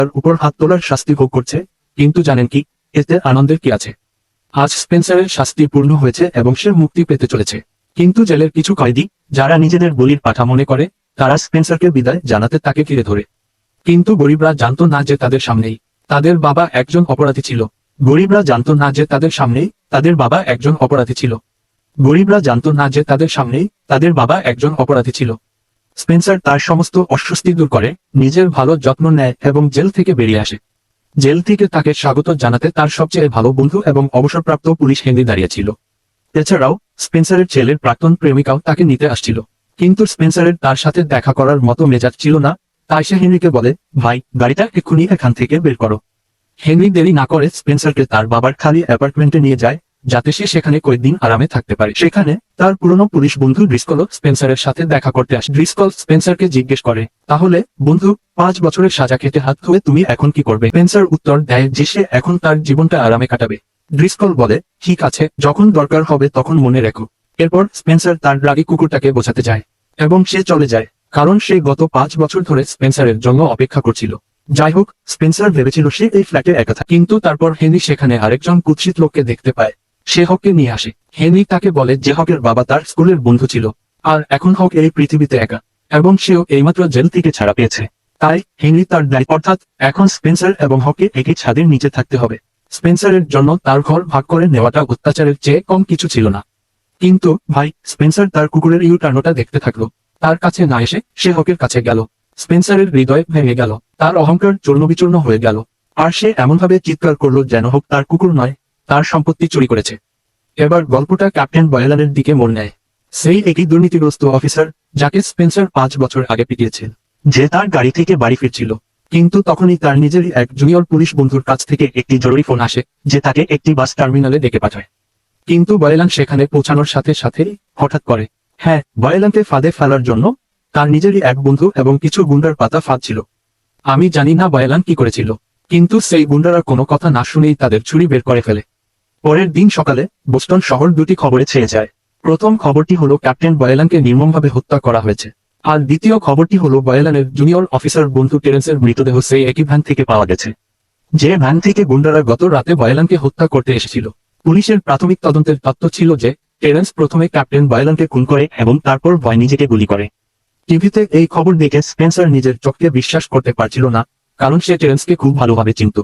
তার উপর হাত তোলার শাস্তি ভোগ করছে, কিন্তু জানেন কি, এতে আনন্দের কি আছে? আজ স্পেন্সারের শাস্তি পূর্ণ হয়েছে এবং সে মুক্তি পেতে চলেছে। কিন্তু জেলের কিছু কয়েদি, যারা নিজেদের বলির পাঠা মনে করে, তারা স্পেন্সারকে বিদায় জানাতে তাকে ঘিরে ধরে। কিন্তু গরিবরা জানতো না যে তাদের সামনেই তাদের বাবা একজন অপরাধী ছিল। গরিবরা জানতো না যে তাদের সামনেই তাদের বাবা একজন অপরাধী ছিল। গরিবরা জানতো না যে তাদের সামনেই তাদের বাবা একজন অপরাধী ছিল। স্পেন্সার তার সমস্ত অস্বস্তি দূর করে, নিজের ভালো যত্ন নেয় এবং জেল থেকে বেরিয়ে আসে। জেল থেকে তাকে স্বাগত জানাতে তার সবচেয়ে ভালো বন্ধু এবং অবসরপ্রাপ্ত পুলিশ হেনরি দাঁড়িয়েছিল। এছাড়াও স্পেন্সারের ছেলের প্রাক্তন প্রেমিকাও তাকে নিতে আসছিল। কিন্তু স্পেন্সারের তার সাথে দেখা করার মতো মেজাজ ছিল না, তাই সে হেনরিকে বলে, ভাই, গাড়িটা এক্ষুনি এখান থেকে বের করো। হেনরি দেরি না করে স্পেন্সারকে তার বাবার খালি অ্যাপার্টমেন্টে নিয়ে যায়, যাতে সে সেখানে কয়েকদিন আরামে থাকতে পারে। সেখানে তার পুরনো পুলিশ বন্ধু ড্রিসকলও স্পেন্সারের সাথে দেখা করতে আসে। ড্রিসকল স্পেন্সারকে জিজ্ঞেস করে, তাহলে বন্ধু, 5 বছরের সাজা খেতে হাত ধুয়ে তুমি এখন কি করবে? স্পেন্সার উত্তর দেয় যে সে এখন তার জীবনটা আরামে কাটাবে। ড্রিসকল বলে, ঠিক আছে, যখন দরকার হবে তখন মনে রেখো। এরপর স্পেন্সার তার রাগী কুকুরটাকে বোঝাতে যায় এবং সে চলে যায়, কারণ সে গত 5 বছর ধরে স্পেন্সারের জন্য অপেক্ষা করছিল। যাই হোক, স্পেন্সার ভেবেছিল সে এই ফ্ল্যাটে একা থাকে, কিন্তু তারপর হেনরি সেখানে আরেকজন কুৎসিত লোককে দেখতে পায়। সে হককে নিয়ে আসে। হেনরি তাকে বলে যে হকের বাবা তার স্কুলের বন্ধু ছিল, আর এখন হক এই পৃথিবীতে একা, এবং সেও এইমাত্র জেল থেকে ছাড়া পেয়েছে। তাই হেনরি তার দায়িত্ব, অর্থাৎ এখন স্পেন্সার এবং হককে একই ছাদের নিচে থাকতে হবে। স্পেন্সারের জন্য তার ঘর ভাগ করে নেওয়াটা অত্যাচারের চেয়ে কম কিছু ছিল না। কিন্তু ভাই, স্পেন্সার তার কুকুরের ইউটার্নটা দেখতে থাকলো। তার কাছে না এসে সে হকের কাছে গেল। স্পেন্সারের হৃদয় ভেঙে গেল, তার অহংকার চূর্ণবিচূর্ণ হয়ে গেল, আর সে এমনভাবে চিৎকার করলো যেন হক তার কুকুর নয়, তার সম্পত্তি চুরি করেছে। এবার গল্পটা ক্যাপ্টেন বয়েলানের দিকে মোড় নেয়। সেই একই দুর্নীতিগ্রস্ত অফিসার, যাকে স্পেন্সার 5 বছর আগে পিটিয়েছেন, যে তার গাড়ি থেকে বাড়ি ফিরছিল। কিন্তু তখনই তার নিজেরই এক জুনিয়র পুলিশ বন্ধুর কাছ থেকে একটি জরুরি ফোন আসে, যে তাকে একটি বাস টার্মিনালে ডেকে পাঠায়। কিন্তু বয়েলান সেখানে পৌঁছানোর সাথে সাথেই হঠাৎ করে, হ্যাঁ, বয়েলানকে ফাঁদে ফেলার জন্য তার নিজেরই এক বন্ধু এবং কিছু গুন্ডার পাতা ফাঁদ ছিল। আমি জানি না বয়েলান কি করেছিল, কিন্তু সেই গুন্ডারা কোনো কথা না শুনেই তাদের ছুরি বের করে ফেলে। পরের দিন সকালে বোস্টন শহর দুটি খবরে ছেয়ে যায়। প্রথম খবরটি হলো ক্যাপ্টেন বয়েলানকে নির্মমভাবে হত্যা করা হয়েছে, আর দ্বিতীয় খবরটি হলো বয়েলানের জুনিয়র অফিসার বন্ধু টেরেন্সের মৃতদেহ সেই একই ভ্যান থেকে পাওয়া গেছে, যে ভ্যান থেকে গুন্ডারা গত রাতে বয়েলানকে হত্যা করতে এসেছিল। পুলিশের প্রাথমিক তদন্তের তথ্য ছিল যে টেরেন্স প্রথমে ক্যাপ্টেন বয়েলানকে খুন করে এবং তারপর ভয় নিজেকে গুলি করে। টিভিতে এই খবর দেখে স্পেন্সার নিজের চোখকে বিশ্বাস করতে পারছিল না, কারণ সে টেরেন্সকে খুব ভালোভাবে চিনত,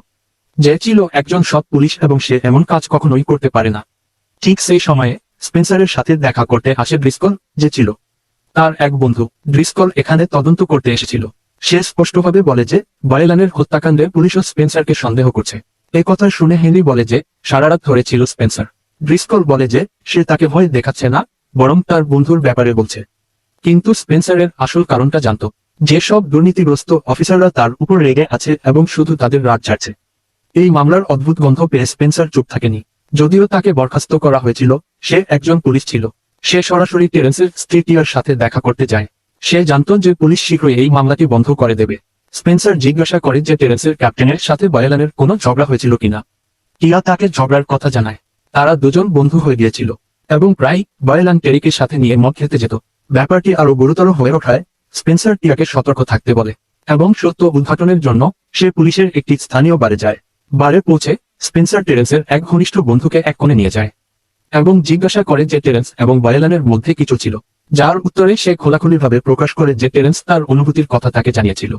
যে ছিল একজন সৎ পুলিশ এবং সে এমন কাজ কখনোই করতে পারে না। ঠিক সেই সময়ে স্পেন্সারের সাথে দেখা করতে আসে ড্রিসকল, যে ছিল তার এক বন্ধু। ড্রিসকল এখানে তদন্ত করতে এসেছিল। সে স্পষ্টভাবে বলে যে বয়েলানের হত্যাকাণ্ডে পুলিশও স্পেন্সারকে সন্দেহ করছে। এই কথা শুনে হেনরি বলে যে সারারাত ধরে ছিল স্পেন্সার। ড্রিসকল বলে যে সে তাকে ভয় দেখাচ্ছে না, বরং তার বন্ধুর ব্যাপারে বলছে। কিন্তু স্পেন্সারের আসল কারণটা জানত, যেসব দুর্নীতিগ্রস্ত অফিসাররা তার উপর রেগে আছে এবং শুধু তাদের রাগ ঝাড়ছে। এই মামলার অদ্ভুত গন্ধ পেয়ে স্পেন্সার চুপ থাকেনি। যদিও তাকে বরখাস্ত করা হয়েছিল, সে একজন পুলিশ ছিল। সে সরাসরি টেরেন্সের স্ত্রী টিয়ার সাথে দেখা করতে যায়। সে জানত যে পুলিশ শীঘ্রই এই মামলাটি বন্ধ করে দেবে। স্পেন্সার জিজ্ঞাসা করে যে টেরেন্সের ক্যাপ্টেনের সাথে বয়েলানের কোনো ঝগড়া হয়েছিল কিনা। টিয়া তাকে ঝগড়ার কথা জানায়। তারা দুজন বন্ধু হয়ে গিয়েছিল এবং প্রায় বয়েলান টেরিকে সাথে নিয়ে মদ খেতে যেত। ব্যাপারটি আরো গুরুতর হয়ে ওঠায় স্পেন্সার টিয়াকে সতর্ক থাকতে বলে এবং সত্য উদ্ঘাটনের জন্য সে পুলিশের একটি স্থানীয় বারে যায়। বারে পৌঁছে স্পেন্সার টেরেন্সের এক ঘনিষ্ঠ বন্ধুকে এক কোণে নিয়ে যায় এবং জিজ্ঞাসা করে যে টেরেন্স এবং বয়েলানের মধ্যে কিছু ছিল, যার উত্তরে সে খোলাখুলিভাবে প্রকাশ করে যে টেরেন্স তার অনুভূতির কথা তাকে জানিয়েছিল।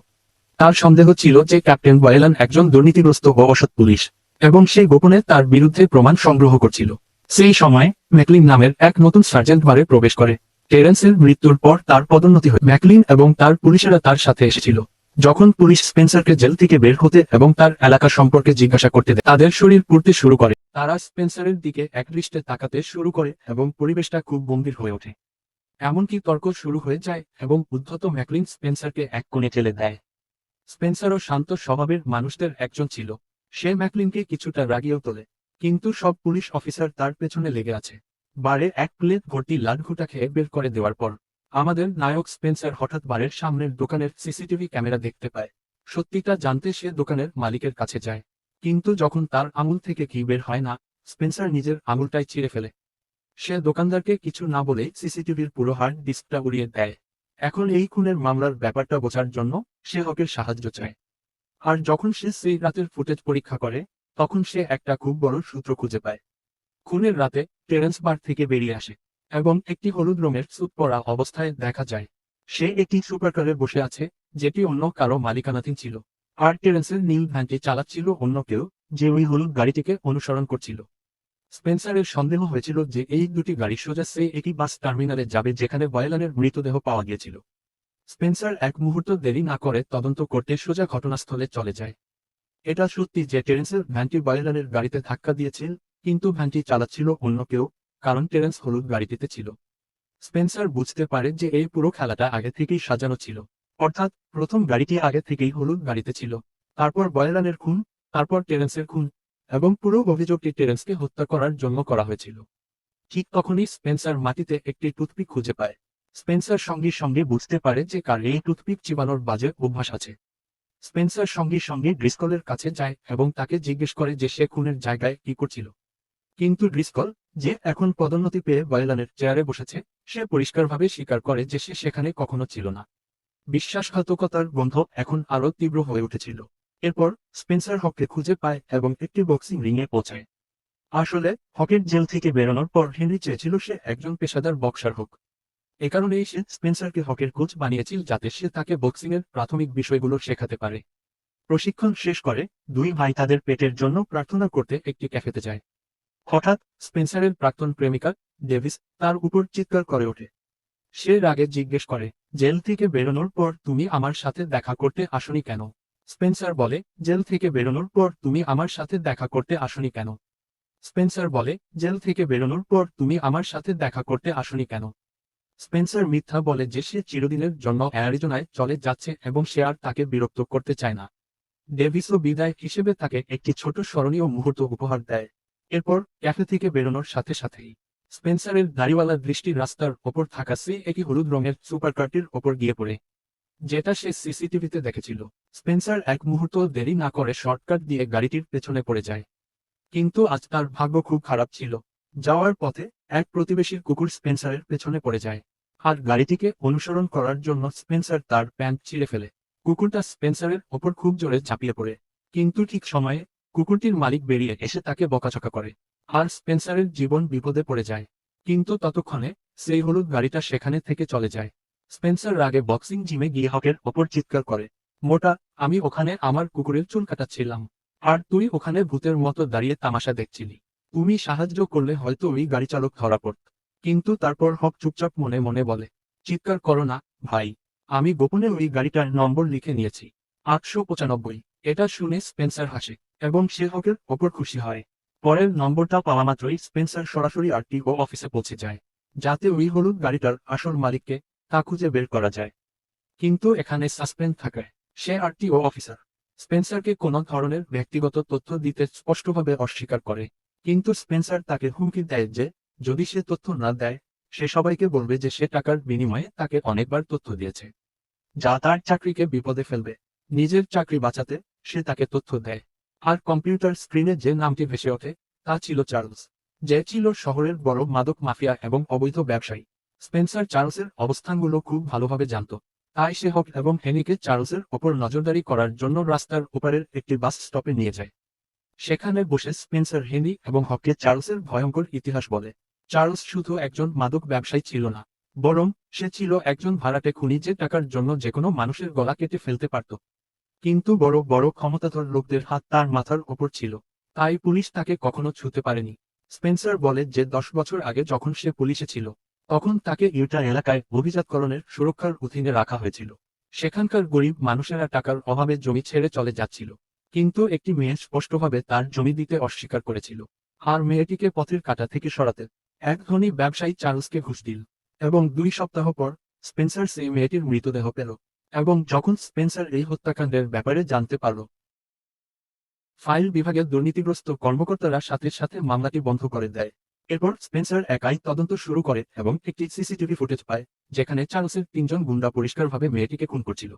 তার সন্দেহ ছিল যে ক্যাপ্টেন বয়েলান একজন দুর্নীতিগ্রস্ত ও অসৎ পুলিশ, এবং সে গোপনে তার বিরুদ্ধে প্রমাণ সংগ্রহ করছিল। সেই সময় ম্যাকলিন নামের এক নতুন সার্জেন্ট বারে প্রবেশ করে। টেরেন্সের মৃত্যুর পর তার পদোন্নতি হয়। ম্যাকলিন এবং তার পুলিশেরা তার সাথে এসেছিল। যখন পুলিশ স্পেন্সারকে জেল থেকে বের হতে এবং তার এলাকা সম্পর্কে জিজ্ঞাসা করতে দেয়, তাদের শরীর পুড়তে শুরু করে। তারা স্পেন্সারের দিকে একদৃষ্টে তাকাতে শুরু করে এবং পরিবেশটা খুব গম্ভীর হয়ে ওঠে। এমনকি তর্ক শুরু হয়ে যায় এবং উদ্ধত ম্যাকলিন স্পেন্সারকে এক কোণে ঠেলে দেয়। স্পেন্সারও শান্ত স্বভাবের মানুষদের একজন ছিল। সে ম্যাকলিনকে কিছুটা রাগিয়েও তোলে, কিন্তু সব পুলিশ অফিসার তার পেছনে লেগে আছে। বারে এক প্লেট ভর্তি লাডঘুটা খেয়ে বের করে দেওয়ার পর আমাদের নায়ক স্পেন্সার হঠাৎ বারের সামনের দোকানের সিসিটিভি ক্যামেরা দেখতে পায়। সত্যিটা জানতে সে দোকানের মালিকের কাছে যায়, কিন্তু যখন তার আঙুল থেকে ঘি বের হয় না, স্পেন্সার নিজের আঙুলটাই ছিঁড়ে ফেলে। সে দোকানদারকে কিছু না বলেই সিসিটিভির পুরো হার্ড ডিস্কটা উড়িয়ে দেয়। এখন এই খুনের মামলার ব্যাপারটা বোঝার জন্য সে হকের সাহায্য চায়। আর যখন সে সেই রাতের ফুটেজ পরীক্ষা করে, তখন সে একটা খুব বড় সূত্র খুঁজে পায়। খুনের রাতে টেরেন্স বার থেকে বেরিয়ে আসে এবং একটি হলুদ রঙের স্যুট পরা অবস্থায় দেখা যায়। সে একটি সুপারকারে বসে আছে, যেটি অন্য কারো মালিকানাধীন ছিল। আর টেরেন্সের নীল ভ্যানটি চালাচ্ছিল অন্য কেউ, যে ওই হলুদ গাড়িটিকে অনুসরণ করছিল। স্পেন্সারের সন্দেহ হয়েছিল যে এই দুটি গাড়ি সোজা সেই একই বাস টার্মিনালে যাবে যেখানে বয়লানের মৃতদেহ পাওয়া গিয়েছিল। স্পেন্সার এক মুহূর্ত দেরি না করে তদন্ত করতে সোজা ঘটনাস্থলে চলে যায়। এটা সত্যি যে টেরেন্সের ভ্যানটি বয়লানের গাড়িতে ধাক্কা দিয়েছিল, কিন্তু ভ্যানটি চালাচ্ছিল অন্য কেউ, কারণ টেরেন্স হলুদ গাড়িটিতে ছিল। স্পেন্সার বুঝতে পারে যে এই পুরো খেলাটা আগে থেকেই সাজানো ছিল। অর্থাৎ প্রথম গাড়িটি আগে থেকেই হলুদ গাড়িতে ছিল, তারপর বয়লানের খুন, তারপর টেরেন্সের খুন, এবং পুরো অভিযোগটি টেরেন্সকে হত্যা করার জন্য করা হয়েছিল। ঠিক তখনই স্পেন্সার মাটিতে একটি টুথপিক খুঁজে পায়। স্পেন্সার সঙ্গে সঙ্গে বুঝতে পারে যে কার এই টুথপিক চিবানোর বাজে অভ্যাস আছে। স্পেন্সার সঙ্গে সঙ্গে ড্রিসকলের কাছে যায় এবং তাকে জিজ্ঞেস করে যে সে খুনের জায়গায় কি করছিল। কিন্তু ড্রিসকল, যে এখন পদোন্নতি পেয়ে বয়লানের চেয়ারে বসেছে, সে পরিষ্কারভাবে স্বীকার করে যে সে সেখানে কখনো ছিল না। বিশ্বাসঘাতকতার গন্ধ এখন আরও তীব্র হয়ে উঠেছিল। এরপর স্পেন্সার হককে খুঁজে পায় এবং একটি বক্সিং রিংয়ে পৌঁছায়। আসলে হকের জেল থেকে বেরোনোর পর হেনরি চেয়েছিল সে একজন পেশাদার বক্সার হোক। এ কারণেই সে স্পেন্সারকে হকের কোচ বানিয়েছিল, যাতে সে তাকে বক্সিংয়ের প্রাথমিক বিষয়গুলো শেখাতে পারে। প্রশিক্ষণ শেষ করে দুই ভাই তাদের পেটের জন্য প্রার্থনা করতে একটি ক্যাফেতে যায়। হঠাৎ স্পেন্সারের প্রাক্তন প্রেমিকা ডেভিস তার উপর চিৎকার করে ওঠে। সে রাগে জিজ্ঞেস করে, জেল থেকে বেরোনোর পর তুমি আমার সাথে দেখা করতে আসনি কেন? স্পেন্সার বলে, জেল থেকে বেরোনোর পর তুমি আমার সাথে দেখা করতে আসনি কেন? স্পেন্সার বলে, জেল থেকে বেরোনোর পর তুমি আমার সাথে দেখা করতে আসনি কেন? স্পেন্সার মিথ্যা বলে যে সে চিরদিনের জন্য অ্যারিজোনায় চলে যাচ্ছে এবং সে আর তাকে বিরক্ত করতে চায় না। ডেভিসও বিদায় হিসেবে তাকে একটি ছোট স্মরণীয় মুহূর্ত উপহার দেয়। এরপর ক্যাফে থেকে বেরোনোর সাথে সাথেই স্পেন্সারের দাড়িওয়ালা দৃষ্টি রাস্তার ওপর থাকা সে একটি হলুদ রঙের সুপারকারটির ওপর গিয়ে পড়ে, যেটা সে সিসিটিভিতে দেখেছিল। স্পেন্সার এক মুহূর্ত দেরি না করে শর্টকাট দিয়ে গাড়িটির পেছনে পড়ে যায়। কিন্তু আজ তার ভাগ্য খুব খারাপ ছিল। যাওয়ার পথে এক প্রতিবেশীর কুকুর স্পেন্সারের পেছনে পড়ে যায়, আর গাড়িটিকে অনুসরণ করার জন্য স্পেন্সার তার প্যান্ট ছিঁড়ে ফেলে। কুকুরটা স্পেন্সারের ওপর খুব জোরে ঝাঁপিয়ে পড়ে, কিন্তু ঠিক সময়ে কুকুরটির মালিক বেরিয়ে এসে তাকে বকাঝকা করে, আর স্পেন্সারের জীবন বিপদে পড়ে যায়। কিন্তু ততক্ষণে সেই হলুদ গাড়িটা সেখানে থেকে চলে যায়। স্পেন্সার রাগে বক্সিং জিমে গিয়ে হকের ওপর চিৎকার করে, মোটা, আমি ওখানে আমার কুকুরের চুল কাটাচ্ছিলাম, আর তুই ওখানে ভূতের মতো দাঁড়িয়ে তামাশা দেখছিলি। তুমি সাহায্য করলে হয়তো ওই গাড়ি চালক ধরা পড়ত। কিন্তু তারপর হক চুপচাপ মনে মনে বলে, চিৎকার করো না, ভাই। আমি গোপনে ওই গাড়িটার নম্বর লিখে নিয়েছি, 895। এটা শুনে স্পেন্সার হাসে এবং সে হকের ওপর খুশি হয়। পরের নম্বরটা পাওয়া মাত্রই স্পেন্সার সরাসরি আরটিও অফিসে পৌঁছে যায়, যাতে ওই হলুদ গাড়িটার আসল মালিককে তা খুঁজে বের করা যায়। কিন্তু এখানে সাসপেন্স থাকে। সে আরটিও অফিসার স্পেন্সারকে কোনো ধরনের ব্যক্তিগত তথ্য দিতে স্পষ্টভাবে অস্বীকার করে। কিন্তু স্পেন্সার তাকে হুমকি দেয় যে যদি সে তথ্য না দেয়, সে সবাইকে বলবে যে সে টাকার বিনিময়ে তাকে অনেকবার তথ্য দিয়েছে, যা তার চাকরিকে বিপদে ফেলবে। নিজের চাকরি বাঁচাতে সে তাকে তথ্য দেয়। আর কম্পিউটার স্ক্রিনে যে নামটি ভেসে ওঠে তা ছিল চার্লস, যে ছিল শহরের বড় মাদক মাফিয়া এবং অবৈধ ব্যবসায়ী। স্পেন্সার চার্লসের অবস্থানগুলো খুব ভালোভাবে জানত, তাই সে হক এবং হেনিকে চার্লসের ওপর নজরদারি করার জন্য রাস্তার ওপারের একটি বাস স্টপে নিয়ে যায়। সেখানে বসে স্পেন্সার হেনি এবং হককে চার্লসের ভয়ঙ্কর ইতিহাস বলে। চার্লস শুধু একজন মাদক ব্যবসায়ী ছিল না, বরং সে ছিল একজন ভাড়াটে খুনি যে টাকার জন্য যেকোনো মানুষের গলা কেটে ফেলতে পারত। কিন্তু বড় বড় ক্ষমতাধর লোকদের হাত তার মাথার ওপর ছিল, তাই পুলিশ তাকে কখনো ছুঁতে পারেনি। স্পেন্সার বলে যে 10 বছর আগে যখন সে পুলিশে ছিল, তখন তাকে ইউটা এলাকায় অভিজাতকরণের সুরক্ষার অধীনে রাখা হয়েছিল। সেখানকার গরিব মানুষেরা টাকার অভাবে জমি ছেড়ে চলে যাচ্ছিল, কিন্তু একটি মেয়ে স্পষ্টভাবে তার জমি দিতে অস্বীকার করেছিল, আর মেয়েটিকে পথের কাঁটা থেকে সরাতে এক ধনী ব্যবসায়ী চার্লসকে ঘুষ দিল। এবং 2 সপ্তাহ পর স্পেন্সার সেই মেয়েটির মৃতদেহ পেল। এবং যখন স্পেন্সার এই হত্যাকাণ্ডের ব্যাপারে জানতে পারল, ফাইল বিভাগের দুর্নীতিগ্রস্ত কর্মকর্তারা সাথে সাথে মামলাটি বন্ধ করে দেয়। এরপর স্পেন্সার একাই তদন্ত শুরু করে এবং একটি সিসিটিভি ফুটেজ পায়, যেখানে চার্লসের 3জন গুন্ডা পরিষ্কারভাবে মেয়েটিকে খুন করছিল।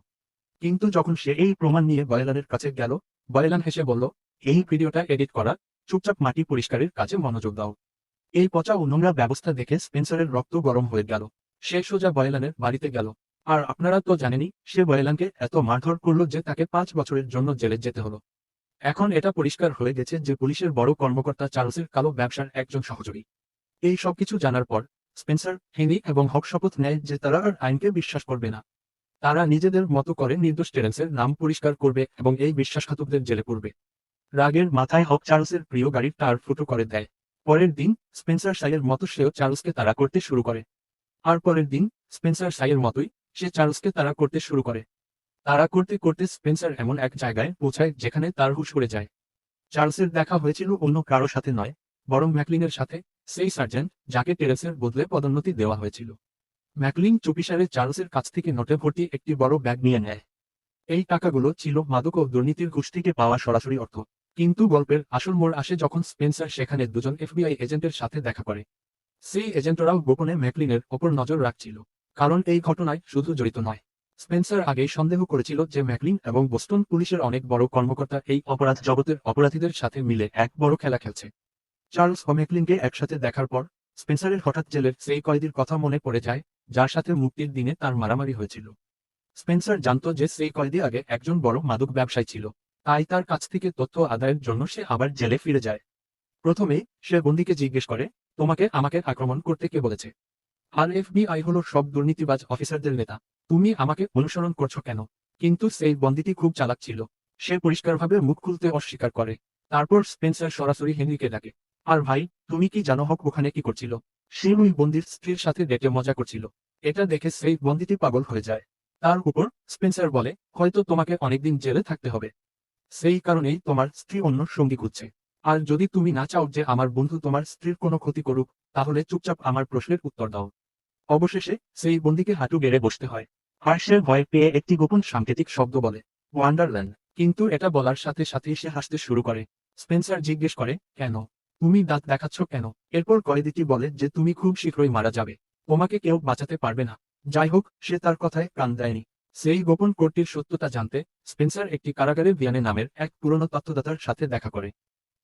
কিন্তু যখন সে এই প্রমাণ নিয়ে বয়লানের কাছে গেল, বয়লান হেসে বলল, এই ভিডিওটা এডিট করা, চুপচাপ মাটি পরিষ্কারের কাজে মনোযোগ দাও। এই পচা ও নোংরা ব্যবস্থা দেখে স্পেন্সারের রক্ত গরম হয়ে গেল। সে সোজা বয়লানের বাড়িতে গেল আর আপনারা তো জানেনই সে বয়েলানকে এত মারধর করলো যে তাকে 5 বছরের জন্য জেলে যেতে হলো। এখন এটা পরিষ্কার হয়ে গেছে যে পুলিশের বড় কর্মকর্তা চার্লসের কালো ব্যবসার একজন সহযোগী। এই সবকিছু জানার পর স্পেন্সার, হেনরি এবং হক শপথ নেয় যে তারা আর আইনকে বিশ্বাস করবে না। তারা নিজেদের মতো করে নির্দোষ টেরেন্সের নাম পরিষ্কার করবে এবং এই বিশ্বাসঘাতকদের জেলে পড়বে। রাগের মাথায় হক চার্লসের প্রিয় গাড়ির টায়ার ফুটো করে দেয়। পরের দিন স্পেন্সার সাইয়ের মতো সেও চার্লসকে তাড়া করতে শুরু করে। আর পরের দিন স্পেন্সার সাইয়ের মতোই সে চার্লসকে তাড়া করতে শুরু করে। তাড়া করতে করতে স্পেন্সার এমন এক জায়গায় পৌঁছায় যেখানে তার হুঁশ উড়ে যায়। চার্লসের দেখা হয়েছিল অন্য কারো সাথে নয়, বরং ম্যাকলিনের সাথে, সেই সার্জেন্ট যাকে টেরেসের বদলে পদোন্নতি দেওয়া হয়েছিল। ম্যাকলিন চুপিসারে চার্লসের কাছ থেকে নোটে ভর্তি একটি বড় ব্যাগ নিয়ে নেয়। এই টাকাগুলো ছিল মাদক ও দুর্নীতির ঘুষ থেকে পাওয়া সরাসরি অর্থ। কিন্তু গল্পের আসল মোড় আসে যখন স্পেন্সার সেখানে দুজন এফবিআই এজেন্টের সাথে দেখা করে। সেই এজেন্টরাও গোপনে ম্যাকলিনের ওপর নজর রাখছিল, কারণ এই ঘটনায় শুধু জড়িত নয়। স্পেন্সার আগেই সন্দেহ করেছিল যে ম্যাকলিন এবং বোস্টন পুলিশের অনেক বড় কর্মকর্তা এই অপরাধ জগতের অপরাধীদের সাথে মিলে এক বড় খেলা খেলছে। চার্লস ও ম্যাকলিনকে একসাথে দেখার পর স্পেন্সারের হঠাৎ জেলের সেই কয়েদির কথা মনে পড়ে যায়, যার সাথে মুক্তির দিনে তার মারামারি হয়েছিল। স্পেন্সার জানত যে সেই কয়েদি আগে একজন বড় মাদক ব্যবসায়ী ছিল, তাই তার কাছ থেকে তথ্য আদায়ের জন্য সে আবার জেলে ফিরে যায়। প্রথমে সে বন্দীকে জিজ্ঞেস করে, তোমাকে আমাকে আক্রমণ করতে কে বলেছে? আর এফবিআই হলো সব দুর্নীতিবাজ অফিসারদের নেতা, তুমি আমাকে অনুসরণ করছো কেন? কিন্তু সেই বন্দীটি খুব চালাক ছিল, সে পরিষ্কারভাবে মুখ খুলতে অস্বীকার করে। তারপর স্পেন্সার সরাসরি হেনরিকে ডাকে, আর ভাই, তুমি কি জানো হক ওখানে কি করছিল? সে ওই বন্দির স্ত্রীর সাথে ডেটে মজা করছিল। এটা দেখে সেই বন্দিটি পাগল হয়ে যায়। তার উপর স্পেন্সার বলে, হয়তো তোমাকে অনেকদিন জেলে থাকতে হবে, সেই কারণেই তোমার স্ত্রী অন্য সঙ্গী খুঁজছে। আর যদি তুমি না চাও যে আমার বন্ধু তোমার স্ত্রীর কোনো ক্ষতি করুক, তাহলে চুপচাপ আমার প্রশ্নের উত্তর দাও। অবশেষে সেই বন্দীকে হাঁটু গেড়ে বসতে হয়। আর সে ভয় পেয়ে একটি গোপন সাংকেতিক শব্দ বলে, ওয়ান্ডারল্যান্ড। কিন্তু এটা বলার সাথে সাথেই সে হাসতে শুরু করে। স্পেন্সার জিজ্ঞেস করে, কেন? তুমি দাঁত দেখাচ্ছ কেন? এরপর কয়েদিটি বলে যে তুমি খুব শীঘ্রই মারা যাবে, তোমাকে কেউ বাঁচাতে পারবে না। যাই হোক, সে তার কথায় কান দেয়নি। সেই গোপন কোডটির সত্যতা জানতে স্পেন্সার একটি কারাগারে ভিয়ানে নামের এক পুরনো তথ্যদাতার সাথে দেখা করে।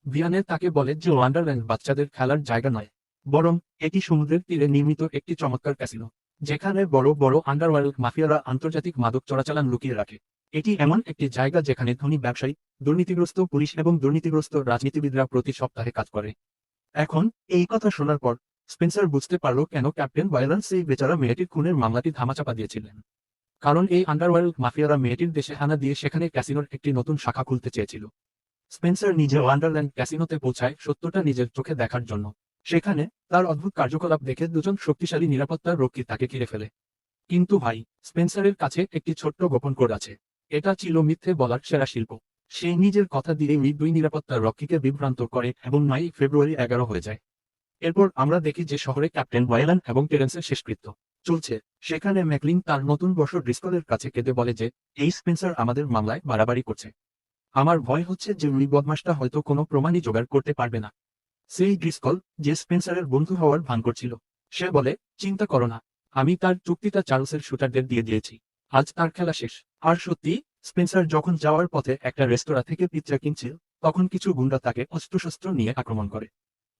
ভিয়ানে তাকে বলে যে ওয়ান্ডারল্যান্ড বাচ্চাদের খেলার জায়গা নয়, বরং এটি সমুদ্রের তীরে নির্মিত একটি চমৎকার ক্যাসিনো, যেখানে বড় বড় আন্ডারওয়ার্ল্ড মাফিয়ারা আন্তর্জাতিক মাদক চোরাচালান লুকিয়ে রাখে। এটি এমন একটি জায়গা যেখানে ধনী ব্যবসায়ী, দুর্নীতিগ্রস্ত পুলিশ এবং দুর্নীতিগ্রস্ত রাজনীতিবিদরা প্রতি সপ্তাহে কাজ করে। এখন এই কথা শোনার পর স্পেন্সার বুঝতে পারল কেন ক্যাপ্টেন বয়লান সেই বেচারা মেয়েটির খুনের মামলাটি ধামাচাপা দিয়েছিলেন। কারণ এই আন্ডারওয়ার্ল্ড মাফিয়ারা মেয়েটির দেশে হানা দিয়ে সেখানে ক্যাসিনোর একটি নতুন শাখা খুলতে চেয়েছিল। স্পেন্সার নিজে ওয়ান্ডারল্যান্ড ক্যাসিনোতে পৌঁছায় সত্যটা নিজের চোখে দেখার জন্য। সেখানে তার অদ্ভুত কার্যকলাপ দেখে দুজন শক্তিশালী নিরাপত্তার রক্ষী তাকে ঘিরে ফেলে। কিন্তু ভাই, স্পেন্সারের কাছে একটি ছোট্ট গোপন কোড আছে। এটা ছিল মিথ্যে বলার সেরা শিল্প। সে নিজের কথা দিয়ে ওই দুই নিরাপত্তার রক্ষীকে বিভ্রান্ত করে এবং 9 ফেব্রুয়ারি 11 হয়ে যায়। এরপর আমরা দেখি যে শহরে ক্যাপ্টেন বয়লান এবং টেরেন্সের শেষকৃত্য চলছে। সেখানে ম্যাকলিন তার নতুন বর্ষ ড্রিসকলের কাছে কেঁদে বলে যে এই স্পেন্সার আমাদের মামলায় বাড়াবাড়ি করছে। আমার ভয় হচ্ছে যে ওই বদমাসটা হয়তো কোনো প্রমাণই জোগাড় করতে পারবে না। সেই ড্রিসকল, যে স্পেন্সারের বন্ধু হওয়ার ভান করছিল, সে বলে, চিন্তা করো না, আমি তার চুক্তিটা চার্লসের শুটারদের দিয়ে দিয়েছি। আজ তার খেলা শেষ। আর সত্যি, স্পেন্সার যখন যাওয়ার পথে একটা রেস্তোরাঁ থেকে পিৎজা কিনছিল, তখন কিছু গুন্ডা তাকে অস্ত্রশস্ত্র নিয়ে আক্রমণ করে।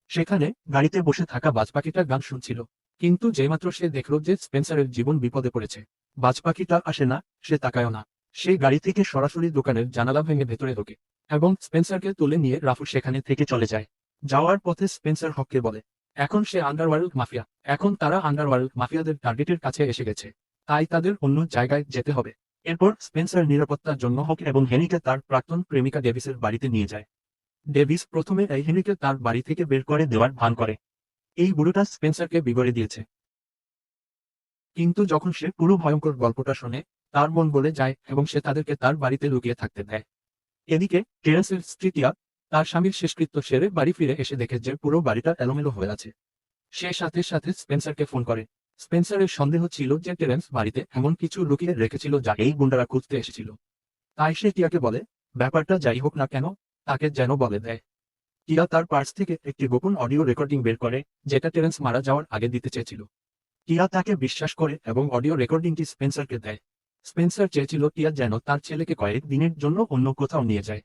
সেখানে গাড়িতে বসে থাকা বাজপাখিটা গান শুনছিল। কিন্তু যেমাত্র সে দেখল যে স্পেন্সারের জীবন বিপদে পড়েছে, বাজপাখিটা আসে না, সে তাকায়ও না। সে গাড়ি থেকে সরাসরি দোকানের জানালা ভেঙে ভেতরে ঢোকে এবং স্পেন্সারকে তুলে নিয়ে রাফু সেখানে থেকে চলে যায়। যাওয়ার পথে স্পেন্সার হককে বলে, এখন সে আন্ডারওয়ার্ল্ড মাফিয়া, এখন তারা আন্ডারওয়ার্ল্ড মাফিয়াদের টার্গেটের কাছে এসে গেছে, তাই তাদের অন্য জায়গায় যেতে হবে। এরপর স্পেন্সার নিরাপত্তার জন্য হক এবং হেনিকে তার প্রাক্তন প্রেমিকা ডেভিসের বাড়িতে নিয়ে যায়। ডেভিস প্রথমে এই হেনিকে তার বাড়ি থেকে বের করে দেওয়ার ভান করে। এই বুড়োটা স্পেন্সারকে বিগড়ে দিয়েছে। কিন্তু যখন সে পুরো ভয়ঙ্কর গল্পটা শোনে, তার মন গলে যায় এবং সে তাদেরকে তার বাড়িতে লুকিয়ে থাকতে দেয়। এদিকে টেরেন্সের স্ত্রী টিয়া তার স্বামীর শেষকৃত্য সেরে বাড়ি ফিরে এসে দেখে যে পুরো বাড়িটা এলোমেলো হয়ে আছে। সে সাথে সাথে স্পেন্সারকে ফোন করে। স্পেন্সারের সন্দেহ ছিল যে টেরেন্স বাড়িতে এমন কিছু লুকিয়ে রেখেছিল যা এই গুন্ডারা খুঁজতে এসেছিল। তাই সে টিয়াকে বলে, ব্যাপারটা যাই হোক না কেন, তাকে যেন বলে দেয়। টিয়া তার পার্স থেকে একটি গোপন অডিও রেকর্ডিং বের করে, যেটা টেরেন্স মারা যাওয়ার আগে দিতে চেয়েছিল। টিয়া তাকে বিশ্বাস করে এবং অডিও রেকর্ডিংটি স্পেন্সারকে দেয়। স্পেন্সার চেয়েছিল টিয়া যেন তার ছেলেকে কয়েক দিনের জন্য অন্য কোথাও নিয়ে যায়।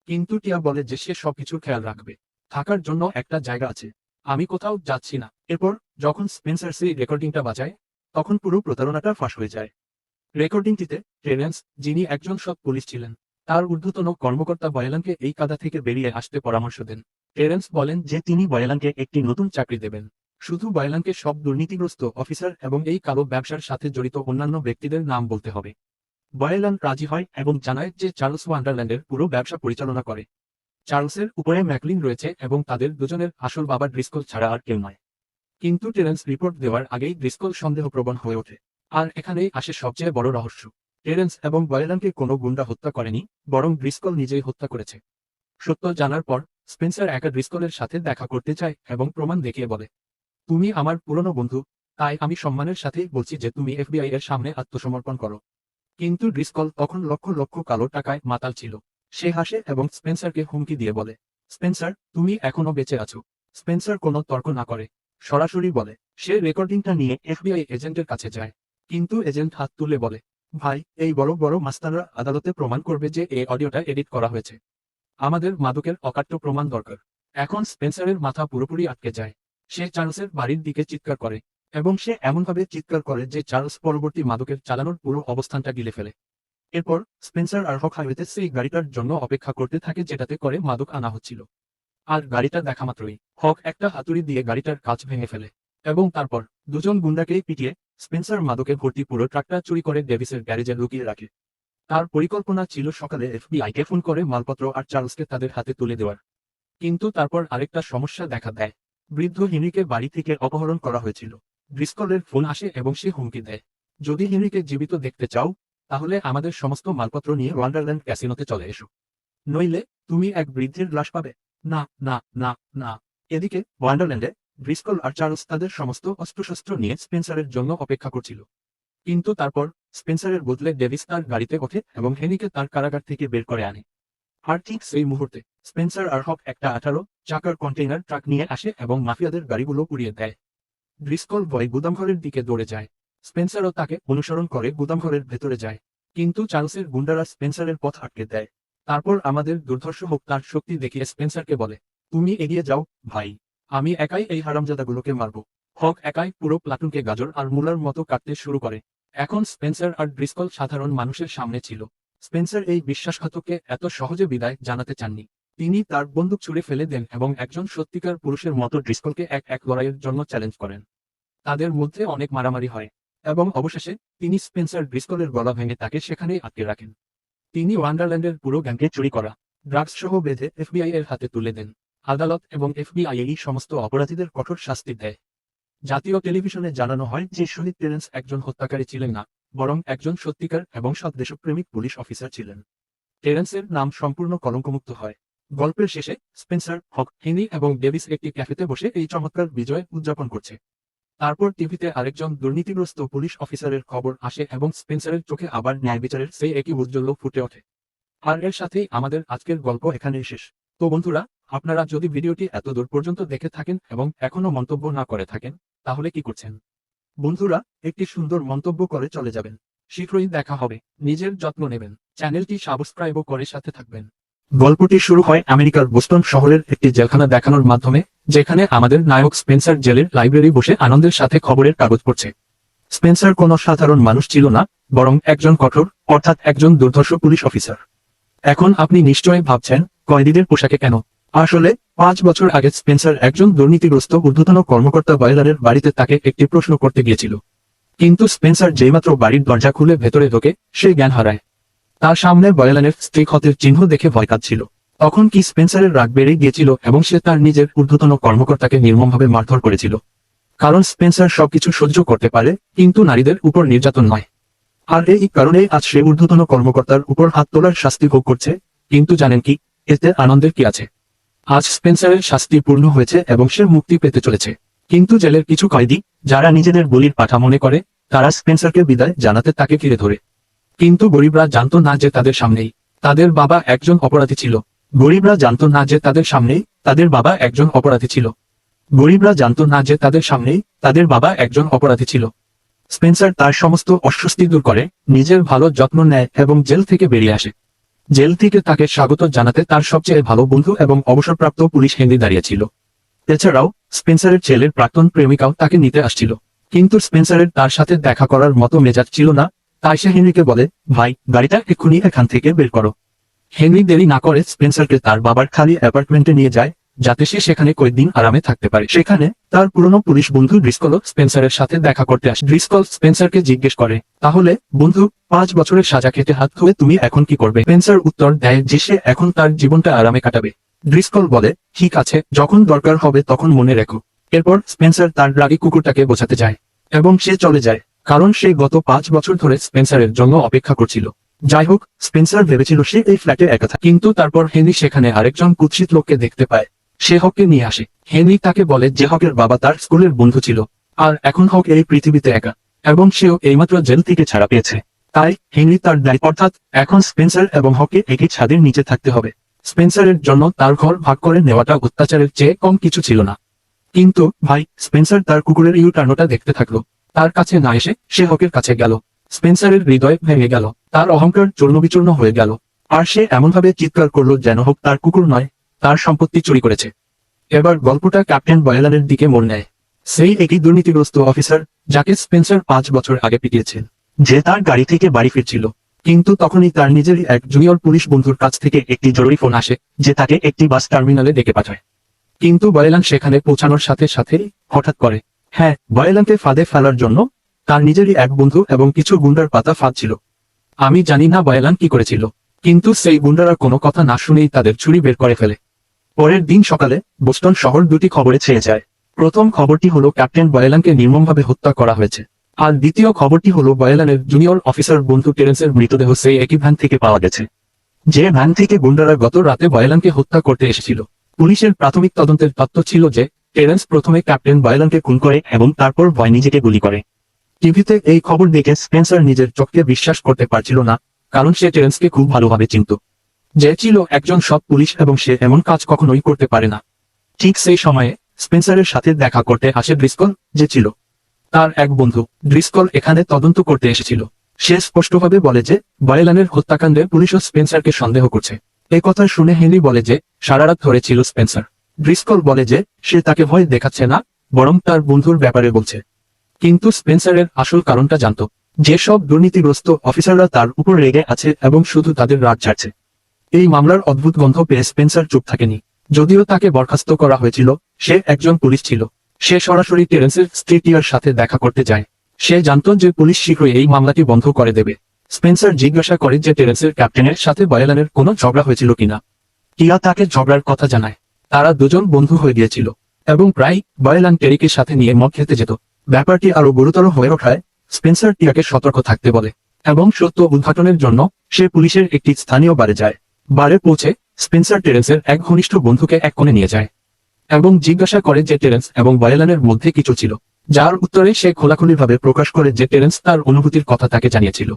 কিন্তু টিয়া বলে যে সে সবকিছুর খেয়াল রাখবে, থাকার জন্য একটা জায়গা আছে, আমি কোথাও যাচ্ছি না। এরপর যখন স্পেন্সার সেই রেকর্ডিংটা বাজায়, তখন পুরো প্রতারণাটা ফাঁস হয়ে যায়। রেকর্ডিংটিতে টেরেন্স, যিনি একজন সৎ পুলিশ ছিলেন, তার ঊর্ধ্বতন কর্মকর্তা বয়েলানকে এই কাদা থেকে বেরিয়ে আসতে পরামর্শ দেন। টেরেন্স বলেন যে তিনি বয়েলানকে একটি নতুন চাকরি দেবেন, শুধু বয়েলানকে সব দুর্নীতিগ্রস্ত অফিসার এবং এই কালো ব্যবসার সাথে জড়িত অন্যান্য ব্যক্তিদের নাম বলতে হবে। বয়েলান রাজি হয় এবং জানায় যে চার্লস ওয়ান্ডারল্যান্ডের পুরো ব্যবসা পরিচালনা করে। চার্লসের উপরে ম্যাকলিন রয়েছে এবং তাদের দুজনের আসল বাবা ড্রিসকল ছাড়া আর কেউ নয়। কিন্তু টেরেন্স রিপোর্ট দেওয়ার আগেই ড্রিসকল সন্দেহপ্রবণ হয়ে ওঠে। আর এখানেই আসে সবচেয়ে বড় রহস্য। টেরেন্স এবং বয়েলানকে কোনো গুন্ডা হত্যা করেনি, বরং ড্রিসকল নিজেই হত্যা করেছে। সত্য জানার পর স্পেন্সার একা ড্রিসকলের সাথে দেখা করতে চায় এবং প্রমাণ দেখিয়ে বলে, তুমি আমার পুরনো বন্ধু, তাই আমি সম্মানের সাথেই বলছি যে তুমি এফবিআই এর সামনে আত্মসমর্পণ করো। কিন্তু ড্রিসকল তখন লক্ষ লক্ষ কালো টাকায় মাতাল ছিল। সে হাসে এবং স্পেন্সারকে হুমকি দিয়ে বলে, স্পেন্সার, তুমি এখনো বেঁচে আছো। স্পেন্সার কোনো তর্ক না করে সরাসরি বলে সে রেকর্ডিংটা নিয়ে এফবিআই এজেন্টের কাছে যায়। কিন্তু এজেন্ট হাত তুলে বলে, ভাই, এই বড় বড় মাস্তানরা আদালতে প্রমাণ করবে যে এই অডিওটা এডিট করা হয়েছে। আমাদের মাদকের অকাট্য প্রমাণ দরকার। এখন স্পেন্সারের মাথা পুরোপুরি আটকে যায়। সে চার্লসের বাড়ির দিকে চিৎকার করে এবং সে এমনভাবে চিৎকার করে যে চার্লস পরবর্তী মাদকের চালানোর পুরো অবস্থানটা গিলে ফেলে। এরপর স্পেন্সার আর হক হাইওয়েতে সেই গাড়িটার জন্য অপেক্ষা করতে থাকে যেটাতে করে মাদক আনা হচ্ছিল। আর গাড়িটা দেখা মাত্রই হক একটা হাতুড়ি দিয়ে গাড়িটার কাঁচ ভেঙে ফেলে এবং তারপর দুজন গুন্ডাকেই পিটিয়ে স্পেন্সার মাদকে ভর্তি পুরো ট্রাকটা চুরি করে ডেভিসের গ্যারেজে লুকিয়ে রাখে। তার পরিকল্পনা ছিল সকালে এফবিআইকে ফোন করে মালপত্র আর চার্লসকে তাদের হাতে তুলে দেওয়ার। কিন্তু তারপর আরেকটা সমস্যা দেখা দেয়। বৃদ্ধ হেনরিকে বাড়ি থেকে অপহরণ করা হয়েছিল। ড্রিসকলের ফোন আসে এবং সে হুমকি দেয়, যদি হেনরিকে জীবিত দেখতে চাও তাহলে আমাদের সমস্ত মালপত্র নিয়ে ওয়ান্ডারল্যান্ড ক্যাসিনোতে চলে এসো, নইলে তুমি এক বৃদ্ধের লাশ পাবে। না না না না। এদিকে ওয়ান্ডারল্যান্ডে ড্রিসকল আর চার্লস তাদের সমস্ত অস্ত্রশস্ত্র নিয়ে স্পেন্সারের জন্য অপেক্ষা করছিল। কিন্তু তারপর স্পেন্সারের বদলে ডেভিস তার গাড়িতে ওঠে এবং হেনরিকে তার কারাগার থেকে বের করে আনে। আর ঠিক সেই মুহূর্তে স্পেন্সার আর হক একটা 18 চাকার কন্টেইনার ট্রাক নিয়ে আসে এবং মাফিয়াদের গাড়িগুলো উড়িয়ে দেয়। ড্রিসকল ভয়ে গুদামঘরের দিকে দৌড়ে যায়। স্পেন্সারও তাকে অনুসরণ করে গুদামঘরের ভেতরে যায়। কিন্তু চার্লসের গুন্ডারা স্পেন্সারের পথ আটকে দেয়। তারপর আমাদের দুর্ধর্ষ হোক তার শক্তি দেখিয়ে স্পেন্সারকে বলে, তুমি এগিয়ে যাও ভাই, আমি একাই এই হারামজাদাগুলোকে মারব। হক একাই পুরো প্লাটুনকে গাজর আর মূলার মতো কাটতে শুরু করে। এখন স্পেন্সার আর ড্রিসকল সাধারণ মানুষের সামনে ছিল। স্পেন্সার এই বিশ্বাসঘাতককে এত সহজে বিদায় জানাতে চাননি। তিনি তার বন্দুক ছুঁড়ে ফেলে দেন এবং একজন সত্যিকার পুরুষের মতো ড্রিসকলকে এক লড়াইয়ের জন্য চ্যালেঞ্জ করেন। তাদের মধ্যে অনেক মারামারি হয় এবং অবশেষে তিনি স্পেন্সার ড্রিসকলের গলা ভেঙে তাকে সেখানেই আটকে রাখেন। তিনি ওয়ান্ডারল্যান্ডের পুরো গ্যাংকে চুরি করা ড্রাগস সহ বেঁধে এফবিআই এর হাতে তুলে দেন। আদালত এবং এফবিআই এই সমস্ত অপরাধীদের কঠোর শাস্তি দেয়। জাতীয় টেলিভিশনে জানানো হয় যে শহীদ টেরেন্স একজন হত্যাকারী ছিলেন না, বরং একজন সত্যিকার এবং সৎ দেশপ্রেমিক পুলিশ অফিসার ছিলেন। টেরেন্সের নাম সম্পূর্ণ কলঙ্কমুক্ত হয়। গল্পের শেষে স্পেন্সার, হক, হেনরি এবং ডেভিস একটি ক্যাফেতে বসে এই চমৎকার বিজয় উদযাপন করছে। তারপর টিভিতে আরেকজন দুর্নীতিগ্রস্ত পুলিশ অফিসারের খবর আসে এবং স্পেন্সারের চোখে আবার ন্যায় বিচারের সেই একই উজ্জ্বল ফুটে ওঠে। আর এর সাথেই আমাদের আজকের গল্প এখানেই শেষ। তো বন্ধুরা, আপনারা যদি ভিডিওটি এত দূর পর্যন্ত দেখে থাকেন এবং এখনো মন্তব্য না করে থাকেন, তাহলে কি করছেন? বন্ধুরা, একটি সুন্দর মন্তব্য করে চলে যাবেন। শীঘ্রই দেখা হবে। নিজের যত্ন নেবেন। চ্যানেলটি সাবস্ক্রাইবও করে সাথে থাকবেন। গল্পটি শুরু হয় আমেরিকার বোস্টন শহরের একটি জেলখানা দেখানোর মাধ্যমে, যেখানে আমাদের নায়ক স্পেন্সার জেলের লাইব্রেরি বসে আনন্দের সাথে খবরের কাগজ পড়ছে। স্পেন্সার কোনো সাধারণ মানুষ ছিল না, বরং একজন কঠোর, অর্থাৎ একজন দুর্ধর্ষ পুলিশ অফিসার। এখন আপনি নিশ্চয়ই ভাবছেন, কয়েদিদের পোশাকে কেন? আসলে 5 বছর আগে স্পেন্সার একজন দুর্নীতিগ্রস্ত ঊর্ধ্বতন কর্মকর্তা বয়েলানের বাড়িতে তাকে একটি প্রশ্ন করতে গিয়েছিল। কিন্তু স্পেন্সার যেইমাত্র বাড়ির দরজা খুলে ভেতরে ঢোকে, সে জ্ঞান হারায়। তার সামনে বয়েলানের স্ত্রী ক্ষতের চিহ্ন দেখে ভয় কাঁদছিল। তখন কি স্পেন্সারের রাগ বেড়ে গিয়েছিল এবং সে তার নিজের ঊর্ধ্বতন কর্মকর্তাকে নির্মমভাবে মারধর করেছিল। কারণ স্পেন্সার সবকিছু সহ্য করতে পারে, কিন্তু নারীদের উপর নির্যাতন নয়। আর এই কারণেই আজ সে ঊর্ধ্বতন কর্মকর্তার উপর হাত তোলার শাস্তি ভোগ করছে। কিন্তু জানেন কি, এতে আনন্দের কি আছে? আজ স্পেন্সারের শাস্তি পূর্ণ হয়েছে এবং সে মুক্তি পেতে চলেছে। কিন্তু জেলের কিছু কয়েদি, যারা নিজেদের বলির পাঠা মনে করে, তারা স্পেন্সারকে বিদায় জানাতে তাকে ঘিরে ধরে। কিন্তু গরিবরা জানতো না যে তাদের সামনেই তাদের বাবা একজন অপরাধী ছিল। গরিবরা জানতো না যে তাদের সামনেই তাদের বাবা একজন অপরাধী ছিল। গরিবরা জানতো না যে তাদের সামনেই তাদের বাবা একজন অপরাধী ছিল। স্পেন্সার তার সমস্ত অস্বস্তি দূর করে, নিজের ভালো যত্ন নেয় এবং জেল থেকে বেরিয়ে আসে। জেল থেকে তাকে স্বাগত জানাতে তার সবচেয়ে ভালো বন্ধু এবং অবসরপ্রাপ্ত পুলিশ হেনরি দাঁড়িয়েছিল। এছাড়াও স্পেন্সারের ছেলের প্রাক্তন প্রেমিকাও তাকে নিতে আসছিল। কিন্তু স্পেন্সারের তার সাথে দেখা করার মতো মেজাজ ছিল না, তাই সে হেনরিকে বলে, ভাই গাড়িটা এক্ষুনি এখান থেকে বের করো। হেনরি দেরি না করে স্পেন্সারকে তার বাবার খালি অ্যাপার্টমেন্টে নিয়ে যায়, যাতে সে সেখানে কয়েকদিন আরামে থাকতে পারে। সেখানে তার পুরনো পুলিশ বন্ধু ড্রিসকলও স্পেন্সারের সাথে দেখা করতে আসে। ড্রিসকল স্পেন্সারকে জিজ্ঞেস করে, তাহলে বন্ধু, 5 বছরের সাজা খেতে হাত ধুয়ে তুমি এখন কি করবে? স্পেন্সার উত্তর দেয় যে সে এখন তার জীবনটা আরামে কাটাবে। ড্রিসকল বলে, ঠিক আছে, যখন দরকার হবে তখন মনে রেখো। এরপর স্পেন্সার তার রাগী কুকুরটাকে বোঝাতে যায় এবং সে চলে যায়, কারণ সে গত 5 বছর ধরে স্পেন্সারের জন্য অপেক্ষা করছিল। যাই হোক, স্পেন্সার ভেবেছিল সে এই ফ্ল্যাটে একা থাকে, কিন্তু তারপর হেনরি সেখানে আরেকজন কুৎসিত লোককে দেখতে পায়। সে হককে নিয়ে আসে। হেনরি তাকে বলে যে হকের বাবা তার স্কুলের বন্ধু ছিল, আর এখন হক এই পৃথিবীতে একা, এবং সেও এইমাত্র জেল থেকে ছাড়া পেয়েছে। তাই হেনরি তার দায়িত্ব, অর্থাৎ এখন স্পেন্সার এবং হককে একই ছাদের নিচে থাকতে হবে। স্পেন্সারের জন্য তার ঘর ভাগ করে নেওয়াটা অত্যাচারের চেয়ে কম কিছু ছিল না। কিন্তু ভাই, স্পেন্সার তার কুকুরের ইউটার্নটা দেখতে থাকলো। তার কাছে না এসে সে হকের কাছে গেল। স্পেন্সারের হৃদয় ভেঙে গেল, তার অহংকার চূর্ণবিচূর্ণ হয়ে গেল, আর সে এমনভাবে চিৎকার করলো যেন হক তার কুকুর নয়, তার সম্পত্তি চুরি করেছে। এবার গল্পটা ক্যাপ্টেন বয়েলানের দিকে মোড় নেয়। সেই একই দুর্নীতিগ্রস্ত অফিসার যাকে স্পেন্সার 5 বছর আগে পিটিয়েছেন, যে তার গাড়ি থেকে বাড়ি ফিরছিল। কিন্তু তখনই তার নিজেরই এক জুনিয়র পুলিশ বন্ধুর কাছ থেকে একটি জরুরি ফোন আসে যে তাকে একটি বাস টার্মিনালে ডেকে পাঠায়। কিন্তু বয়েলান সেখানে পৌঁছানোর সাথে সাথেই হঠাৎ করে, হ্যাঁ, বয়েলানকে ফাঁদে ফেলার জন্য তার নিজেরই এক বন্ধু এবং কিছু গুন্ডার পাতা ফাঁদ ছিল। আমি জানি না বয়েলান কি করেছিল, কিন্তু সেই গুন্ডারা কোনো কথা না শুনেই তাদের ছুরি বের করে ফেলে। পরের দিন সকালে বোস্টন শহর দুটি খবরে ছেয়ে যায়। প্রথম খবরটি হলো ক্যাপ্টেন বয়েলানকে নির্মমভাবে হত্যা করা হয়েছে, আর দ্বিতীয় খবরটি হলো বয়েলানের জুনিয়র অফিসার বন্ধু টেরেন্সের মৃতদেহ সেই একই ভ্যান থেকে পাওয়া গেছে, যে ভ্যান থেকে গুন্ডারা গত রাতে বয়েলানকে হত্যা করতে এসেছিল। পুলিশের প্রাথমিক তদন্তের তথ্য ছিল যে টেরেন্স প্রথমে ক্যাপ্টেন বয়েলানকে খুন করে এবং তারপর ভয় নিজেকে গুলি করে। টিভিতে এই খবর দেখে স্পেন্সার নিজের চোখকে বিশ্বাস করতে পারছিল না, কারণ সে টেরেন্সকে খুব ভালোভাবে চিনত, যে ছিল একজন সৎ পুলিশ এবং সে এমন কাজ কখনোই করতে পারে না। ঠিক সেই সময়ে স্পেন্সারের সাথে দেখা করতে আসে ড্রিসকল, যে ছিল তার এক বন্ধু। ড্রিসকল এখানে তদন্ত করতে এসেছিল। সে স্পষ্টভাবে বলে যে বয়েলানের হত্যাকাণ্ডে পুলিশও স্পেন্সারকে সন্দেহ করছে। এই কথা শুনে হেনরি বলে যে সারারাত ধরে ছিল স্পেন্সার। ড্রিসকল বলে যে সে তাকে ভয় দেখাচ্ছে না, বরং তার বন্ধুর ব্যাপারে বলছে। কিন্তু স্পেন্সারের আসল কারণটা জানত, যেসব দুর্নীতিগ্রস্ত অফিসাররা তার উপর রেগে আছে এবং শুধু তাদের রাগ ছাড়ছে। এই মামলার অদ্ভুত গন্ধ পেয়ে স্পেন্সার চুপ থাকেনি। যদিও তাকে বরখাস্ত করা হয়েছিল, সে একজন পুলিশ ছিল। সে সরাসরি টেরেন্সের স্ত্রী টিয়ার সাথে দেখা করতে যায়। সে জানত যে পুলিশ শীঘ্রই এই মামলাটি বন্ধ করে দেবে। স্পেন্সার জিজ্ঞাসা করে যে টেরেন্সের ক্যাপ্টেনের সাথে বয়েলানের কোনো ঝগড়া হয়েছিল কিনা। টিয়া তাকে ঝগড়ার কথা জানায়। তারা দুজন বন্ধু হয়ে গিয়েছিল এবং প্রায় বয়েলান টেরিকে সাথে নিয়ে মদ খেতে যেত। ব্যাপারটি আরো গুরুতর হয়ে ওঠায় স্পেন্সার টিয়াকে সতর্ক থাকতে বলে এবং সত্য উদ্ঘাটনের জন্য সে পুলিশের একটি স্থানীয় বারে যায়। বারে পৌঁছে স্পেন্সার টেরেন্সের এক ঘনিষ্ঠ বন্ধুকে এক কোণে নিয়ে যায় এবং জিজ্ঞাসা করে যে টেরেন্স এবং বয়েলানের মধ্যে কিছু ছিল, যার উত্তরে সে খোলাখুলিভাবে প্রকাশ করে যে টেরেন্স তার অনুভূতির কথা তাকে জানিয়েছিল।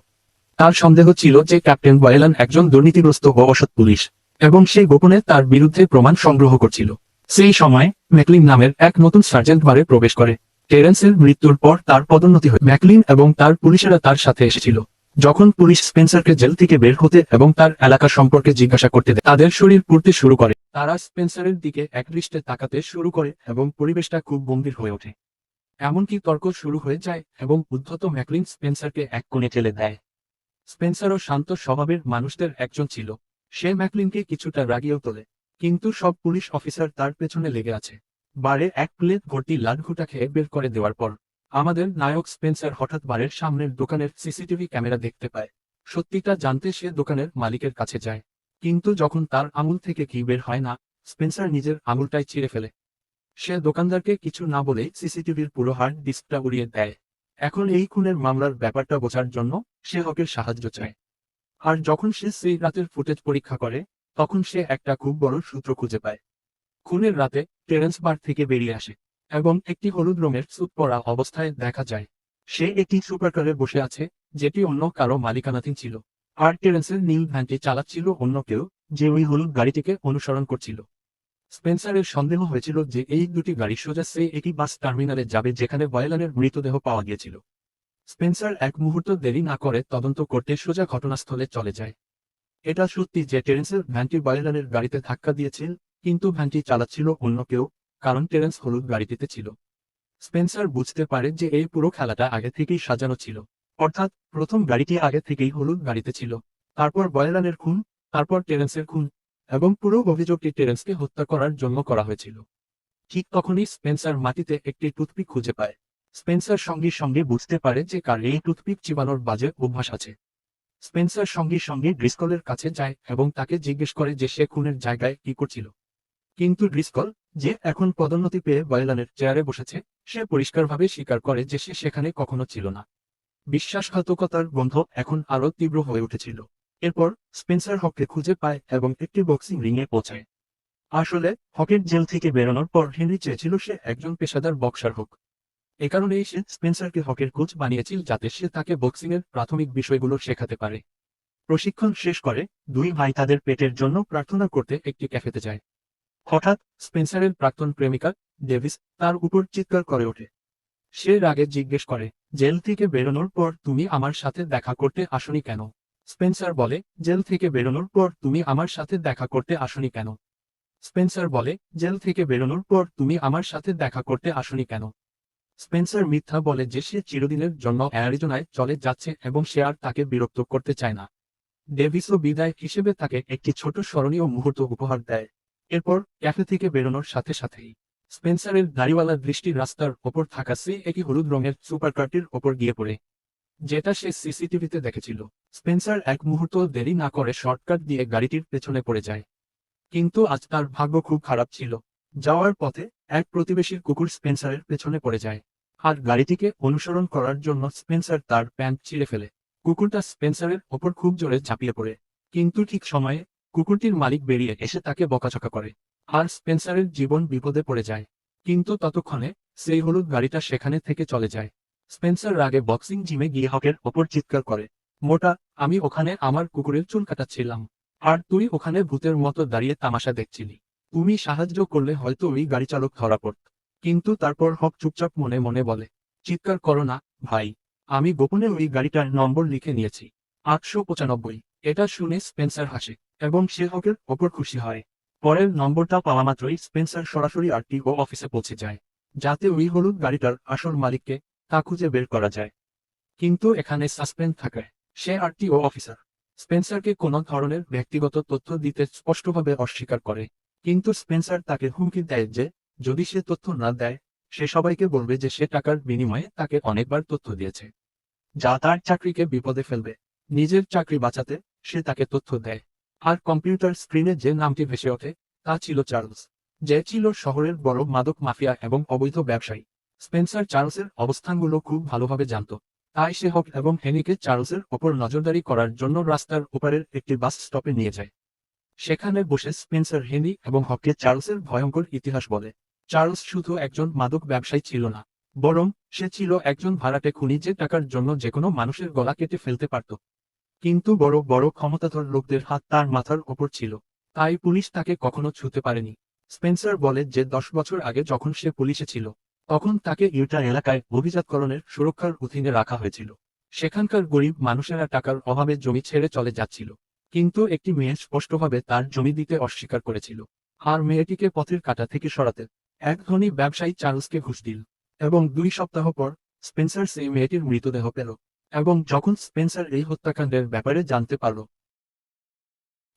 তার সন্দেহ ছিল যে ক্যাপ্টেন বয়েলান একজন দুর্নীতিগ্রস্ত ও অসৎ পুলিশ, এবং সে গোপনে তার বিরুদ্ধে প্রমাণ সংগ্রহ করছিল। সেই সময় ম্যাকলিন নামের এক নতুন সার্জেন্ট বারে প্রবেশ করে। টেরেন্সের মৃত্যুর পর তার পদোন্নতি হয়। ম্যাকলিন এবং তার পুলিশেরা তার সাথে এসেছিল। যখন পুলিশ স্পেন্সারকে জেল থেকে বের হতে এবং তার এলাকা সম্পর্কে জিজ্ঞাসা করতে দেয়, তাদের শরীর পুড়তে শুরু করে। তারা স্পেন্সারের দিকে একদৃষ্টে তাকাতে শুরু করে এবং পরিবেশটা খুব গম্ভীর হয়ে ওঠে। এমনকি তর্ক শুরু হয়ে যায় এবং উদ্ধত ম্যাকলিন স্পেন্সারকে এক কোণে ঠেলে দেয়। স্পেন্সারও শান্ত স্বভাবের মানুষদের একজন ছিল। সে ম্যাকলিনকে কিছুটা রাগিয়েও তোলে, কিন্তু সব পুলিশ অফিসার তার পেছনে লেগে আছে। বারে এক প্লেট ভর্তি লাড্ডুটা খেয়ে বের করে দেওয়ার পর আমাদের নায়ক স্পেন্সার হঠাৎ বারের সামনের দোকানের সিসিটিভি ক্যামেরা দেখতে পায়। সত্যিটা জানতে সে দোকানের মালিকের কাছে যায়, কিন্তু যখন তার আঙুল থেকে কি বের হয় না, স্পেন্সার নিজের আঙুলটাই ছিঁড়ে ফেলে। সে দোকানদারকে কিছু না বলেই সিসিটিভির পুরো হার্ড ডিস্কটা উড়িয়ে দেয়। এখন এই খুনের মামলার ব্যাপারটা বোঝার জন্য সে হকের সাহায্য চায়। আর যখন সে সেই রাতের ফুটেজ পরীক্ষা করে, তখন সে একটা খুব বড় সূত্র খুঁজে পায়। খুনের রাতে টেরেন্স বার থেকে বেরিয়ে আসে এবং একটি হলুদ রঙের স্যুট পরা অবস্থায় দেখা যায়। সে একটি সুপারকারে বসে আছে, যেটি অন্য কারো মালিকানাধীন ছিল, আর টেরেন্সের নীল ভ্যানটি চালাচ্ছিল অন্য কেউ, যে ওই হলুদ গাড়িটিকে অনুসরণ করছিল। স্পেন্সারের সন্দেহ হয়েছিল যে এই দুটি গাড়ি সোজা সেই একই বাস টার্মিনালে যাবে যেখানে বয়েলানের মৃতদেহ পাওয়া গিয়েছিল। স্পেন্সার এক মুহূর্ত দেরি না করে তদন্ত করতে সোজা ঘটনাস্থলে চলে যায়। এটা সত্যি যে টেরেন্সের ভ্যানটি বয়েলানের গাড়িতে ধাক্কা দিয়েছিল, কিন্তু ভ্যানটি চালাচ্ছিল অন্য কেউ, কারণ টেরেন্স হলুদ গাড়িটিতে ছিল। স্পেন্সার বুঝতে পারে যে এই পুরো খেলাটা আগে থেকেই সাজানো ছিল। অর্থাৎ প্রথম গাড়িটি আগে থেকেই হলুদ গাড়িতে ছিল, তারপর বয়লানের খুন, তারপর টেরেন্সের খুন, এবং পুরো অভিযোগটি টেরেন্সকে হত্যা করার জন্য করা হয়েছিল। ঠিক তখনই স্পেন্সার মাটিতে একটি টুথপিক খুঁজে পায়। স্পেন্সার সঙ্গে সঙ্গে বুঝতে পারে যে কার এই টুথপিক চিবানোর বাজে অভ্যাস আছে। স্পেন্সার সঙ্গে সঙ্গে ড্রিসকলের কাছে যায় এবং তাকে জিজ্ঞেস করে যে সে খুনের জায়গায় কি করছিল। কিন্তু ড্রিসকল, যে এখন পদোন্নতি পেয়ে বয়লানের চেয়ারে বসেছে, সে পরিষ্কারভাবে স্বীকার করে যে সে সেখানে কখনো ছিল না। বিশ্বাসঘাতকতার গন্ধ এখন আরও তীব্র হয়ে উঠেছিল। এরপর স্পেন্সার হককে খুঁজে পায় এবং একটি বক্সিং রিংয়ে পৌঁছায়। আসলে হকের জেল থেকে বেরোনোর পর হেনরি চেয়েছিল সে একজন পেশাদার বক্সার হোক। এ কারণেই সে স্পেন্সারকে হকের কোচ বানিয়েছিল, যাতে সে তাকে বক্সিংয়ের প্রাথমিক বিষয়গুলো শেখাতে পারে। প্রশিক্ষণ শেষ করে দুই ভাই তাদের পেটের জন্য প্রার্থনা করতে একটি ক্যাফেতে যায়। হঠাৎ স্পেন্সারের প্রাক্তন প্রেমিকা ডেভিস তার উপর চিৎকার করে ওঠে। সে রাগে জিজ্ঞেস করে, জেল থেকে বেরোনোর পর তুমি আমার সাথে দেখা করতে আসনি কেন? স্পেন্সার বলে, জেল থেকে বেরোনোর পর তুমি আমার সাথে দেখা করতে আসনি কেন? স্পেন্সার বলে, জেল থেকে বেরোনোর পর তুমি আমার সাথে দেখা করতে আসনি কেন? স্পেন্সার মিথ্যা বলে যে সে চিরদিনের জন্য অ্যারিজোনায় চলে যাচ্ছে এবং সে আর তাকে বিরক্ত করতে চায় না। ডেভিসও বিদায় হিসেবে তাকে একটি ছোট স্মরণীয় মুহূর্ত উপহার দেয়। এরপর ক্যাফে থেকে বেরোনোর সাথে সাথেই স্পেন্সারের দাড়িওয়ালা দৃষ্টি রাস্তার ওপর থাকা সেই একই হলুদ রঙের সুপারকারটির ওপর গিয়ে পড়ে, যেটা সে সিসিটিভিতে দেখেছিল। স্পেন্সার এক মুহূর্ত দেরি না করে শর্টকাট দিয়ে গাড়িটির পেছনে পড়ে যায়। কিন্তু আজ তার ভাগ্য খুব খারাপ ছিল। যাওয়ার পথে এক প্রতিবেশীর কুকুর স্পেন্সারের পেছনে পড়ে যায়, আর গাড়িটিকে অনুসরণ করার জন্য স্পেন্সার তার প্যান্ট ছিঁড়ে ফেলে। কুকুরটা স্পেন্সারের ওপর খুব জোরে ঝাঁপিয়ে পড়ে, কিন্তু ঠিক সময়ে কুকুরটির মালিক বেরিয়ে এসে তাকে বকাঝকা করে, আর স্পেন্সারের জীবন বিপদে পড়ে যায়। কিন্তু ততক্ষণে সেই হলুদ গাড়িটা সেখানে থেকে চলে যায়। স্পেন্সার রাগে বক্সিং জিমে গিয়ে হকের ওপর চিৎকার করে, মোটা, আমি ওখানে আমার কুকুরের চুল কাটাচ্ছিলাম, আর তুই ওখানে ভূতের মতো দাঁড়িয়ে তামাশা দেখছিলি। তুমি সাহায্য করলে হয়তো ওই গাড়ি চালক ধরা পড়ত। কিন্তু তারপর হক চুপচাপ মনে মনে বলে, চিৎকার করো না ভাই, আমি গোপনে ওই গাড়িটার নম্বর লিখে নিয়েছি, 895। এটা শুনে স্পেন্সার হাসে এবং সে হকের ওপর খুশি হয়। পরের নম্বরটা পাওয়া মাত্রই স্পেন্সার সরাসরি আরটিও অফিসে পৌঁছে যায়, যাতে ওই হলুদ গাড়িটার আসল মালিককে তা খুঁজে বের করা যায়। কিন্তু এখানে সাসপেন্স থাকে, সে আরটিও অফিসার স্পেন্সারকে কোনো ধরনের ব্যক্তিগত তথ্য দিতে স্পষ্টভাবে অস্বীকার করে। কিন্তু স্পেন্সার তাকে হুমকি দেয় যে যদি সে তথ্য না দেয়, সে সবাইকে বলবে যে সে টাকার বিনিময়ে তাকে অনেকবার তথ্য দিয়েছে, যা তার চাকরিকে বিপদে ফেলবে। নিজের চাকরি বাঁচাতে সে তাকে তথ্য দেয়। আর কম্পিউটার স্ক্রিনে যে নামটি ভেসে ওঠে তা ছিল চার্লস, যে ছিল শহরের বড় মাদক মাফিয়া এবং অবৈধ ব্যবসায়ী। স্পেন্সার চার্লসের অবস্থানগুলো খুব ভালোভাবে জানত, তাই সে হক এবং হেনিকে চার্লসের ওপর নজরদারি করার জন্য রাস্তার ওপারের একটি বাস স্টপে নিয়ে যায়। সেখানে বসে স্পেন্সার হেনি এবং হককে চার্লসের ভয়ঙ্কর ইতিহাস বলে। চার্লস শুধু একজন মাদক ব্যবসায়ী ছিল না, বরং সে ছিল একজন ভাড়াটে খুনি যে টাকার জন্য যেকোনো মানুষের গলা কেটে ফেলতে পারত। কিন্তু বড় বড় ক্ষমতাধর লোকদের হাত তার মাথার ওপর ছিল, তাই পুলিশ তাকে কখনো ছুঁতে পারেনি। স্পেন্সার বলে যে 10 বছর আগে যখন সে পুলিশে ছিল, তখন তাকে ইউটা এলাকায় অভিজাতকরণের সুরক্ষার অধীনে রাখা হয়েছিল। সেখানকার গরিব মানুষেরা টাকার অভাবে জমি ছেড়ে চলে যাচ্ছিল, কিন্তু একটি মেয়ে স্পষ্টভাবে তার জমি দিতে অস্বীকার করেছিল, আর মেয়েটিকে পথের কাঁটা থেকে সরাতে এক ধনী ব্যবসায়ী চার্লসকে ঘুষ দিল। এবং 2 সপ্তাহ পর স্পেন্সার সেই মেয়েটির মৃতদেহ পেল। এবং যখন স্পেন্সার এই হত্যাকাণ্ডের ব্যাপারে জানতে পারল,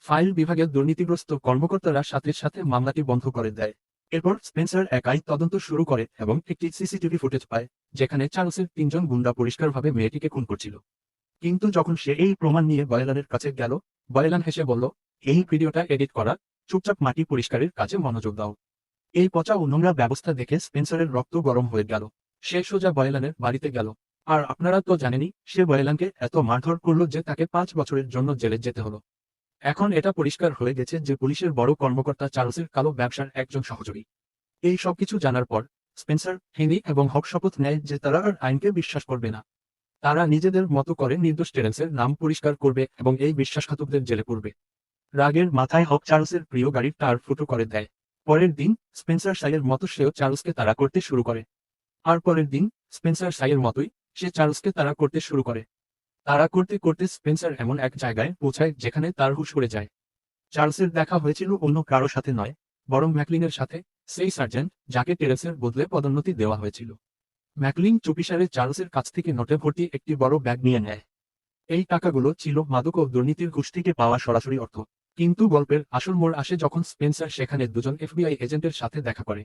ফাইল বিভাগের দুর্নীতিগ্রস্ত কর্মকর্তারা সাথে সাথে মামলাটি বন্ধ করে দেয়। এরপর স্পেন্সার একাই তদন্ত শুরু করে এবং একটি সিসিটিভি ফুটেজ পায়, যেখানে চার্লসের 3 জন গুন্ডা পরিষ্কারভাবে মেয়েটিকে খুন করছিল। কিন্তু যখন সে এই প্রমাণ নিয়ে বয়লানের কাছে গেল, বয়লান হেসে বলল, এই ভিডিওটা এডিট করা, চুপচাপ মাটি পরিষ্কারের কাজে মনোযোগ দাও। এই পচা ও নোংরা ব্যবস্থা দেখে স্পেন্সারের রক্ত গরম হয়ে গেল। সে সোজা বয়লানের বাড়িতে গেল। আর আপনারা তো জানেনই, সে বয়লানকে এত মারধর করলো যে তাকে 5 বছরের জন্য জেলে যেতে হলো। এখন এটা পরিষ্কার হয়ে গেছে যে পুলিশের বড় কর্মকর্তা চার্লসের কালো ব্যবসার একজন সহযোগী। এই সবকিছু জানার পর স্পেন্সার, হেনি এবং হক শপথ নেয় যে তারা আর আইনকে বিশ্বাস করবে না। তারা নিজেদের মতো করে নির্দোষ টেরেন্সের নাম পরিষ্কার করবে এবং এই বিশ্বাসঘাতকদের জেলে পড়বে। রাগের মাথায় হক চার্লসের প্রিয় গাড়ির টায়ার ফুটো করে দেয়। পরের দিন স্পেন্সার সাইয়ের মতো সেও চার্লসকে তাড়া করতে শুরু করে। আর পরের দিন স্পেন্সার সাইয়ের মতোই সে চার্লসকে তাড়া করতে শুরু করে। তাড়া করতে করতে স্পেন্সার এমন এক জায়গায় পৌঁছায় যেখানে তার হুঁশ উড়ে যায়। চার্লসের দেখা হয়েছিল অন্য কারো সাথে নয়, বরং ম্যাকলিনের সাথে, সেই সার্জেন্ট যাকে টেরেন্সের বদলে পদোন্নতি দেওয়া হয়েছিল। ম্যাকলিন চুপিসারে চার্লসের কাছ থেকে নোটে ভর্তি একটি বড় ব্যাগ নিয়ে নেয়। এই টাকাগুলো ছিল মাদক ও দুর্নীতির ঘুষ থেকে পাওয়া সরাসরি অর্থ। কিন্তু গল্পের আসল মোড় আসে যখন স্পেন্সার সেখানে দুজন এফবিআই এজেন্টের সাথে দেখা করে।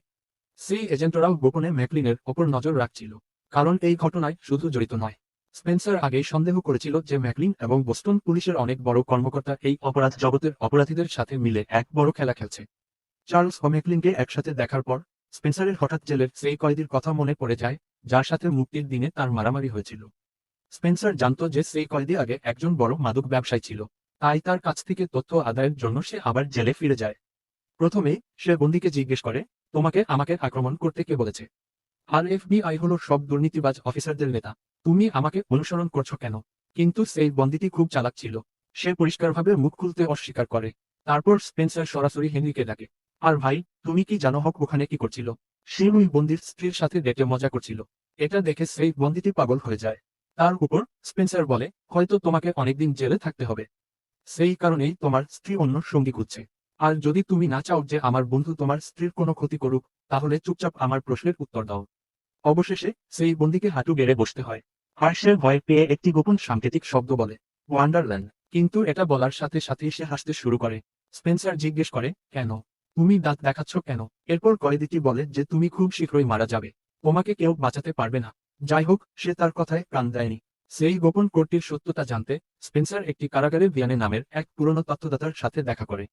সেই এজেন্টরাও গোপনে ম্যাকলিনের ওপর নজর রাখছিল, কারণ এই ঘটনায় শুধু জড়িত নয়। স্পেন্সার আগেই সন্দেহ করেছিল যে ম্যাকলিন এবং বোস্টন পুলিশের অনেক বড় কর্মকর্তা এই অপরাধ জগতের অপরাধীদের সাথে মিলে এক বড় খেলা খেলছে। চার্লস ও ম্যাকলিনকে একসাথে দেখার পর স্পেন্সারের হঠাৎ জেলের সেই কয়েদির কথা মনে পড়ে যায়, যার সাথে মুক্তির দিনে তার মারামারি হয়েছিল। স্পেন্সার জানত যে সেই কয়েদি আগে একজন বড় মাদক ব্যবসায়ী ছিল, তাই তার কাছ থেকে তথ্য আদায়ের জন্য সে আবার জেলে ফিরে যায়। প্রথমে সে বন্দীকে জিজ্ঞেস করে, তোমাকে আমাকে আক্রমণ করতে কে বলেছে? আর এফবিআই হলো সব দুর্নীতিবাজ অফিসারদের নেতা, তুমি আমাকে অনুসরণ করছো কেন? কিন্তু সেই বন্দীটি খুব চালাক ছিল, সে পরিষ্কারভাবে মুখ খুলতে অস্বীকার করে। তারপর স্পেন্সার সরাসরি হেনরিকে ডাকে, আর ভাই, তুমি কি জানো হক ওখানে কি করছিল? সে ওই বন্দির স্ত্রীর সাথে ডেটে মজা করছিল। এটা দেখে সেই বন্দিটি পাগল হয়ে যায়। তার উপর স্পেন্সার বলে, হয়তো তোমাকে অনেকদিন জেলে থাকতে হবে, সেই কারণেই তোমার স্ত্রী অন্য সঙ্গী খুঁজছে। আর যদি তুমি না চাও যে আমার বন্ধু তোমার স্ত্রীর কোনো ক্ষতি করুক, তাহলে চুপচাপ আমার প্রশ্নের উত্তর দাও। অবশেষে সেই বন্দীকে হাঁটু গেড়ে বসতে হয়। আর সে ভয় পেয়ে একটি গোপন সাংকেতিক শব্দ বলে, ওয়ান্ডারল্যান্ড। কিন্তু এটা বলার সাথে সাথেই সে হাসতে শুরু করে। স্পেন্সার জিজ্ঞেস করে, কেন? তুমি দাঁত দেখাচ্ছ কেন? এরপর কয়েদিটি বলে যে তুমি খুব শীঘ্রই মারা যাবে, তোমাকে কেউ বাঁচাতে পারবে না। যাই হোক, সে তার কথায় কান দেয়নি। সেই গোপন কোডটির সত্যতা জানতে স্পেন্সার একটি কারাগারে ভিয়ানে নামের এক পুরনো তথ্যদাতার সাথে দেখা করে।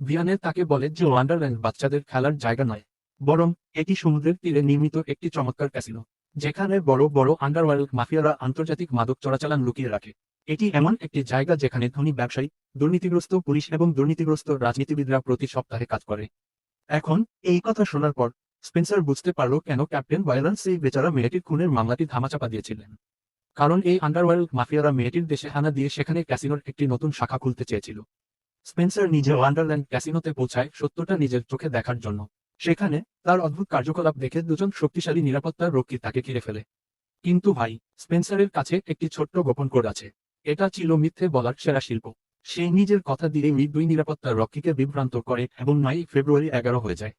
ভিয়ানে তাকে বলে যে ওয়ান্ডারল্যান্ড বাচ্চাদের খেলার জায়গা নয়, বরং এটি সমুদ্রের তীরে নির্মিত একটি চমৎকার ক্যাসিনো, যেখানে বড় বড় আন্ডারওয়ার্ল্ড মাফিয়ারা আন্তর্জাতিক মাদক চোরাচালান লুকিয়ে রাখে। এটি এমন একটি জায়গা যেখানে ধনী ব্যবসায়ী, দুর্নীতিগ্রস্ত পুলিশ এবং দুর্নীতিগ্রস্ত রাজনীতিবিদরা প্রতি সপ্তাহে কাজ করে। এখন এই কথা শোনার পর স্পেন্সার বুঝতে পারল কেন ক্যাপ্টেন ওয়াইলান সেই বেচারা মেয়েটির খুনের মামলাটি ধামাচাপা দিয়েছিলেন। কারণ এই আন্ডারওয়ার্ল্ড মাফিয়ারা মেয়েটির দেশে হানা দিয়ে সেখানে ক্যাসিনোর একটি নতুন শাখা খুলতে চেয়েছিল। স্পেন্সার নিজে ওয়ান্ডারল্যান্ড ক্যাসিনোতে পৌঁছায় সত্যটা নিজের চোখে দেখার জন্য। সেখানে তার অদ্ভুত কার্যকলাপ দেখে দুজন শক্তিশালী নিরাপত্তার রক্ষী তাকে ঘিরে ফেলে। কিন্তু ভাই, স্পেন্সারের কাছে একটি ছোট্ট গোপন কোড আছে। এটা ছিল মিথ্যে বলার সেরা শিল্প। সে নিজের কথা দিয়ে ওই দুই নিরাপত্তার রক্ষীকে বিভ্রান্ত করে এবং 9 ফেব্রুয়ারি 11 হয়ে যায়।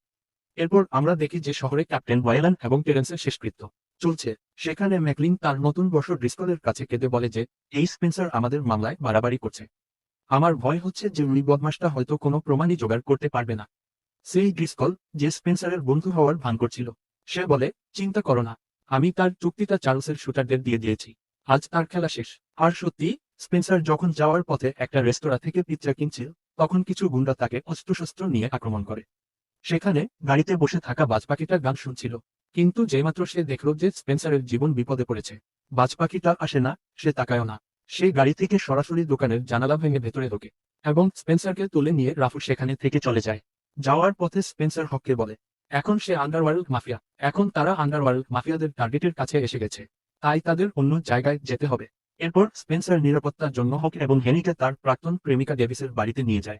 এরপর আমরা দেখি যে শহরে ক্যাপ্টেন ওয়াইলান এবং টেরেন্সের শেষকৃত্য চলছে। সেখানে ম্যাকলিন তার নতুন বর্ষ ড্রিসকলের কাছে কেঁদে বলে যে এই স্পেন্সার আমাদের মামলায় বাড়াবাড়ি করছে। আমার ভয় হচ্ছে যে ওই বদমাসটা হয়তো কোনো প্রমাণই জোগাড় করতে পারবে না। সেই ড্রিসকল, যে স্পেন্সারের বন্ধু হওয়ার ভান করছিল, সে বলে, চিন্তা করো না, আমি তার চুক্তিটা চার্লসের শুটারদের দিয়ে দিয়েছি, আজ তার খেলা শেষ। আর সত্যি, স্পেন্সার যখন যাওয়ার পথে একটা রেস্তোরাঁ থেকে পিৎজা কিনছিল, তখন কিছু গুন্ডা তাকে অস্ত্রশস্ত্র নিয়ে আক্রমণ করে। সেখানে গাড়িতে বসে থাকা বাজপাখিটা গান শুনছিল, কিন্তু যেমাত্র সে দেখল যে স্পেন্সারের জীবন বিপদে পড়েছে, বাজপাখিটা আসে না, সে তাকায়ও না। সে গাড়ি থেকে সরাসরি দোকানের জানালা ভেঙে ভেতরে ঢোকে এবং স্পেন্সারকে তুলে নিয়ে রাফু সেখানে থেকে চলে যায়। যাওয়ার পথে স্পেন্সার হককে বলে, এখন সে আন্ডারওয়ার্ল্ড মাফিয়া, এখন তারা আন্ডারওয়ার্ল্ড মাফিয়াদের টার্গেটের কাছে এসে গেছে, তাই তাদের অন্য জায়গায় যেতে হবে। এরপর স্পেন্সার নিরাপত্তার জন্য হক এবং হেনিকে তার প্রাক্তন প্রেমিকা ডেভিসের বাড়িতে নিয়ে যায়।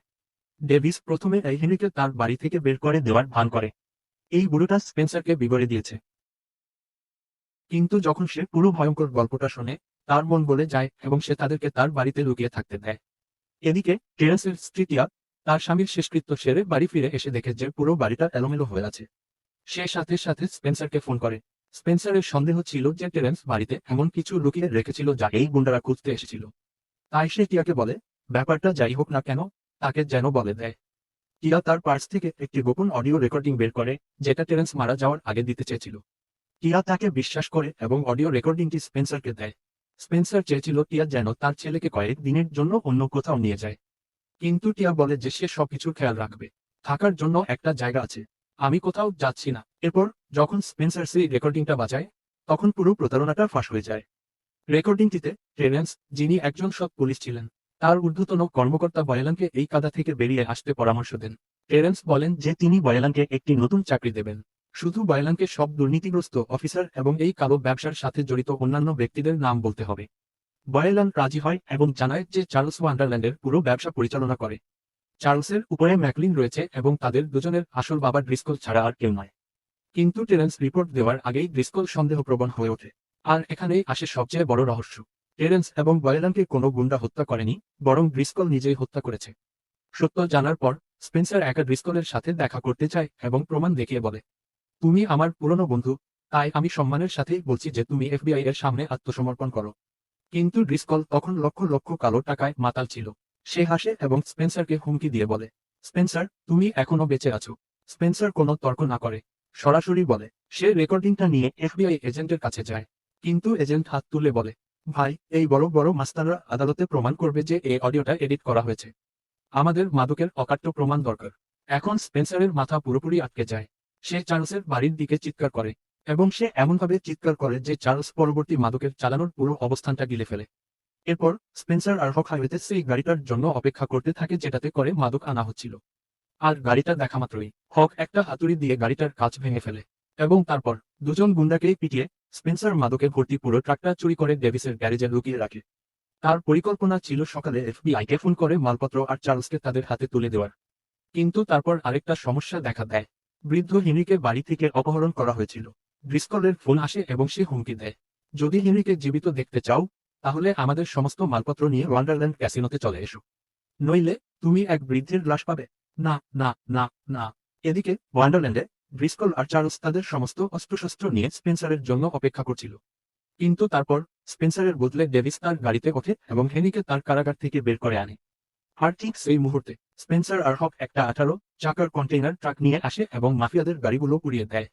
ডেভিস প্রথমে এই হেনরিকে তার বাড়ি থেকে বের করে দেওয়ার ভান করে। এই বুড়োটা স্পেন্সারকে বিগড়ে দিয়েছে। কিন্তু যখন সে পুরো ভয়ঙ্কর গল্পটা শোনে, তার মন গলে যায় এবং সে তাদেরকে তার বাড়িতে লুকিয়ে থাকতে দেয়। এদিকে টেরেন্সের স্ত্রী টিয়া তার স্বামীর শেষকৃত্য সেরে বাড়ি ফিরে এসে দেখে যে পুরো বাড়িটা এলোমেলো হয়ে আছে। সে সাথে সাথে স্পেন্সারকে ফোন করে। স্পেন্সারের সন্দেহ ছিল যে টেরেন্স বাড়িতে এমন কিছু লুকিয়ে রেখেছিল যা এই গুন্ডারা খুঁজতে এসেছিল। তাই সে টিয়াকে বলে, ব্যাপারটা যাই হোক না কেন, তাকে যেন বলে দেয়। টিয়া তার পার্স থেকে একটি গোপন অডিও রেকর্ডিং বের করে, যেটা টেরেন্স মারা যাওয়ার আগে দিতে চেয়েছিল। টিয়া তাকে বিশ্বাস করে এবং অডিও রেকর্ডিংটি স্পেন্সারকে দেয়। স্পেন্সার চেয়েছিল টিয়া যেন তার ছেলেকে কয়েক দিনের জন্য অন্য কোথাও নিয়ে যায়। কিন্তু টিয়া বলে যে সে সবকিছুর খেয়াল রাখবে, থাকার জন্য একটা জায়গা আছে, আমি কোথাও যাচ্ছি না। এরপর যখন স্পেন্সার সেই রেকর্ডিংটা বাজায়, তখন পুরো প্রতারণাটা ফাঁস হয়ে যায়। রেকর্ডিংটিতে টেরেন্স, যিনি একজন সৎ পুলিশ ছিলেন, তার ঊর্ধ্বতন কর্মকর্তা বয়ালানকে এই কাদা থেকে বেরিয়ে আসতে পরামর্শ দেন। টেরেন্স বলেন যে তিনি বয়ালানকে একটি নতুন চাকরি দেবেন, শুধু বয়ালানকে সব দুর্নীতিগ্রস্ত অফিসার এবং এই কালো ব্যবসার সাথে জড়িত অন্যান্য ব্যক্তিদের নাম বলতে হবে। বয়ালান রাজি হয় এবং জানায় যে চার্লস ওয়ান্ডারল্যান্ডের পুরো ব্যবসা পরিচালনা করে। চার্লসের উপরে ম্যাকলিন রয়েছে এবং তাদের দুজনের আসল বাবা ড্রিসকল ছাড়া আর কেউ নয়। কিন্তু টেরেন্স রিপোর্ট দেওয়ার আগেই ড্রিসকল সন্দেহপ্রবণ হয়ে ওঠে। আর এখানেই আসে সবচেয়ে বড় রহস্য। টেরেন্স এবং বয়ালানকে কোনো গুন্ডা হত্যা করেনি, বরং ড্রিসকল নিজেই হত্যা করেছে। সত্য জানার পর স্পেন্সার একা ড্রিসকলের সাথে দেখা করতে চায় এবং প্রমাণ দেখিয়ে বলে, তুমি আমার পুরনো বন্ধু, তাই আমি সম্মানের সাথেই বলছি যে তুমি এফবিআই এর সামনে আত্মসমর্পণ করো। কিন্তু ড্রিসকল তখন লক্ষ লক্ষ কালো টাকায় মাতাল ছিল। সে হাসে এবং স্পেন্সারকে হুমকি দিয়ে বলে, স্পেন্সার, তুমি এখনো বেঁচে আছো। স্পেন্সার কোনো তর্ক না করে সরাসরি বলে। সে রেকর্ডিংটা নিয়ে এফবিআই এজেন্টের কাছে যায়। কিন্তু এজেন্ট হাত তুলে বলে, ভাই, এই বড় বড় মাস্তানরা আদালতে প্রমাণ করবে যে এই অডিওটা এডিট করা হয়েছে। আমাদের মাদকের অকাট্য প্রমাণ দরকার। এখন স্পেন্সারের মাথা পুরোপুরি আটকে যায়। সে চার্লসের বাড়ির দিকে চিৎকার করে এবং সে এমনভাবে চিৎকার করে যে চার্লস পরবর্তী মাদকের চালানোর পুরো অবস্থানটা গিলে ফেলে। এরপর স্পেন্সার আর হক হাইওয়েতে সেই গাড়িটার জন্য অপেক্ষা করতে থাকে যেটাতে করে মাদক আনা হচ্ছিল। আর গাড়িটা দেখা মাত্রই হক একটা হাতুড়ি দিয়ে গাড়িটার কাঁচ ভেঙে ফেলে এবং তারপর দুজন গুন্ডাকেই পিটিয়ে স্পেন্সার মাদকে ভর্তি পুরো ট্রাকটা চুরি করে ডেভিসের গ্যারেজে লুকিয়ে রাখে। তার পরিকল্পনা ছিল সকালে এফবিআইকে ফোন করে মালপত্র আর চার্লসকে তাদের হাতে তুলে দেওয়ার। কিন্তু তারপর আরেকটা সমস্যা দেখা দেয়। বৃদ্ধ হেনরিকে বাড়ি থেকে অপহরণ করা হয়েছিল। ড্রিসকলের ফোন আসে এবং সে হুমকি দেয়, যদি হেনরিকে জীবিত দেখতে চাও তাহলে আমাদের সমস্ত মালপত্র নিয়ে ওয়ান্ডারল্যান্ড ক্যাসিনোতে চলে এসো, নইলে তুমি এক বৃদ্ধের লাশ পাবে। না না না না। এদিকে ওয়ান্ডারল্যান্ডে ড্রিসকল আর চার্লস তাদের সমস্ত অস্ত্রশস্ত্র নিয়ে স্পেন্সারের জন্য অপেক্ষা করছিল। কিন্তু তারপর স্পেন্সারের বদলে ডেভিস তার গাড়িতে ওঠে এবং হেনরিকে তার কারাগার থেকে বের করে আনে। আর ঠিক সেই মুহূর্তে স্পেন্সার আর হক একটা 18 চাকার কন্টেইনার ট্রাক নিয়ে আসে এবং মাফিয়াদের গাড়িগুলো পুড়িয়ে দেয়।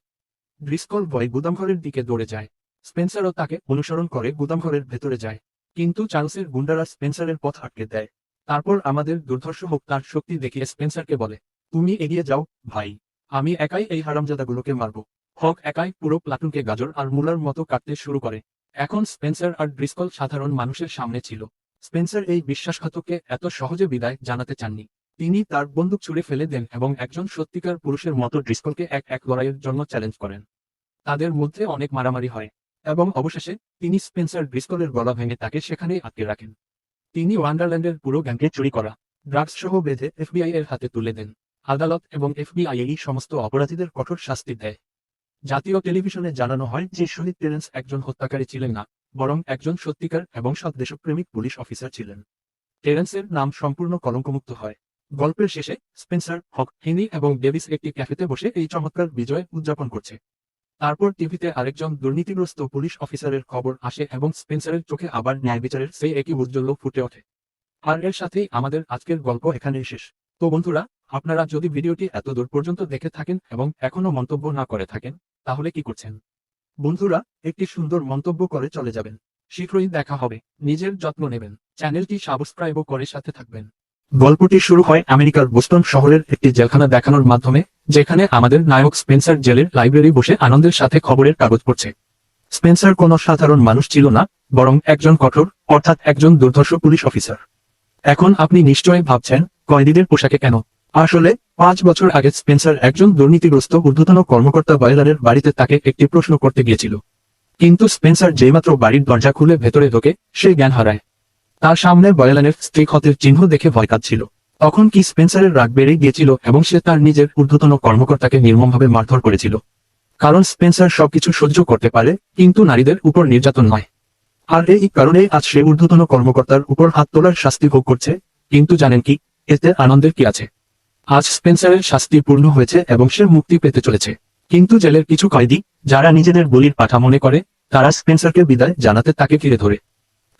ড্রিসকল ভয়ে গুদামঘরের দিকে দৌড়ে যায়। স্পেন্সারও তাকে অনুসরণ করে গুদামঘরের ভেতরে যায়। কিন্তু চার্লসের গুন্ডারা স্পেন্সারের পথ আটকে দেয়। তারপর আমাদের দুর্ধর্ষ হোক তার শক্তি দেখিয়ে স্পেন্সারকে বলে, তুমি এগিয়ে যাও ভাই, আমি একাই এই হারামজাদাগুলোকে মারব। হক একাই পুরো প্লাটুনকে গাজর আর মূলার মতো কাটতে শুরু করে। এখন স্পেন্সার আর ড্রিসকল সাধারণ মানুষের সামনে ছিল। স্পেন্সার এই বিশ্বাসঘাতককে এত সহজে বিদায় জানাতে চাননি। তিনি তার বন্দুক ছুঁড়ে ফেলে দেন এবং একজন সত্যিকার পুরুষের মতো ড্রিসকলকে এক লড়াইয়ের জন্য চ্যালেঞ্জ করেন। তাদের মধ্যে অনেক মারামারি হয় এবং অবশেষে তিনি স্পেন্সার ড্রিসকলের গলা ভেঙে তাকে সেখানেই আটকে রাখেন। তিনি ওয়ান্ডারল্যান্ডের পুরো গ্যাংকে চুরি করা ড্রাগস সহ বেঁধে এফবিআই এর হাতে তুলে দেন। আদালত এবং এফবিআই এই সমস্ত অপরাধীদের কঠোর শাস্তি দেয়। জাতীয় টেলিভিশনে জানানো হয় যে শহীদ টেরেন্স একজন হত্যাকারী ছিলেন না, বরং একজন সত্যিকার এবং সৎ দেশপ্রেমিক পুলিশ অফিসার ছিলেন। টেরেন্সের নাম সম্পূর্ণ কলঙ্কমুক্ত হয়। গল্পের শেষে স্পেন্সার, হক, হেনরি এবং ডেভিস একটি ক্যাফেতে বসে এই চমৎকার বিজয় উদযাপন করছে। তারপর টিভিতে আরেকজন দুর্নীতিগ্রস্ত পুলিশ অফিসারের খবর আসে এবং স্পেন্সারের চোখে আবার ন্যায় বিচারের সেই একই উজ্জ্বল ফুটে ওঠে। আর এর সাথেই আমাদের আজকের গল্প এখানেই শেষ। তো বন্ধুরা, আপনারা যদি ভিডিওটি এত দূর পর্যন্ত দেখে থাকেন এবং এখনো মন্তব্য না করে থাকেন, তাহলে কি করছেন? বন্ধুরা, একটি সুন্দর মন্তব্য করে চলে যাবেন। শীঘ্রই দেখা হবে। নিজের যত্ন নেবেন। চ্যানেলটি সাবস্ক্রাইবও করে সাথে থাকবেন। গল্পটি শুরু হয় আমেরিকার বোস্টন শহরের একটি জেলখানা দেখানোর মাধ্যমে, যেখানে আমাদের নায়ক স্পেন্সার জেলের লাইব্রেরি বসে আনন্দের সাথে খবরের কাগজ পড়ছে। স্পেন্সার কোনো সাধারণ মানুষ ছিল না, বরং একজন কঠোর, অর্থাৎ একজন দুর্ধর্ষ পুলিশ অফিসার। এখন আপনি নিশ্চয়ই ভাবছেন, কয়েদিদের পোশাকে কেন? আসলে 5 বছর আগে স্পেন্সার একজন দুর্নীতিগ্রস্ত ঊর্ধ্বতন কর্মকর্তা বয়লারের বাড়িতে তাকে একটি প্রশ্ন করতে গিয়েছিল। কিন্তু স্পেন্সার যেইমাত্র বাড়ির দরজা খুলে ভেতরে ঢোকে, সে জ্ঞান হারায়। তার সামনে বয়লানের স্ত্রী ক্ষতের চিহ্ন দেখে ভয় কাঁদছিল। তখন কি স্পেন্সারের রাগ বেড়ে গিয়েছিল এবং সে তার নিজের ঊর্ধ্বতন কর্মকর্তাকে নির্মমভাবে মারধর করেছিল। কারণ স্পেন্সার সবকিছু সহ্য করতে পারে, কিন্তু নারীদের উপর নির্যাতন নয়। আর এই কারণেই আজ সে ঊর্ধ্বতন কর্মকর্তার উপর হাত তোলার শাস্তি ভোগ করছে। কিন্তু জানেন কি, এতে আনন্দের কি আছে? আজ স্পেন্সারের শাস্তি পূর্ণ হয়েছে এবং সে মুক্তি পেতে চলেছে। কিন্তু জেলের কিছু কয়েদি, যারা নিজেদের বলির পাঠা মনে করে, তারা স্পেন্সারকে বিদায় জানাতে তাকে ঘিরে ধরে।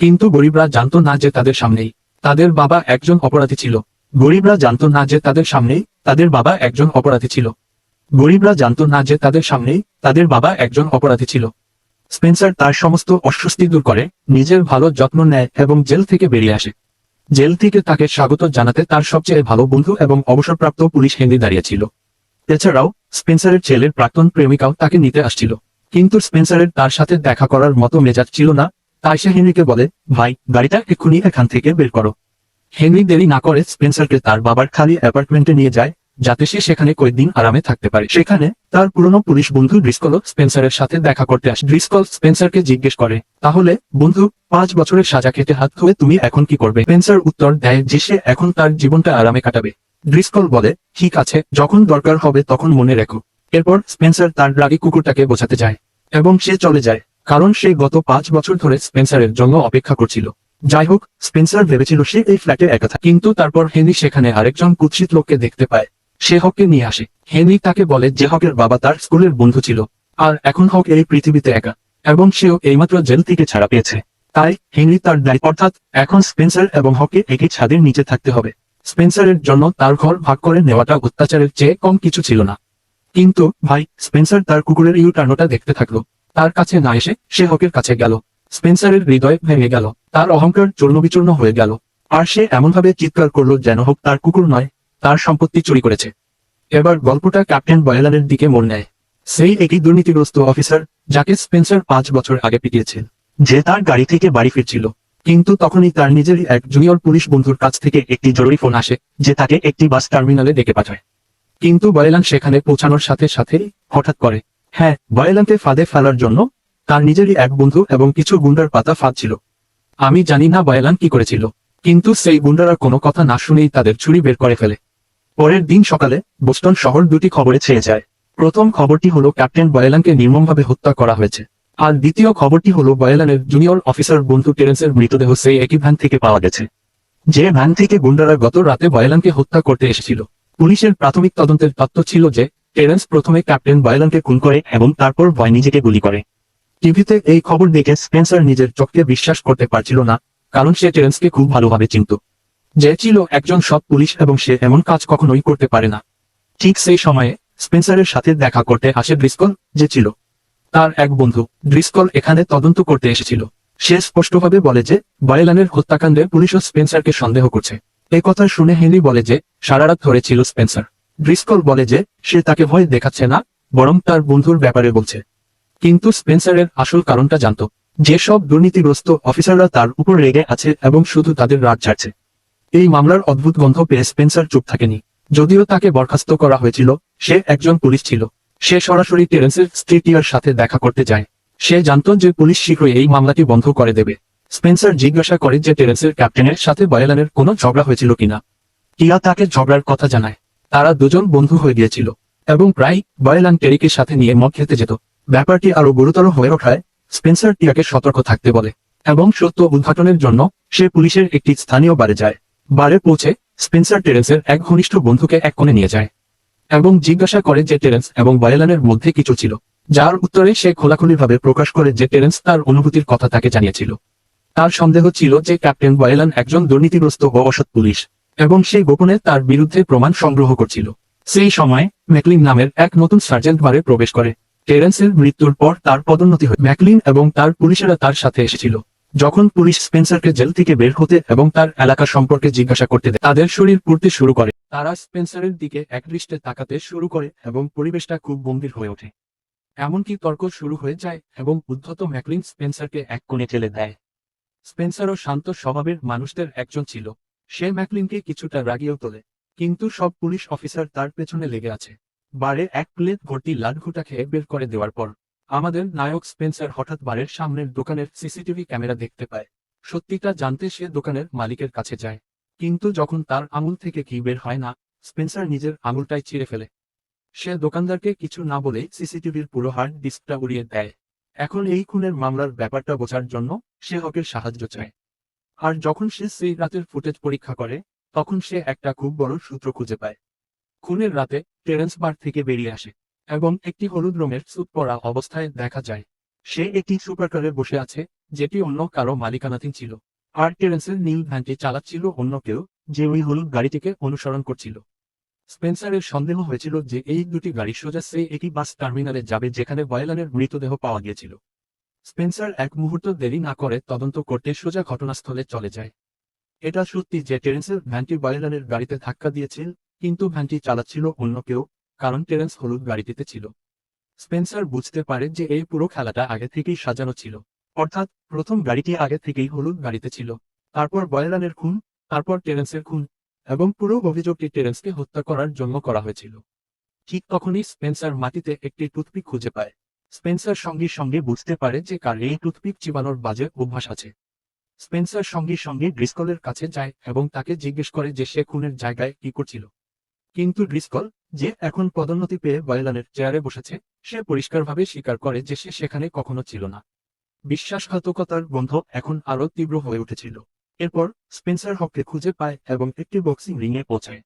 কিন্তু গরিবরা জানতো না যে তাদের সামনেই তাদের বাবা একজন অপরাধী ছিল। গরিবরা জানতো না যে তাদের সামনেই তাদের বাবা একজন অপরাধী ছিল। গরিবরা জানতো না যে তাদের সামনেই তাদের বাবা একজন অপরাধী ছিল। স্পেন্সার তার সমস্ত অস্বস্তি দূর করে, নিজের ভালো যত্ন নেয় এবং জেল থেকে বেরিয়ে আসে। জেল থেকে তাকে স্বাগত জানাতে তার সবচেয়ে ভালো বন্ধু এবং অবসরপ্রাপ্ত পুলিশ হেনরি দাঁড়িয়েছিল। এছাড়াও স্পেন্সারের ছেলের প্রাক্তন প্রেমিকাও তাকে নিতে আসছিল। কিন্তু স্পেন্সারের তার সাথে দেখা করার মতো মেজাজ ছিল না, তাই সে হেনরিকে বলে, ভাই, গাড়িটা এক্ষুনি এখান থেকে বের করো। হেনরি দেরি না করে স্পেন্সারকে তার বাবার খালি অ্যাপার্টমেন্টে নিয়ে যায়, যাতে সে সেখানে কয়েকদিন আরামে থাকতে পারে। সেখানে তার পুরনো পুলিশ বন্ধু ড্রিসকলও স্পেন্সারের সাথে দেখা করতে আসে। ড্রিসকল স্পেন্সারকে জিজ্ঞেস করে, তাহলে বন্ধু, 5 বছরের সাজা খেতে হাত ধুয়ে তুমি এখন কি করবে? স্পেন্সার উত্তর দেয় যে সে এখন তার জীবনটা আরামে কাটাবে। ড্রিসকল বলে, ঠিক আছে, যখন দরকার হবে তখন মনে রেখো। এরপর স্পেন্সার তার রাগী কুকুরটাকে বোঝাতে যায় এবং সে চলে যায়, কারণ সে গত 5 বছর ধরে স্পেন্সারের জন্য অপেক্ষা করছিল। যাই হোক, স্পেন্সার ভেবেছিল সে এই ফ্ল্যাটে একা থাকে। কিন্তু তারপর হেনরি সেখানে আরেকজন কুৎসিত লোককে দেখতে পায়। সে হককে নিয়ে আসে। হেনরি তাকে বলে যে হকের বাবা তার স্কুলের বন্ধু ছিল। আর এখন হক এই পৃথিবীতে একা, এবং সেও এইমাত্র জেল থেকে ছাড়া পেয়েছে। তাই হেনরি তার দায়িত্ব, অর্থাৎ এখন স্পেন্সার এবং হককে একই ছাদের নিচে থাকতে হবে। স্পেন্সারের জন্য তার ঘর ভাগ করে নেওয়াটা অত্যাচারের চেয়ে কম কিছু ছিল না। কিন্তু ভাই, স্পেন্সার তার কুকুরের ইউটার্নটা দেখতে থাকলো। তার কাছে না এসে সে হকের কাছে গেল। স্পেন্সারের হৃদয় ভেঙে গেল, তার অহংকার চূর্ণবিচূর্ণ হয়ে গেল। আর সে এমনভাবে চিৎকার করলো যেন হক তার কুকুর নয়, তার সম্পত্তি চুরি করেছে। এবার গল্পটা ক্যাপ্টেন বয়েলানের দিকে মোড় নেয়। সেই একই দুর্নীতিগ্রস্ত অফিসার যাকে স্পেন্সার 5 বছর আগে পিটিয়েছেন, যে তার গাড়ি থেকে বাড়ি ফিরছিল। কিন্তু তখনই তার নিজেরই এক জুনিয়র পুলিশ বন্ধুর কাছ থেকে একটি জরুরি ফোন আসে যে তাকে একটি বাস টার্মিনালে ডেকে পাঠায়। কিন্তু বয়েলান সেখানে পৌঁছানোর সাথে সাথেই হঠাৎ করে, হ্যাঁ, বয়েলানকে ফাঁদে ফেলার জন্য তার নিজেরই এক বন্ধু এবং কিছু গুন্ডার পাতা ফাঁদ ছিল। আমি জানি না বয়েলান কি করেছিল, কিন্তু সেই গুন্ডারা কোনো কথা না শুনেই তাদের ছুরি বের করে ফেলে। পরের দিন সকালে বোস্টন শহর দুটি খবরে ছেয়ে যায়। প্রথম খবরটি হলো ক্যাপ্টেন বয়েলানকে নির্মমভাবে হত্যা করা হয়েছে, আর দ্বিতীয় খবরটি হলো বয়েলানের জুনিয়র অফিসার বন্ধু টেরেন্সের মৃতদেহ সেই একই ভ্যান থেকে পাওয়া গেছে, যে ভ্যান থেকে গুন্ডারা গত রাতে বয়েলানকে হত্যা করতে এসেছিল। পুলিশের প্রাথমিক তদন্তের তথ্য ছিল যে টেরেন্স প্রথমে ক্যাপ্টেন বয়েলানকে খুন করে এবং তারপর ভয় নিজেকে গুলি করে। টিভিতে এই খবর দেখে স্পেন্সার নিজের চোখকে বিশ্বাস করতে পারছিল না, কারণ সে টেরেন্সকে খুব ভালোভাবে চিনত, যে ছিল একজন সৎ পুলিশ এবং সে এমন কাজ কখনোই করতে পারে না। ঠিক সেই সময়ে স্পেন্সারের সাথে দেখা করতে আসে ড্রিসকল, যে ছিল তার এক বন্ধু। ড্রিসকল এখানে তদন্ত করতে এসেছিল। সে স্পষ্টভাবে বলে যে বয়েলানের হত্যাকাণ্ডে পুলিশও স্পেন্সারকে সন্দেহ করছে। এই কথা শুনে হেনরি বলে যে সারারাত ধরে ছিল স্পেন্সার। ড্রিসকল বলে যে সে তাকে ভয় দেখাচ্ছে না, বরং তার বন্ধুর ব্যাপারে বলছে। কিন্তু স্পেন্সারের আসল কারণটা জানত, যেসব দুর্নীতিগ্রস্ত অফিসাররা তার উপর রেগে আছে এবং শুধু তাদের রাগ ছাড়ছে। এই মামলার অদ্ভুত গন্ধ পেয়ে স্পেন্সার চুপ থাকেনি। যদিও তাকে বরখাস্ত করা হয়েছিল, সে একজন পুলিশ ছিল। সে সরাসরি টেরেন্সের স্ত্রী টিয়ার সাথে দেখা করতে যায়। সে জানত যে পুলিশ শীঘ্রই এই মামলাটি বন্ধ করে দেবে। স্পেন্সার জিজ্ঞাসা করে যে টেরেন্সের ক্যাপ্টেনের সাথে বয়েলানের কোনো ঝগড়া হয়েছিল কিনা। টিয়া তাকে ঝগড়ার কথা জানায়। তারা দুজন বন্ধু হয়ে গিয়েছিল এবং প্রায় বয়েলান টেরিকে সাথে নিয়ে মদ খেতে যেত। ব্যাপারটি আরো গুরুতর হয়ে ওঠায় স্পেন্সার টিয়াকে সতর্ক থাকতে বলে এবং সত্য উদ্ঘাটনের জন্য সে পুলিশের একটি স্থানীয় বারে যায়। বারে পৌঁছে স্পেন্সার টেরেন্সের এক ঘনিষ্ঠ বন্ধুকে এক কোণে নিয়ে যায় এবং জিজ্ঞাসা করে যে টেরেন্স এবং বয়েলানের মধ্যে কিছু ছিল, যার উত্তরে সে খোলাখুলিভাবে প্রকাশ করে যে টেরেন্স তার অনুভূতির কথা তাকে জানিয়েছিল। তার সন্দেহ ছিল যে ক্যাপ্টেন বয়েলান একজন দুর্নীতিগ্রস্ত ও অসৎ পুলিশ, এবং সে গোপনে তার বিরুদ্ধে প্রমাণ সংগ্রহ করছিল। সেই সময় ম্যাকলিন নামের এক নতুন সার্জেন্ট বারে প্রবেশ করে। টেরেন্সের মৃত্যুর পর তার পদোন্নতি হয়। ম্যাকলিন এবং তার পুলিশেরা তার সাথে এসেছিল। যখন পুলিশ স্পেন্সারকে জেল থেকে বের হতে এবং তার এলাকা সম্পর্কে জিজ্ঞাসা করতে দেয়, তাদের শরীর পুড়তে শুরু করে। তারা স্পেন্সারের দিকে একদৃষ্টে তাকাতে শুরু করে এবং পরিবেশটা খুব গম্ভীর হয়ে ওঠে। এমনকি তর্ক শুরু হয়ে যায় এবং উদ্ধত ম্যাকলিন স্পেন্সারকে এক কোণে ঠেলে দেয়। স্পেন্সারও শান্ত স্বভাবের মানুষদের একজন ছিল। সে ম্যাকলিনকে কিছুটা রাগিয়েও তোলে, কিন্তু সব পুলিশ অফিসার তার পেছনে লেগে আছে। বারে এক প্লেট ভর্তি লাডঘুটা খেয়ে বের করে দেওয়ার পর আমাদের নায়ক স্পেন্সার হঠাৎ বারের সামনের দোকানের সিসিটিভি ক্যামেরা দেখতে পায়। সত্যিটা জানতে সে দোকানের মালিকের কাছে যায়, কিন্তু যখন তার আঙুল থেকে কি বের হয় না, স্পেন্সার নিজের আঙুলটাই ছিঁড়ে ফেলে। সে দোকানদারকে কিছু না বলেই সিসিটিভির পুরো হার্ড ডিস্কটা উড়িয়ে দেয়। এখন এই খুনের মামলার ব্যাপারটা বোঝার জন্য সে হকের সাহায্য চায়। আর যখন সে সেই রাতের ফুটেজ পরীক্ষা করে, তখন সে একটা খুব বড় সূত্র খুঁজে পায়। খুনের রাতে টেরেন্স বার থেকে বেরিয়ে আসে এবং একটি হলুদ রঙের স্যুট পরা অবস্থায় দেখা যায়। সে একটি সুপারকারে বসে আছে, যেটি অন্য কারো মালিকানাধীন ছিল। আর টেরেন্সের নীল ভ্যানটি চালাচ্ছিল অন্য কেউ, যে ওই হলুদ গাড়িটিকে অনুসরণ করছিল। স্পেন্সারের সন্দেহ হয়েছিল যে এই দুটি গাড়ি সোজা সেই একই বাস টার্মিনালে যাবে যেখানে বয়েলানের মৃতদেহ পাওয়া গিয়েছিল। স্পেন্সার এক মুহূর্ত দেরি না করে তদন্ত করতে সোজা ঘটনাস্থলে চলে যায়। এটা সত্যি যে টেরেন্সের ভ্যানটি বয়েলানের গাড়িতে ধাক্কা দিয়েছিল, কিন্তু ভ্যানটি চালাচ্ছিল অন্য কেউ, কারণ টেরেন্স হলুদ গাড়িটিতে ছিল। স্পেন্সার বুঝতে পারে যে এই পুরো খেলাটা আগে থেকেই সাজানো ছিল, অর্থাৎ প্রথম গাড়িটি আগে থেকেই হলুদ গাড়িতে ছিল, তারপর বয়েলানের খুন, তারপর টেরেন্সের খুন, এবং পুরো অভিযোগটি টেরেন্সকে হত্যা করার জন্য করা হয়েছিল। ঠিক তখনই স্পেন্সার মাটিতে একটি টুথপিক খুঁজে পায়। স্পেন্সার সঙ্গে সঙ্গে বুঝতে পারে যে কার এই টুথপিক চিবানোর বাজে অভ্যাস আছে। স্পেন্সার সঙ্গে সঙ্গে ড্রিসকলের কাছে যায় এবং তাকে জিজ্ঞেস করে যে সে খুনের জায়গায় কি করছিল। কিন্তু ড্রিসকল, যে এখন পদোন্নতি পেয়ে বয়েলানের চেয়ারে বসেছে, সে পরিষ্কারভাবে স্বীকার করে যে সে সেখানে কখনো ছিল না। বিশ্বাসঘাতকতার গন্ধ এখন আরো তীব্র হয়ে উঠেছিল। এরপর স্পেন্সার হককে খুঁজে পায় এবং একটি বক্সিং রিংয়ে পৌঁছায়।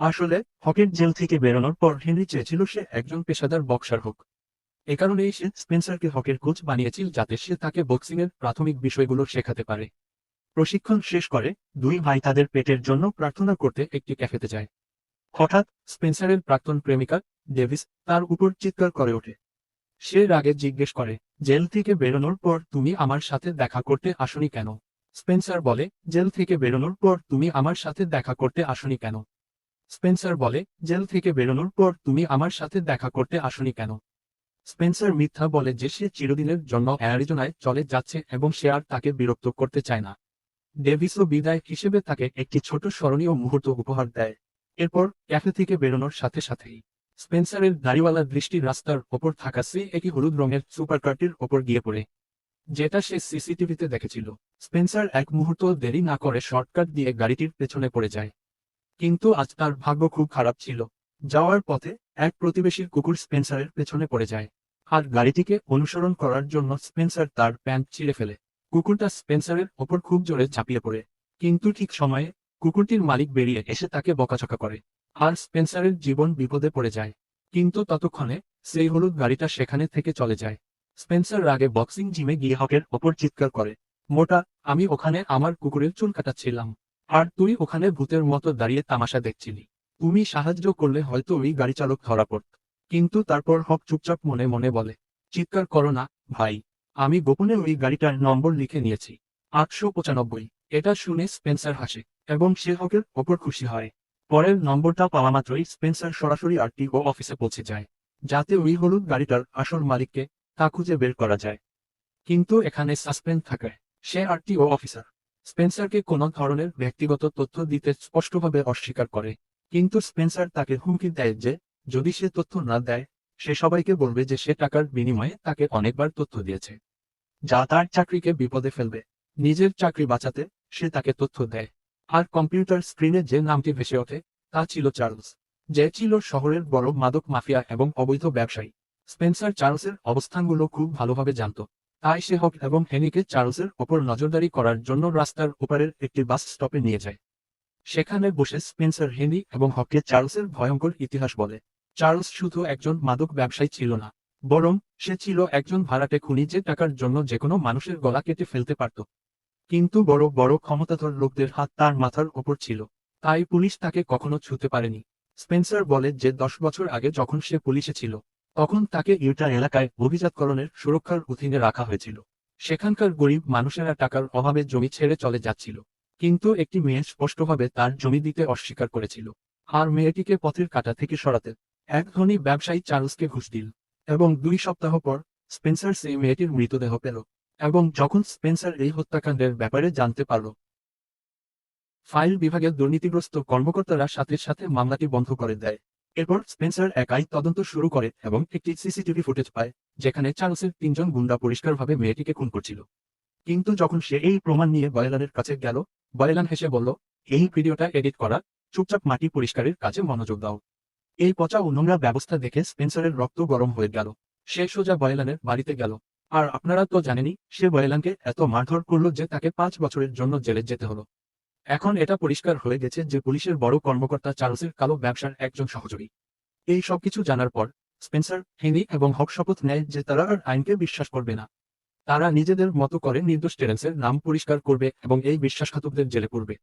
আসলে হকের জেল থেকে বেরোনোর পর হেনরি চেয়েছিল সে একজন পেশাদার বক্সার হোক। এ কারণেই সে স্পেন্সারকে হকের কোচ বানিয়েছিল, যাতে সে তাকে বক্সিংয়ের প্রাথমিক বিষয়গুলো শেখাতে পারে। প্রশিক্ষণ শেষ করে দুই ভাই তাদের পেটের জন্য প্রার্থনা করতে একটি ক্যাফেতে যায়। হঠাৎ স্পেন্সারের প্রাক্তন প্রেমিকা ডেভিস তার উপর চিৎকার করে ওঠে। সে রাগে জিজ্ঞেস করে, জেল থেকে বেরোনোর পর তুমি আমার সাথে দেখা করতে আসনি কেন? স্পেন্সার বলে, জেল থেকে বেরোনোর পর তুমি আমার সাথে দেখা করতে আসনি কেন? স্পেন্সার বলে, জেল থেকে বেরোনোর পর তুমি আমার সাথে দেখা করতে আসনি কেন? স্পেন্সার মিথ্যা বলে যে সে চিরদিনের জন্য অ্যারিজোনায় চলে যাচ্ছে এবং সে আর তাকে বিরক্ত করতে চায় না। ডেভিসও বিদায় হিসেবে তাকে একটি ছোট স্মরণীয় মুহূর্ত উপহার দেয়। এরপর ক্যাফে থেকে বেরোনোর সাথে সাথেই স্পেন্সারের দাড়িওয়ালা দৃষ্টি রাস্তার ওপর থাকা একটি হলুদ রঙের সুপারকারটির ওপর গিয়ে পড়ে, যেটা সে সিসিটিভিতে দেখেছিল। স্পেন্সার এক মুহূর্ত দেরি না করে শর্টকাট দিয়ে গাড়িটির পেছনে পড়ে যায়। কিন্তু আজ তার ভাগ্য খুব খারাপ ছিল। যাওয়ার পথে এক প্রতিবেশীর কুকুর স্পেন্সারের পেছনে পড়ে যায়, আর গাড়িটিকে অনুসরণ করার জন্য স্পেন্সার তার প্যান্ট ছিঁড়ে ফেলে। কুকুরটা স্পেন্সারের ওপর খুব জোরে ঝাঁপিয়ে পড়ে, কিন্তু ঠিক সময়ে কুকুরটির মালিক বেরিয়ে এসে তাকে বকাঝকা করে, আর স্পেন্সারের জীবন বিপদে পড়ে যায়। কিন্তু ততক্ষণে সেই হলুদ গাড়িটা সেখানে থেকে চলে যায়। স্পেন্সার রাগে বক্সিং জিমে গিয়ে হকের ওপর চিৎকার করে, মোটা, আমি ওখানে আমার কুকুরের চুল কাটাচ্ছিলাম, আর তুই ওখানে ভূতের মতো দাঁড়িয়ে তামাশা দেখছিলি। তুমি সাহায্য করলে হয়তো ওই গাড়ি চালক ধরা পড়ত। কিন্তু তারপর হক চুপচাপ মনে মনে বলে, চিৎকার করো না ভাই, আমি গোপনে ওই গাড়িটার নম্বর লিখে নিয়েছি, 895। এটা শুনে স্পেন্সার হাসে এবং সে হকের ওপর খুশি হয়। পরের নম্বরটা পাওয়া মাত্রই স্পেন্সার সরাসরি আরটিও অফিসে পৌঁছে যায়, যাতে ওই হলুদ গাড়িটার আসল মালিককে তা খুঁজে বের করা যায়। কিন্তু এখানে সাসপেন্স থাকে, সে আরটিও অফিসার স্পেন্সারকে কোনো ধরনের ব্যক্তিগত তথ্য দিতে স্পষ্টভাবে অস্বীকার করে। কিন্তু স্পেন্সার তাকে হুমকি দেয় যে যদি সে তথ্য না দেয়, সে সবাইকে বলবে যে সে টাকার বিনিময়ে তাকে অনেকবার তথ্য দিয়েছে, যা তার চাকরিকে বিপদে ফেলবে। নিজের চাকরি বাঁচাতে সে তাকে তথ্য দেয়। আর কম্পিউটার স্ক্রিনে যে নামটি ভেসে ওঠে তা ছিল চার্লস, যে ছিল শহরের বড় মাদক মাফিয়া এবং অবৈধ ব্যবসায়ী। স্পেন্সার চার্লসের অবস্থানগুলো খুব ভালোভাবে জানত, তাই সে হক এবং হেনিকে চার্লসের ওপর নজরদারি করার জন্য রাস্তার ওপারের একটি বাস স্টপে নিয়ে যায়। সেখানে বসে স্পেন্সার হেনি এবং হককে চার্লসের ভয়ঙ্কর ইতিহাস বলে। চার্লস শুধু একজন মাদক ব্যবসায়ী ছিল না, বরং সে ছিল একজন ভাড়াটে খুনি যে টাকার জন্য যেকোনো মানুষের গলা কেটে ফেলতে পারত। কিন্তু বড় বড় ক্ষমতাধর লোকদের হাত তার মাথার ওপর ছিল, তাই পুলিশ তাকে কখনো ছুঁতে পারেনি। স্পেন্সার বলে যে 10 বছর আগে যখন সে পুলিশে ছিল, তখন তাকে ইউটা এলাকায় অভিজাতকরণের সুরক্ষার অধীনে রাখা হয়েছিল। সেখানকার গরিব মানুষেরা টাকার অভাবে জমি ছেড়ে চলে যাচ্ছিল, কিন্তু একটি মেয়ে স্পষ্টভাবে তার জমি দিতে অস্বীকার করেছিল, আর মেয়েটিকে পথের কাঁটা থেকে সরাতে এক ধনী ব্যবসায়ী চার্লসকে ঘুষ দিল। এবং 2 সপ্তাহ পর স্পেন্সার সেই মেয়েটির মৃতদেহ পেল। এবং যখন স্পেন্সার এই হত্যাকাণ্ডের ব্যাপারে জানতে পারল, ফাইল বিভাগের দুর্নীতিগ্রস্ত কর্মকর্তারা সাথে সাথে মামলাটি বন্ধ করে দেয়। এরপর স্পেন্সার একাই তদন্ত শুরু করে এবং একটি সিসিটিভি ফুটেজ পায়, যেখানে চার্লসের 3জন গুন্ডা পরিষ্কারভাবে মেয়েটিকে খুন করছিল। কিন্তু যখন সে এই প্রমাণ নিয়ে বয়লানের কাছে গেল, বয়লান হেসে বলল, এই ভিডিওটা এডিট করা, চুপচাপ মাটি পরিষ্কারের কাজে মনোযোগ দাও। এই পচা ও নোংরা ব্যবস্থা দেখে স্পেন্সারের রক্ত গরম হয়ে গেল। সে সোজা বয়লানের বাড়িতে গেল। আর আপনারা তো জানেনই, সে বয়লানকে এত মারধর করল যে তাকে 5 বছরের জন্য জেলে যেতে হলো। এখন এটা পরিষ্কার হয়ে গেছে যে পুলিশের বড় কর্মকর্তা চার্লসের কালো ব্যবসার একজন সহযোগী। এই সবকিছু জানার পর স্পেন্সার, হেনি এবং হক শপথ নেয় যে তারা আর আইনকে বিশ্বাস করবে না। তারা নিজেদের মতো করে নির্দোষ টেরেন্সের নাম পরিষ্কার করবে এবং এই বিশ্বাসঘাতকদের জেলে পড়বে।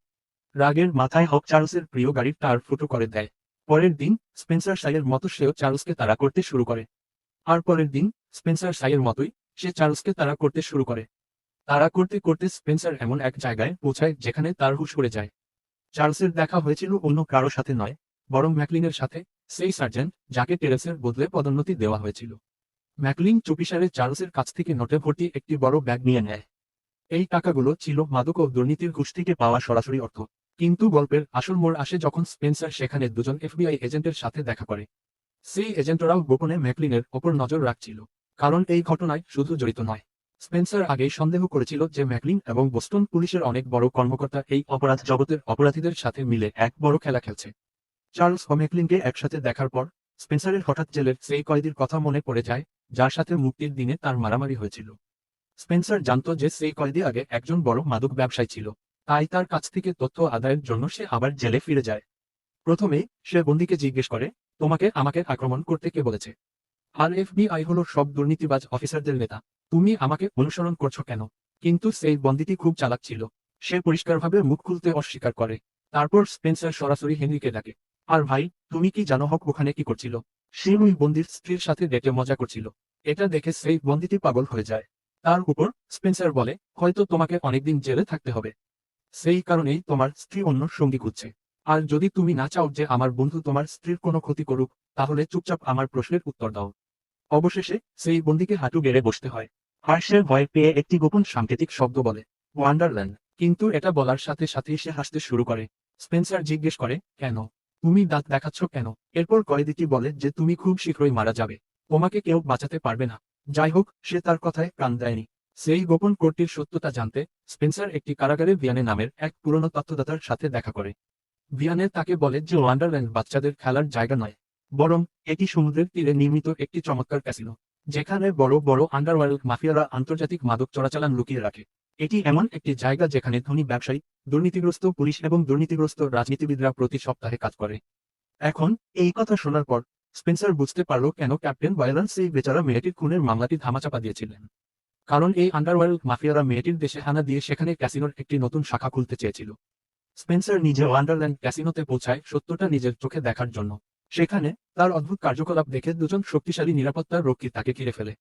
রাগের মাথায় হক চার্লসের প্রিয় গাড়ির টায়ার ফুটো করে দেয়। পরের দিন স্পেন্সার সাইয়ের মতো সেও চার্লসকে তাড়া করতে শুরু করে। আর পরের দিন স্পেন্সার সাইয়ের মতোই সে চার্লসকে তাড়া করতে শুরু করে। তাড়া করতে করতে স্পেন্সার এমন এক জায়গায় পৌঁছায় যেখানে তার হুঁশ উড়ে যায়। চার্লসের দেখা হয়েছিল অন্য কারো সাথে নয়, বরং ম্যাকলিনের সাথে, সেই সার্জেন্ট যাকে টেরেন্সের বদলে পদোন্নতি দেওয়া হয়েছিল। ম্যাকলিন চুপিসারে চার্লসের কাছ থেকে নোটে ভর্তি একটি বড় ব্যাগ নিয়ে নেয়। এই টাকাগুলো ছিল মাদক ও দুর্নীতির ঘুষ থেকে পাওয়া সরাসরি অর্থ। কিন্তু গল্পের আসল মোড় আসে যখন স্পেন্সার সেখানে দুজন এফবিআই এজেন্টের সাথে দেখা করে। সেই এজেন্টরাও গোপনে ম্যাকলিনের ওপর নজর রাখছিল, কারণ এই ঘটনায় শুধু জড়িত নয়। স্পেন্সার আগেই সন্দেহ করেছিল যে ম্যাকলিন এবং বোস্টন পুলিশের অনেক বড় কর্মকর্তা এই অপরাধ জগতের অপরাধীদের সাথে মিলে এক বড় খেলা খেলছে। চার্লস ও ম্যাকলিনকে একসাথে দেখার পর স্পেন্সারের হঠাৎ জেলের সেই কয়েদির কথা মনে পড়ে যায়, যার সাথে মুক্তির দিনে তার মারামারি হয়েছিল। স্পেন্সার জানত যে সেই কয়েদি আগে একজন বড় মাদক ব্যবসায়ী ছিল, তাই তার কাছ থেকে তথ্য আদায়ের জন্য সে আবার জেলে ফিরে যায়। প্রথমে সে বন্দীকে জিজ্ঞেস করে, তোমাকে আমাকে আক্রমণ করতে কে বলেছে? আর এফবিআই হলো সব দুর্নীতিবাজ অফিসারদের নেতা। তুমি আমাকে অনুসরণ করছো কেন? কিন্তু সেই বন্দিটি খুব চালাক ছিল। সে পরিষ্কারভাবে মুখ খুলতে অস্বীকার করে। তারপর স্পেন্সার সরাসরি হেনরিকে ডাকে। আর ভাই, তুমি কি জানো হক ওখানে কি করছিল? সে ওই বন্দির স্ত্রীর সাথে ডেটে মজা করছিল। এটা দেখে সেই বন্দিটি পাগল হয়ে যায়। তার উপর স্পেন্সার বলে, হয়তো তোমাকে অনেকদিন জেলে থাকতে হবে। সেই কারণেই তোমার স্ত্রী অন্য সঙ্গী খুঁজছে। আর যদি তুমি না চাও যে আমার বন্ধু তোমার স্ত্রীর কোনো ক্ষতি করুক, তাহলে চুপচাপ আমার প্রশ্নের উত্তর দাও। অবশেষে সেই বন্দীকে হাঁটু গেড়ে বসতে হয়। আর সে ভয় পেয়ে একটি গোপন সাংকেতিক শব্দ বলে, ওয়ান্ডারল্যান্ড। কিন্তু এটা বলার সাথে সাথেই সে হাসতে শুরু করে। স্পেন্সার জিজ্ঞেস করে, কেন? তুমি দাঁত দেখাচ্ছ কেন? এরপর কয়েদিটি বলে যে তুমি খুব শীঘ্রই মারা যাবে। তোমাকে কেউ বাঁচাতে পারবে না। যাই হোক, সে তার কথায় কান দেয়নি। সেই গোপন কোডটির সত্যতা জানতে স্পেন্সার একটি কারাগারে ভিয়ানে নামের এক পুরনো তথ্যদাতার সাথে দেখা করে। ভিয়ানে তাকে বলে যে ওয়ান্ডারল্যান্ড বাচ্চাদের খেলার জায়গা নয়, বরং এটি সমুদ্রের তীরে নির্মিত একটি চমৎকার ক্যাসিনো, যেখানে বড় বড় আন্ডারওয়ার্ল্ড মাফিয়ারা আন্তর্জাতিক মাদক চোরাচালান লুকিয়ে রাখে। এটি এমন একটি জায়গা যেখানে ধনী ব্যবসায়ী, দুর্নীতিগ্রস্ত পুলিশ এবং দুর্নীতিগ্রস্ত রাজনীতিবিদরা প্রতি সপ্তাহে কাজ করে। এখন এই কথা শোনার পর স্পেন্সার বুঝতে পারল কেন ক্যাপ্টেন বয়লান সেই বেচারা মেয়েটির খুনের মামলাটি ধামাচাপা দিয়েছিলেন। কারণ এই আন্ডারওয়ার্ল্ড মাফিয়ারা মেয়েটির দেশে হানা দিয়ে সেখানে ক্যাসিনোর একটি নতুন শাখা খুলতে চেয়েছিল। স্পেন্সার নিজে ওয়ান্ডারল্যান্ড ক্যাসিনোতে পৌঁছায় সত্যটা নিজের চোখে দেখার জন্য। সেখানে তার অদ্ভুত কার্যকলাপ দেখে দুজন শক্তিশালী নিরাপত্তার রক্ষী তাকে ঘিরে ফেলে।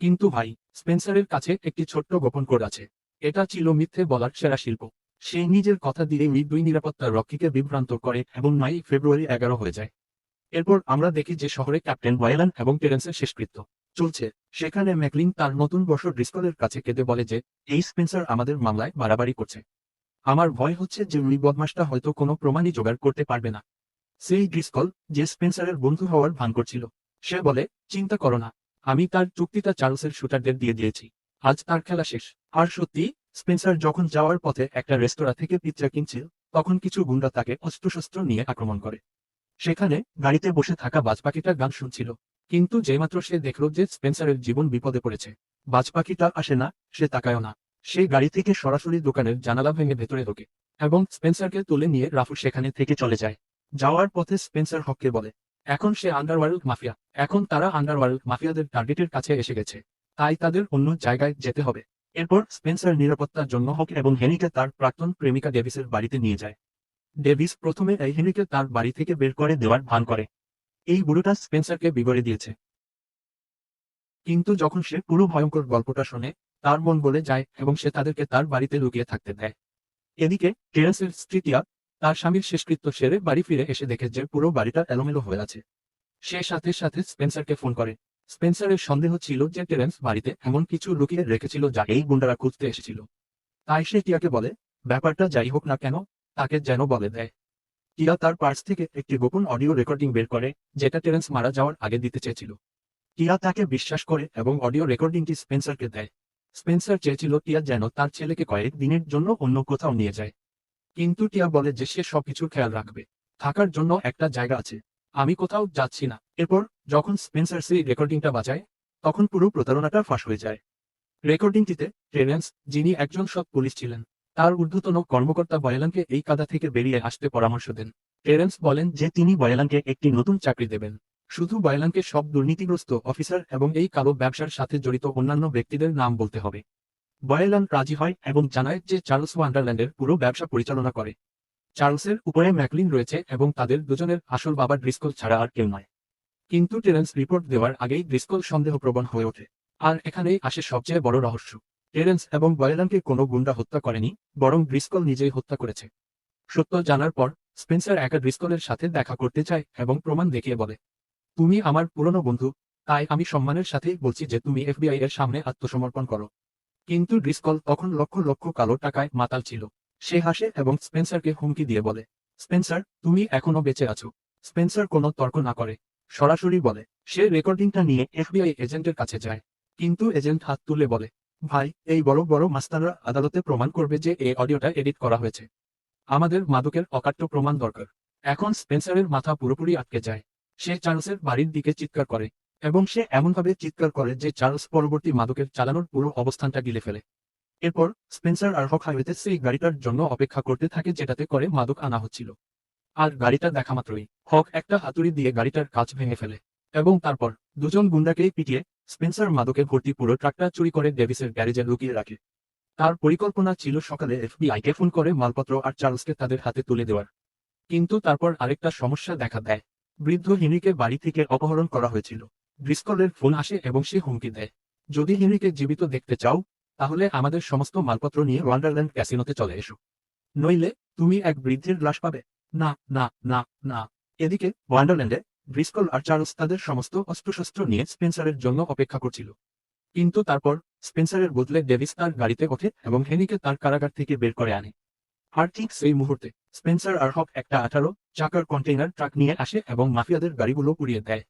কিন্তু ভাই, স্পেন্সারের কাছে একটি ছোট্ট গোপন কোড আছে। এটা ছিল মিথ্যে বলার সেরা শিল্প। সে নিজের কথা দিয়ে ওই দুই নিরাপত্তার রক্ষীকে বিভ্রান্ত করে এবং 9 ফেব্রুয়ারি 11 হয়ে যায়। এরপর আমরা দেখি যে শহরে ক্যাপ্টেন বয়লান এবং টেরেন্সের শেষকৃত্য চলছে। সেখানে ম্যাকলিন তার নতুন বর্ষ ড্রিসকলের কাছে কেঁদে বলে যে এই স্পেন্সার আমাদের মামলায় বাড়াবাড়ি করছে। আমার ভয় হচ্ছে যে ওই বদমাসটা হয়তো কোনো প্রমাণই জোগাড় করতে পারবে না। সেই ড্রিসকল, যে স্পেন্সারের বন্ধু হওয়ার ভান করছিল, সে বলে, চিন্তা করো না, আমি তার চুক্তিটা চার্লসের শুটারদের দিয়ে দিয়েছি। আজ তার খেলা শেষ। আর সত্যি, স্পেন্সার যখন যাওয়ার পথে একটা রেস্তোরাঁ থেকে পিৎজা কিনছিল, তখন কিছু গুন্ডা তাকে অস্ত্রশস্ত্র নিয়ে আক্রমণ করে। সেখানে গাড়িতে বসে থাকা বাজপাখিটা গান শুনছিল। কিন্তু যেমাত্র সে দেখল যে স্পেন্সারের জীবন বিপদে পড়েছে, বাজপাখিটা আসে না, সে তাকায়ও না। সে গাড়ি থেকে সরাসরি দোকানের জানালা ভেঙে ভেতরে ঢোকে এবং স্পেন্সারকে তুলে নিয়ে রাফু সেখানে থেকে চলে যায়। যাওয়ার পথে স্পেন্সার হককে বলে, এখন সে আন্ডারওয়ার্ল্ড মাফিয়া। এখন তারা আন্ডারওয়ার্ল্ড মাফিয়াদের টার্গেটের কাছে এসে গেছে। তাই তাদের অন্য জায়গায় যেতে হবে। এরপর স্পেন্সার নিরাপত্তার জন্য হক এবং হেনিকে তার প্রাক্তন প্রেমিকা ডেভিসের বাড়িতে নিয়ে যায়। ডেভিস প্রথমে এই হেনরিকে তার বাড়ি থেকে বের করে দেওয়ার ভান করে। এই বুড়োটা স্পেন্সারকে বিগড়ে দিয়েছে। কিন্তু যখন সে পুরো ভয়ঙ্কর গল্পটা শোনে, তার মন গলে যায় এবং সে তাদেরকে তার বাড়িতে লুকিয়ে থাকতে দেয়। এদিকে টেরেন্সের স্ত্রী টিয়া তার স্বামীর শেষকৃত্য সেরে বাড়ি ফিরে এসে দেখে যে পুরো বাড়িটা এলোমেলো হয়ে আছে। সে সাথে সাথে স্পেন্সারকে ফোন করে। স্পেন্সারের সন্দেহ ছিল যে টেরেন্স বাড়িতে এমন কিছু লুকিয়ে রেখেছিল যা এই গুন্ডারা খুঁজতে এসেছিল। তাই সে টিয়াকে বলে, ব্যাপারটা যাই হোক না কেন, তাকে যেন বলে দেয়। টিয়া তার পার্স থেকে একটি গোপন অডিও রেকর্ডিং বের করে, যেটা টেরেন্স মারা যাওয়ার আগে দিতে চেয়েছিল। টিয়া তাকে বিশ্বাস করে এবং অডিও রেকর্ডিংটি স্পেন্সারকে দেয়। স্পেন্সার চেয়েছিল টিয়া যেন তার ছেলেকে কয়েক দিনের জন্য অন্য কোথাও নিয়ে যায়। কিন্তু টিয়া বলে যে সে সবকিছুর খেয়াল রাখবে। থাকার জন্য একটা জায়গা আছে। আমি কোথাও যাচ্ছি না। এরপর যখন স্পেন্সার সেই রেকর্ডিংটা বাজায়, তখন পুরো প্রতারণাটা ফাঁস হয়ে যায়। রেকর্ডিংটিতে টেরেন্স, যিনি একজন সৎ পুলিশ ছিলেন, তার ঊর্ধ্বতন কর্মকর্তা বয়লানকে এই কাদা থেকে বেরিয়ে আসতে পরামর্শ দেন। টেরেন্স বলেন যে তিনি বয়লানকে একটি নতুন চাকরি দেবেন। শুধু বয়লানকে সব দুর্নীতিগ্রস্ত অফিসার এবং এই কালো ব্যবসার সাথে জড়িত অন্যান্য ব্যক্তিদের নাম বলতে হবে। বয়লান রাজি হয় এবং জানায় যে চার্লস ওয়ান্ডারল্যান্ডের পুরো ব্যবসা পরিচালনা করে। চার্লসের উপরে ম্যাকলিন রয়েছে এবং তাদের দুজনের আসল বাবা ড্রিসকল ছাড়া আর কেউ নয়। কিন্তু টেরেন্স রিপোর্ট দেওয়ার আগেই ড্রিসকল সন্দেহপ্রবণ হয়ে ওঠে। আর এখানেই আসে সবচেয়ে বড় রহস্য। টেরেন্স এবং বয়লানকে কোনো গুন্ডা হত্যা করেনি, বরং ড্রিসকল নিজেই হত্যা করেছে। সত্য জানার পর স্পেন্সার একা ড্রিসকলের সাথে দেখা করতে চায় এবং প্রমাণ দেখিয়ে বলে, তুমি আমার পুরনো বন্ধু, তাই আমি সম্মানের সাথেই বলছি যে তুমি এফবিআই এর সামনে আত্মসমর্পণ করো। কিন্তু ড্রিসকল তখন লক্ষ লক্ষ কালো টাকায় মাতাল ছিল। সে হাসে এবং স্পেন্সারকে হুমকি দিয়ে বলে, স্পেন্সার, তুমি এখনো বেঁচে আছো। স্পেন্সার কোনো তর্ক না করে সরাসরি বলে, সে রেকর্ডিংটা নিয়ে এফবিআই এজেন্টের কাছে যায়। কিন্তু এজেন্ট হাত তুলে বলে, ভাই, এই বড় বড় মাস্তানরা আদালতে প্রমাণ করবে যে এই অডিওটা এডিট করা হয়েছে। আমাদের মাদকের অকাট্য প্রমাণ দরকার। এখন স্পেন্সারের মাথা পুরোপুরি আটকে যায়। সে চার্লসের বাড়ির দিকে চিৎকার করে এবং সে এমনভাবে চিৎকার করে যে চার্লস পরবর্তী মাদকের চালানোর পুরো অবস্থানটা গিলে ফেলে। এরপর স্পেন্সার আর হক হাইওয়েতে সেই গাড়িটার জন্য অপেক্ষা করতে থাকে যেটাতে করে মাদক আনা হচ্ছিল। আর গাড়িটা দেখা মাত্রই হক একটা হাতুড়ি দিয়ে গাড়িটার কাঁচ ভেঙে ফেলে এবং তারপর দুজন গুন্ডাকেই পিটিয়ে স্পেন্সার মাদকে ভর্তি পুরো ট্রাকটা চুরি করে ডেভিসের গ্যারেজে লুকিয়ে রাখে। তার পরিকল্পনা ছিল সকালে এফবিআইকে ফোন করে মালপত্র আর চার্লসকে তাদের হাতে তুলে দেওয়ার। কিন্তু তারপর আরেকটা সমস্যা দেখা দেয়। বৃদ্ধ হেনরিকে বাড়ি থেকে অপহরণ করা হয়েছিল। ড্রিসকলের ফোন আসে এবং সে হুমকি দেয়, যদি হেনরিকে জীবিত দেখতে চাও তাহলে আমাদের সমস্ত মালপত্র নিয়ে ওয়ান্ডারল্যান্ড ক্যাসিনোতে চলে এসো, নইলে তুমি এক বৃদ্ধের লাশ পাবে। না না না না। এদিকে ওয়ান্ডারল্যান্ডে ড্রিসকল আর চার্লস তাদের সমস্ত অস্ত্রশস্ত্র নিয়ে স্পেন্সারের জন্য অপেক্ষা করছিল। কিন্তু তারপর স্পেন্সারের বদলে ডেভিস তার গাড়িতে ওঠে এবং হেনরিকে তার কারাগার থেকে বের করে আনে। আর ঠিক সেই মুহূর্তে স্পেন্সার আর হক একটা 18 চাকার কন্টেইনার ট্রাক নিয়ে আসে এবং মাফিয়াদের গাড়িগুলো পুড়িয়ে দেয়।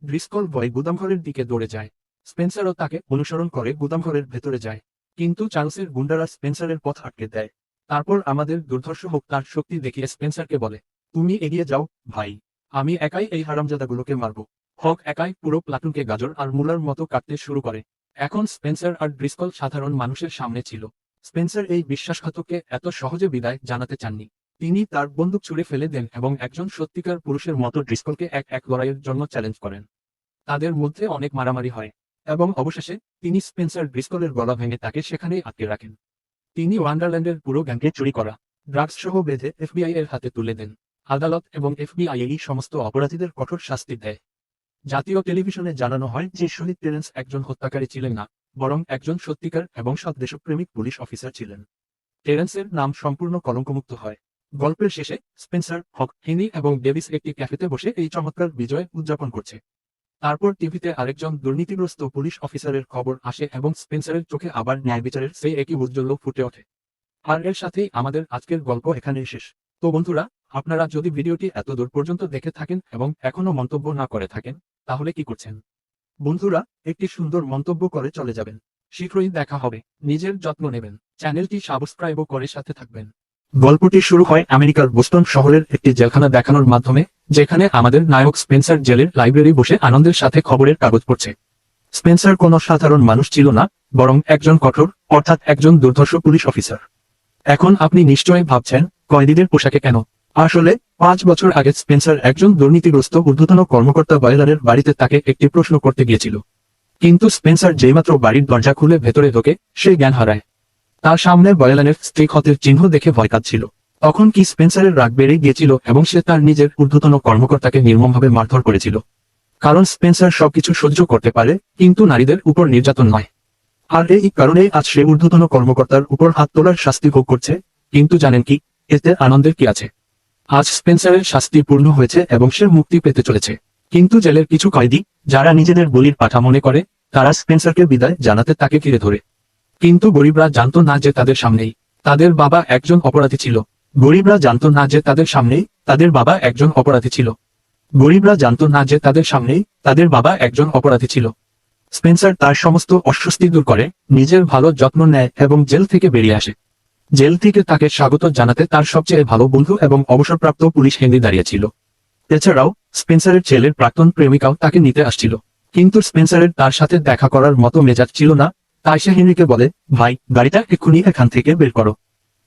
ড্রিসকল ভয়ে গুদামঘরের দিকে দৌড়ে যায়। স্পেন্সারও তাকে অনুসরণ করে গুদামঘরের ভেতরে যায়। কিন্তু চার্লসের গুন্ডারা স্পেন্সারের পথ আটকে দেয়। তারপর আমাদের দুর্ধর্ষ হোক তার শক্তি দেখিয়ে স্পেন্সারকে বলে, তুমি এগিয়ে যাও ভাই, আমি একাই এই হারামজাদাগুলোকে মারব। হক একাই পুরো প্লাটুনকে গাজর আর মূলার মতো কাটতে শুরু করে। এখন স্পেন্সার আর ড্রিসকল সাধারণ মানুষের সামনে ছিল। স্পেন্সার এই বিশ্বাসঘাতককে এত সহজে বিদায় জানাতে চাননি। তিনি তার বন্দুক ছুঁড়ে ফেলে দেন এবং একজন সত্যিকার পুরুষের মতো ড্রিসকলকে এক লড়াইয়ের জন্য চ্যালেঞ্জ করেন। তাদের মধ্যে অনেক মারামারি হয় এবং অবশেষে তিনি স্পেন্সার ড্রিসকলের গলা ভেঙে তাকে সেখানেই আটকে রাখেন। তিনি ওয়ান্ডারল্যান্ডের পুরো গ্যাংকে চুরি করা ড্রাগস সহ বেঁধে এফবিআই এর হাতে তুলে দেন। আদালত এবং এফবিআই এই সমস্ত অপরাধীদের কঠোর শাস্তি দেয়। জাতীয় টেলিভিশনে জানানো হয় যে শহীদ টেরেন্স একজন হত্যাকারী ছিলেন না, বরং একজন সত্যিকার এবং সৎ দেশপ্রেমিক পুলিশ অফিসার ছিলেন। টেরেন্সের নাম সম্পূর্ণ কলঙ্কমুক্ত হয়। গল্পের শেষে স্পেন্সার, হক, হেনরি এবং ডেভিস একটি ক্যাফেতে বসে এই চমৎকার বিজয় উদযাপন করছে। তারপর টিভিতে আরেকজন দুর্নীতিগ্রস্ত পুলিশ অফিসারের খবর আসে এবং স্পেন্সারের চোখে আবার ন্যায় বিচারের সেই একই উজ্জ্বল ফুটে ওঠে। আর এর সাথেই আমাদের আজকের গল্প এখানেই শেষ। তো বন্ধুরা, আপনারা যদি ভিডিওটি এত দূর পর্যন্ত দেখে থাকেন এবং এখনো মন্তব্য না করে থাকেন, তাহলে কি করছেন? বন্ধুরা, একটি সুন্দর মন্তব্য করে চলে যাবেন। শীঘ্রই দেখা হবে। নিজের যত্ন নেবেন। চ্যানেলটি সাবস্ক্রাইবও করে সাথে থাকবেন। গল্পটি শুরু হয় আমেরিকার বোস্টন শহরের একটি জেলখানা দেখানোর মাধ্যমে, যেখানে আমাদের নায়ক স্পেন্সার জেলের লাইব্রেরি বসে আনন্দের সাথে খবরের কাগজ পড়ছে। স্পেন্সার কোনো সাধারণ মানুষ ছিল না, বরং একজন কঠোর, অর্থাৎ একজন দুর্ধর্ষ পুলিশ অফিসার। এখন আপনি নিশ্চয়ই ভাবছেন, কয়েদিদের পোশাকে কেন? আসলে 5 বছর আগে স্পেন্সার একজন দুর্নীতিগ্রস্ত ঊর্ধ্বতন কর্মকর্তা বয়লানের বাড়িতে তাকে একটি প্রশ্ন করতে গিয়েছিল। কিন্তু স্পেন্সার যেইমাত্র বাড়ির দরজা খুলে ভেতরে ঢোকে, সে জ্ঞান হারায়। তার সামনে বয়লানের স্ত্রী ক্ষতের চিহ্ন দেখে ভয় কাঁদছিল। তখন কি স্পেন্সারের রাগ বেড়ে গিয়েছিল এবং সে তার নিজের ঊর্ধ্বতন কর্মকর্তাকে নির্মমভাবে মারধর করেছিল। কারণ স্পেন্সার সবকিছু সহ্য করতে পারে, কিন্তু নারীদের উপর নির্যাতন নয়। আর এই কারণেই আজ সে ঊর্ধ্বতন কর্মকর্তার উপর হাত তোলার শাস্তি ভোগ করছে। কিন্তু জানেন কি, এতে আনন্দের কি আছে? আজ স্পেন্সারের শাস্তি পূর্ণ হয়েছে এবং সে মুক্তি পেতে চলেছে। কিন্তু জেলের কিছু কয়েদি, যারা নিজেদের বলির পাঠা মনে করে, তারা স্পেন্সারকে বিদায় জানাতে তাকে ঘিরে ধরে। কিন্তু গরিবরা জানতো না যে তাদের সামনেই তাদের বাবা একজন অপরাধী ছিল। গরিবরা জানতো না যে তাদের সামনেই তাদের বাবা একজন অপরাধী ছিল। গরিবরা জানতো না যে তাদের সামনেই তাদের বাবা একজন অপরাধী ছিল। স্পেন্সার তার সমস্ত অস্বস্তি দূর করে, নিজের ভালো যত্ন নেয় এবং জেল থেকে বেরিয়ে আসে। জেল থেকে তাকে স্বাগত জানাতে তার সবচেয়ে ভালো বন্ধু এবং অবসরপ্রাপ্ত পুলিশ হেনরি দাঁড়িয়েছিল। এছাড়াও স্পেন্সারের ছেলের প্রাক্তন প্রেমিকাও তাকে নিতে আসছিল। কিন্তু স্পেন্সারের তার সাথে দেখা করার মতো মেজাজ ছিল না, তাই সে হেনরিকে বলে, ভাই, গাড়িটা এক্ষুনি এখান থেকে বের করো।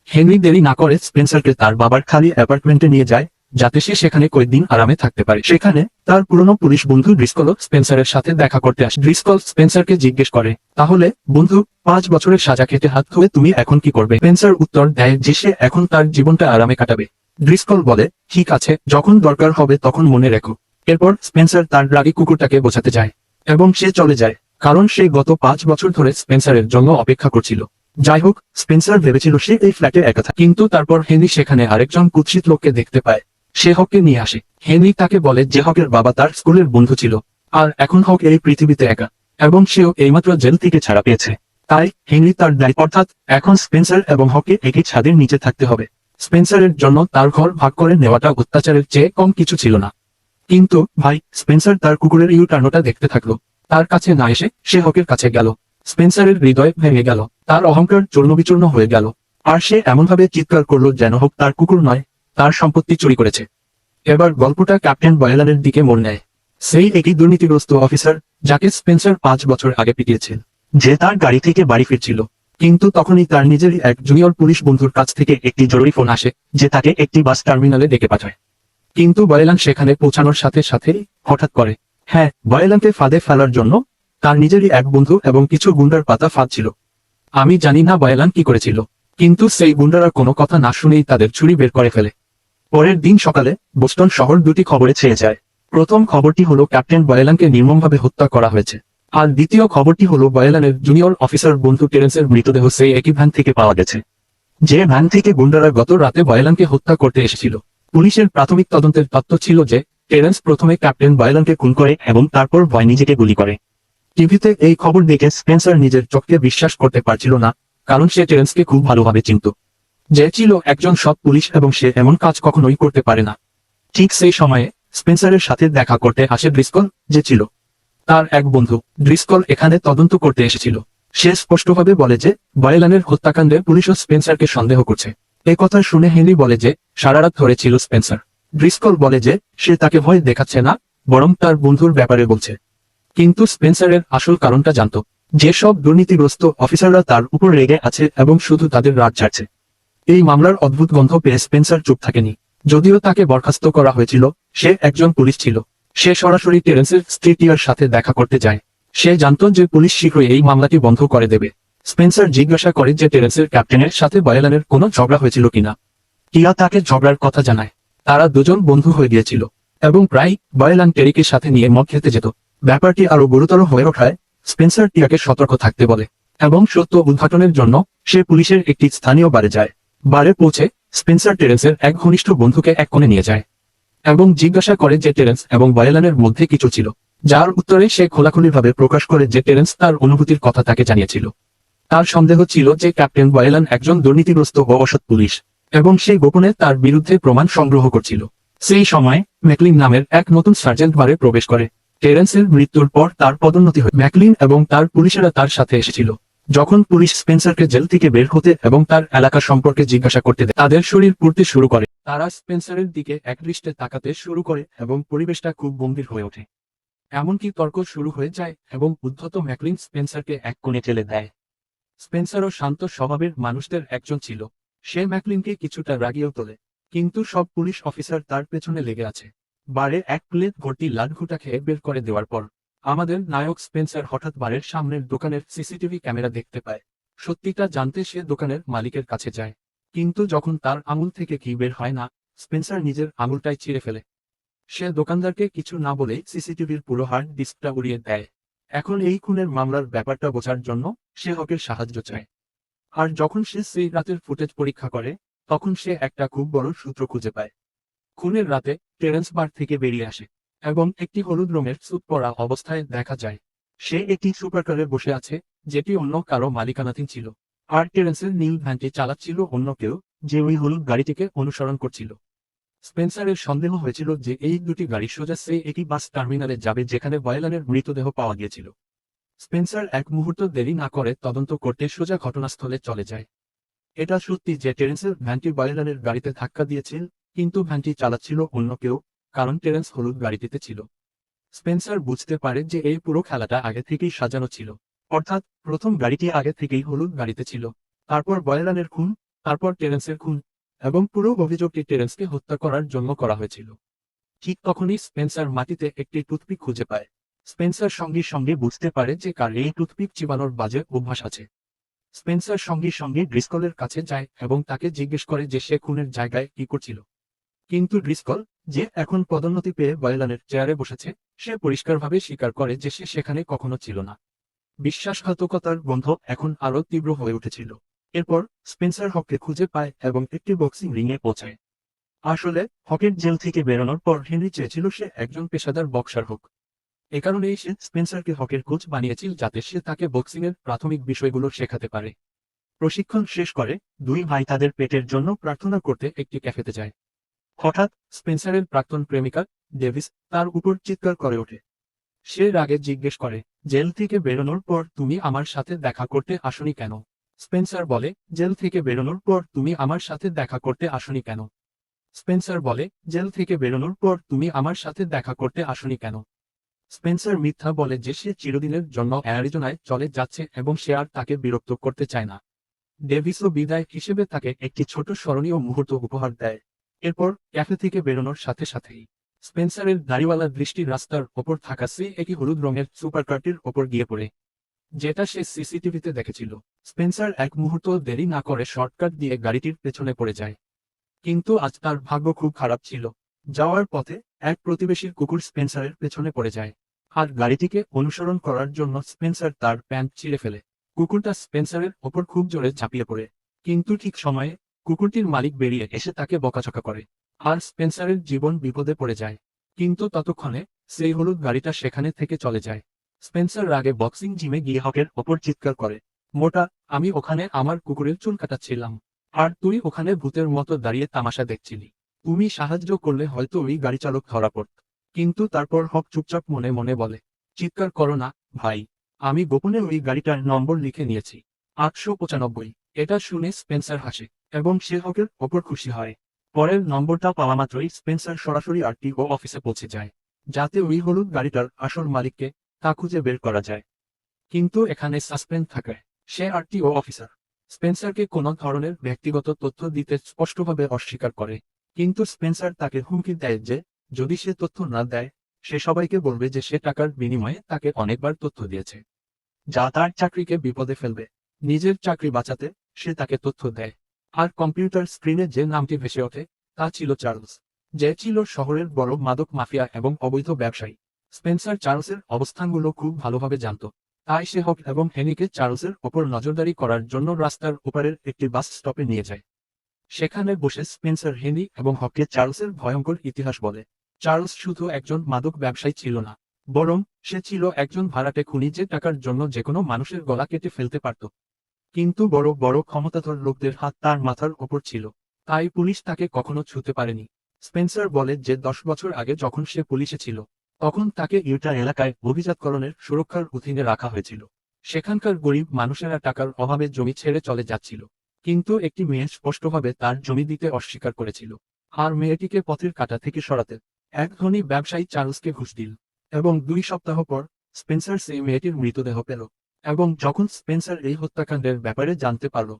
হেনরি দেরি না করে স্পেন্সারকে তার বাবার খালি অ্যাপার্টমেন্টে নিয়ে যায়, যাতে সে সেখানে কয়েকদিন আরামে থাকতে পারে। সেখানে তার পুরনো পুলিশ বন্ধু ড্রিসকলও স্পেন্সারের সাথে দেখা করতে আসে। ড্রিসকল স্পেন্সারকে জিজ্ঞেস করে, তাহলে বন্ধু, 5 বছরের সাজা খেতে হাত ধুয়ে তুমি এখন কি করবে? স্পেন্সার উত্তর দেয় যে সে এখন তার জীবনটা আরামে কাটাবে। ড্রিসকল বলে, ঠিক আছে, যখন দরকার হবে তখন মনে রেখো। এরপর স্পেন্সার তার রাগী কুকুরটাকে বোঝাতে যায় এবং সে চলে যায়, কারণ সে গত 5 বছর ধরে স্পেন্সারের জন্য অপেক্ষা করছিল। যাই হোক, স্পেন্সার ভেবেছিল সে এই ফ্ল্যাটে একা থাকে। কিন্তু তারপর হেনরি সেখানে আরেকজন কুৎসিত লোককে দেখতে পায়। সে হককে নিয়ে আসে। হেনরি তাকে বলে যে হকের বাবা তার স্কুলের বন্ধু ছিল, আর এখন হক এই পৃথিবীতে একা, এবং সেও এইমাত্র জেল থেকে ছাড়া পেয়েছে। তাই হেনরি তার দায়িত্ব, অর্থাৎ এখন স্পেন্সার এবং হককে একই ছাদের নিচে থাকতে হবে। স্পেন্সারের জন্য তার ঘর ভাগ করে নেওয়াটা অত্যাচারের চেয়ে কম কিছু ছিল না। কিন্তু ভাই, স্পেন্সার তার কুকুরের ইউটার্নটা দেখতে থাকলো। তার কাছে না এসে সে হকের কাছে গেল। স্পেন্সারের হৃদয় ভেঙে গেল, তার অহংকার চূর্ণবিচূর্ণ হয়ে গেল, আর সে এমনভাবে চিৎকার করলো যেন হক তার কুকুর নয়, তার সম্পত্তি চুরি করেছে। এবার গল্পটা ক্যাপ্টেন বয়লানের দিকে মোড় নেয়। সেই একই দুর্নীতিগ্রস্ত অফিসার, যাকে স্পেন্সার 5 বছর আগে পিটিয়েছেন, যে তার গাড়ি থেকে বাড়ি ফিরছিল। কিন্তু তখনই তার নিজেরই এক জুনিয়র পুলিশ বন্ধুর কাছ থেকে একটি জরুরি ফোন আসে, যে তাকে একটি বাস টার্মিনালে ডেকে পাঠায়। কিন্তু বয়লান সেখানে পৌঁছানোর সাথে সাথে হঠাৎ করে হ্যাঁ, বয়েলানকে ফাঁদে ফেলার জন্য তার নিজেরই এক বন্ধু এবং কিছু গুন্ডার পাতা ফাঁদ ছিল। আমি জানি না বয়েলান কি করেছিল, কিন্তু সেই গুন্ডারা কোনো কথা না শুনেই তাদের ছুরি বের করে ফেলে। পরের দিন সকালে বোস্টন শহর দুটি খবরে ছেয়ে যায়। প্রথম খবরটি হলো ক্যাপ্টেন বয়েলানকে নির্মমভাবে হত্যা করা হয়েছে, আর দ্বিতীয় খবরটি হলো বয়েলানের জুনিয়র অফিসার বন্ধু টেরেন্সের মৃতদেহ সেই একই ভ্যান থেকে পাওয়া গেছে, যে ভ্যান থেকে গুন্ডারা গত রাতে বয়েলানকে হত্যা করতে এসেছিল। পুলিশের প্রাথমিক তদন্তের তথ্য ছিল যে টেরেন্স প্রথমে ক্যাপ্টেন বয়েলানকে খুন করে এবং তারপর ভয় নিজেকে গুলি করে। টিভিতে এই খবর দেখে স্পেন্সার নিজের চোখকে বিশ্বাস করতে পারছিল না, কারণ সে টেরেন্সকে খুব ভালোভাবে চিনত। যে ছিল একজন সৎ পুলিশ এবং সে এমন কাজ কখনোই করতে পারে না। ঠিক সেই সময়ে স্পেন্সারের সাথে দেখা করতে আসে ড্রিসকল, যে ছিল তার এক বন্ধু। ড্রিসকল এখানে তদন্ত করতে এসেছিল। সে স্পষ্টভাবে বলে যে বয়েলানের হত্যাকাণ্ডে পুলিশও স্পেন্সারকে সন্দেহ করছে। এ কথা শুনে হেনরি বলে যে সারা রাত ধরে ছিল স্পেন্সার। ড্রিসকল বলে যে সে তাকে ভয় দেখাচ্ছে না, বরং তার বন্ধুর ব্যাপারে বলছে। কিন্তু স্পেন্সারের আসল কারণটা জানত। যেসব দুর্নীতিগ্রস্ত অফিসাররা তার উপর রেগে আছে এবং শুধু তাদের রাত ছাড়ছে। এই মামলার অদ্ভুত গন্ধ পেয়ে স্পেন্সার চুপ থাকেনি। যদিও তাকে বরখাস্ত করা হয়েছিল, সে একজন পুলিশ ছিল। সে সরাসরি টেরেন্সের স্ত্রী টিয়ার সাথে দেখা করতে যায়। সে জানত যে পুলিশ শীঘ্রই এই মামলাটি বন্ধ করে দেবে। স্পেন্সার জিজ্ঞাসা করে যে টেরেন্সের ক্যাপ্টেনের সাথে বয়েলানের কোনো ঝগড়া হয়েছিল কিনা। টিয়া তাকে ঝগড়ার কথা জানায়। তারা দুজন বন্ধু হয়ে গিয়েছিল এবং প্রায় বয়েলান টেরিকে সাথে নিয়ে মদ খেতে যেত। ব্যাপারটি আরো গুরুতর হয়ে ওঠায় স্পেন্সার টিয়াকে সতর্ক থাকতে বলে এবং সত্য উদ্ঘাটনের জন্য সে পুলিশের একটি স্থানীয় বারে যায়। বারে পৌঁছে স্পেন্সার টেরেন্সের এক ঘনিষ্ঠ বন্ধুকে এক কোণে নিয়ে যায় এবং জিজ্ঞাসা করে যে টেরেন্স এবং বয়েলানের মধ্যে কিছু ছিল, যার উত্তরে সে খোলাখুলিভাবে প্রকাশ করে যে টেরেন্স তার অনুভূতির কথা তাকে জানিয়েছিল। তার সন্দেহ ছিল যে ক্যাপ্টেন বয়েলান একজন দুর্নীতিগ্রস্ত ও অসৎ পুলিশ এবং সে গোপনে তার বিরুদ্ধে প্রমাণ সংগ্রহ করছিল। সেই সময় ম্যাকলিন নামের এক নতুন সার্জেন্ট বারে প্রবেশ করে। টেরেন্সের মৃত্যুর পর তার পদোন্নতি হয়। ম্যাকলিন এবং তার পুলিশেরা তার সাথে এসেছিল। যখন পুলিশ স্পেন্সারকে জেল থেকে বের হতে এবং তার এলাকা সম্পর্কে জিজ্ঞাসা করতে দেয়, তাদের শরীর পুড়তে শুরু করে। তারা স্পেন্সারের দিকে একদৃষ্টে তাকাতে শুরু করে এবং পরিবেশটা খুব গম্ভীর হয়ে ওঠে। এমনকি তর্ক শুরু হয়ে যায় এবং উদ্ধত ম্যাকলিন স্পেন্সারকে এক কোণে ঠেলে দেয়। স্পেন্সারও শান্ত স্বভাবের মানুষদের একজন ছিল। সে ম্যাকলিনকে কিছুটা রাগিয়েও তোলে, কিন্তু সব পুলিশ অফিসার তার পেছনে লেগে আছে। বারে এক প্লেট ভর্তি লাডঘুটা খেয়ে বের করে দেওয়ার পর আমাদের নায়ক স্পেন্সার হঠাৎ বারের সামনের দোকানের সিসিটিভি ক্যামেরা দেখতে পায়। সত্যিটা জানতে সে দোকানের মালিকের কাছে যায়, কিন্তু যখন তার আঙুল থেকে কি বের হয় না, স্পেন্সার নিজের আঙুলটাই ছিঁড়ে ফেলে। সে দোকানদারকে কিছু না বলেই সিসিটিভির পুরো হার্ড ডিস্কটা উড়িয়ে দেয়। এখন এই খুনের মামলার ব্যাপারটা বোঝার জন্য সে হকের সাহায্য চায়। আর যখন সে সেই রাতের ফুটেজ পরীক্ষা করে, তখন সে একটা খুব বড় সূত্র খুঁজে পায়। খুনের রাতে টেরেন্স বার থেকে বেরিয়ে আসে এবং একটি হলুদ রঙের স্যুট পরা অবস্থায় দেখা যায়। সে একটি সুপারকারে বসে আছে, যেটি অন্য কারো মালিকানাধীন ছিল। আর টেরেন্সের নীল ভ্যানটি চালাচ্ছিল অন্য কেউ, যে ওই হলুদ গাড়িটিকে অনুসরণ করছিল। স্পেন্সারের সন্দেহ হয়েছিল যে এই দুটি গাড়ি সোজা সেই একই বাস টার্মিনালে যাবে যেখানে বয়েলানের মৃতদেহ পাওয়া গিয়েছিল। স্পেন্সার এক মুহূর্ত দেরি না করে তদন্ত করতে সোজা ঘটনাস্থলে চলে যায়। এটা সত্যি যে টেরেন্সের ভ্যানটি বয়েলানের গাড়িতে ধাক্কা দিয়েছিল, কিন্তু ভ্যানটি চালাচ্ছিল অন্য কেউ, কারণ টেরেন্স হলুদ গাড়িটিতে ছিল। স্পেন্সার বুঝতে পারে যে এই পুরো খেলাটা আগে থেকেই সাজানো ছিল। অর্থাৎ প্রথম গাড়িটি আগে থেকেই হলুদ গাড়িতে ছিল, তারপর বয়েলানের খুন, তারপর টেরেন্সের খুন, এবং পুরো অভিযোগটি টেরেন্সকে হত্যা করার জন্য করা হয়েছিল। ঠিক তখনই স্পেন্সার মাটিতে একটি টুথপিক খুঁজে পায়। স্পেন্সার সঙ্গে সঙ্গে বুঝতে পারে যে কার এই টুথপিক চিবানোর বাজে অভ্যাস আছে। স্পেন্সার সঙ্গে সঙ্গে ড্রিসকলের কাছে যায় এবং তাকে জিজ্ঞেস করে যে সে খুনের জায়গায় কি করছিল। কিন্তু ড্রিসকল, যে এখন পদোন্নতি পেয়ে বয়েলানের চেয়ারে বসেছে, সে পরিষ্কারভাবে স্বীকার করে যে সে সেখানে কখনো ছিল না। বিশ্বাসঘাতকতার গন্ধ এখন আরো তীব্র হয়ে উঠেছিল। এরপর স্পেন্সার হককে খুঁজে পায় এবং একটি বক্সিং রিংয়ে পৌঁছায়। আসলে হকের জেল থেকে বেরোনোর পর হেনরি চেয়েছিল সে একজন পেশাদার বক্সার হোক। এ কারণেই সে স্পেন্সারকে হকের কোচ বানিয়েছিল, যাতে সে তাকে বক্সিংয়ের প্রাথমিক বিষয়গুলো শেখাতে পারে। প্রশিক্ষণ শেষ করে দুই ভাই তাদের পেটের জন্য প্রার্থনা করতে একটি ক্যাফেতে যায়। হঠাৎ স্পেন্সারের প্রাক্তন প্রেমিকা ডেভিস তার উপর চিৎকার করে ওঠে। সে রাগে জিজ্ঞেস করে, জেল থেকে বেরোনোর পর তুমি আমার সাথে দেখা করতে আসনি কেন? স্পেন্সার বলে, জেল থেকে বেরোনোর পর তুমি আমার সাথে দেখা করতে আসনি কেন? স্পেন্সার বলে, জেল থেকে বেরোনোর পর তুমি আমার সাথে দেখা করতে আসনি কেন? স্পেন্সার মিথ্যা বলে যে সে চিরদিনের জন্য অ্যারিজোনায় চলে যাচ্ছে এবং সে আর তাকে বিরক্ত করতে চায় না। ডেভিসও বিদায় হিসেবে তাকে একটি ছোট স্মরণীয় মুহূর্ত উপহার দেয়। এরপর ক্যাফে থেকে বেরোনোর সাথে সাথেই স্পেন্সারের দাড়িওয়ালা দৃষ্টি রাস্তার ওপর থাকা সেই একই হলুদ রঙের সুপারকারটির ওপর গিয়ে পড়ে, যেটা সে সিসিটিভিতে দেখেছিল। স্পেন্সার এক মুহূর্ত দেরি না করে শর্টকাট দিয়ে গাড়িটির পেছনে পড়ে যায়। কিন্তু আজ তার ভাগ্য খুব খারাপ ছিল। যাওয়ার পথে এক প্রতিবেশীর কুকুর স্পেন্সারের পেছনে পড়ে যায়, আর গাড়িটিকে অনুসরণ করার জন্য স্পেন্সার তার প্যান্ট ছিঁড়ে ফেলে। কুকুরটা স্পেন্সারের ওপর খুব জোরে ঝাঁপিয়ে পড়ে, কিন্তু ঠিক সময়ে কুকুরটির মালিক বেরিয়ে এসে তাকে বকাঝকা করে, আর স্পেন্সারের জীবন বিপদে পড়ে যায়। কিন্তু ততক্ষণে সেই হলুদ গাড়িটা সেখানে থেকে চলে যায়। স্পেন্সার রাগে বক্সিং জিমে গিয়ে হকের ওপর চিৎকার করে, মোটা, আমি ওখানে আমার কুকুরের চুল কাটাচ্ছিলাম, আর তুই ওখানে ভূতের মতো দাঁড়িয়ে তামাশা দেখছিলি। তুমি সাহায্য করলে হয়তো ওই গাড়ি চালক ধরা পড়ত। কিন্তু তারপর হক চুপচাপ মনে মনে বলে, চিৎকার করো না ভাই, আমি গোপনে ওই গাড়িটার নম্বর লিখে নিয়েছি, 895। এটা শুনে স্পেন্সার হাসে, এবং সে হকের ওপর খুশি হয়। পরের নম্বরটা পাওয়া মাত্রই স্পেন্সার সরাসরি আরটিও অফিসে পৌঁছে যায়, যাতে ওই হলুদ গাড়িটার আসল মালিককে তা খুঁজে বের করা যায়। কিন্তু এখানে সাসপেন্স থাকে, সে আরটিও অফিসার স্পেন্সারকে কোনো ধরনের ব্যক্তিগত তথ্য দিতে স্পষ্টভাবে অস্বীকার করে। কিন্তু স্পেন্সার তাকে হুমকি দেয় যে যদি সে তথ্য না দেয়, সে সবাইকে বলবে যে সে টাকার বিনিময়ে তাকে অনেকবার তথ্য দিয়েছে, যা তার চাকরিকে বিপদে ফেলবে। নিজের চাকরি বাঁচাতে সে তাকে তথ্য দেয়। আর কম্পিউটার স্ক্রিনে যে নামটি ভেসে ওঠে তা ছিল চার্লস, যে ছিল শহরের বড় মাদক মাফিয়া এবং অবৈধ ব্যবসায়ী। স্পেন্সার চার্লসের অবস্থানগুলো খুব ভালোভাবে জানত, তাই সে হক এবং হেনিকে চার্লসের ওপর নজরদারি করার জন্য রাস্তার ওপারের একটি বাস স্টপে নিয়ে যায়। সেখানে বসে স্পেন্সার হেনি এবং হককে চার্লসের ভয়ঙ্কর ইতিহাস বলে। চার্লস শুধু একজন মাদক ব্যবসায়ী ছিল না, বরং সে ছিল একজন ভাড়াটে খুনি যে টাকার জন্য যেকোনো মানুষের গলা কেটে ফেলতে পারত। কিন্তু বড় বড় ক্ষমতাধর লোকদের হাত তার মাথার ওপর ছিল, তাই পুলিশ তাকে কখনো ছুঁতে পারেনি। স্পেন্সার বলে যে 10 বছর আগে যখন সে পুলিশে ছিল, তখন তাকে ইউটা এলাকায় অভিজাতকরণের সুরক্ষার অধীনে রাখা হয়েছিল। সেখানকার গরিব মানুষেরা টাকার অভাবে জমি ছেড়ে চলে যাচ্ছিল, কিন্তু একটি মেয়ে স্পষ্টভাবে তার জমি দিতে অস্বীকার করেছিল, আর মেয়েটিকে পথের কাঁটা থেকে সরাতে এক ধনী ব্যবসায়ী চার্লসকে ঘুষ দিল। এবং 2 সপ্তাহ পর স্পেন্সার সেই মেয়েটির মৃতদেহ পেল। এবং যখন স্পেন্সার এই হত্যাকাণ্ডের ব্যাপারে জানতে পারল,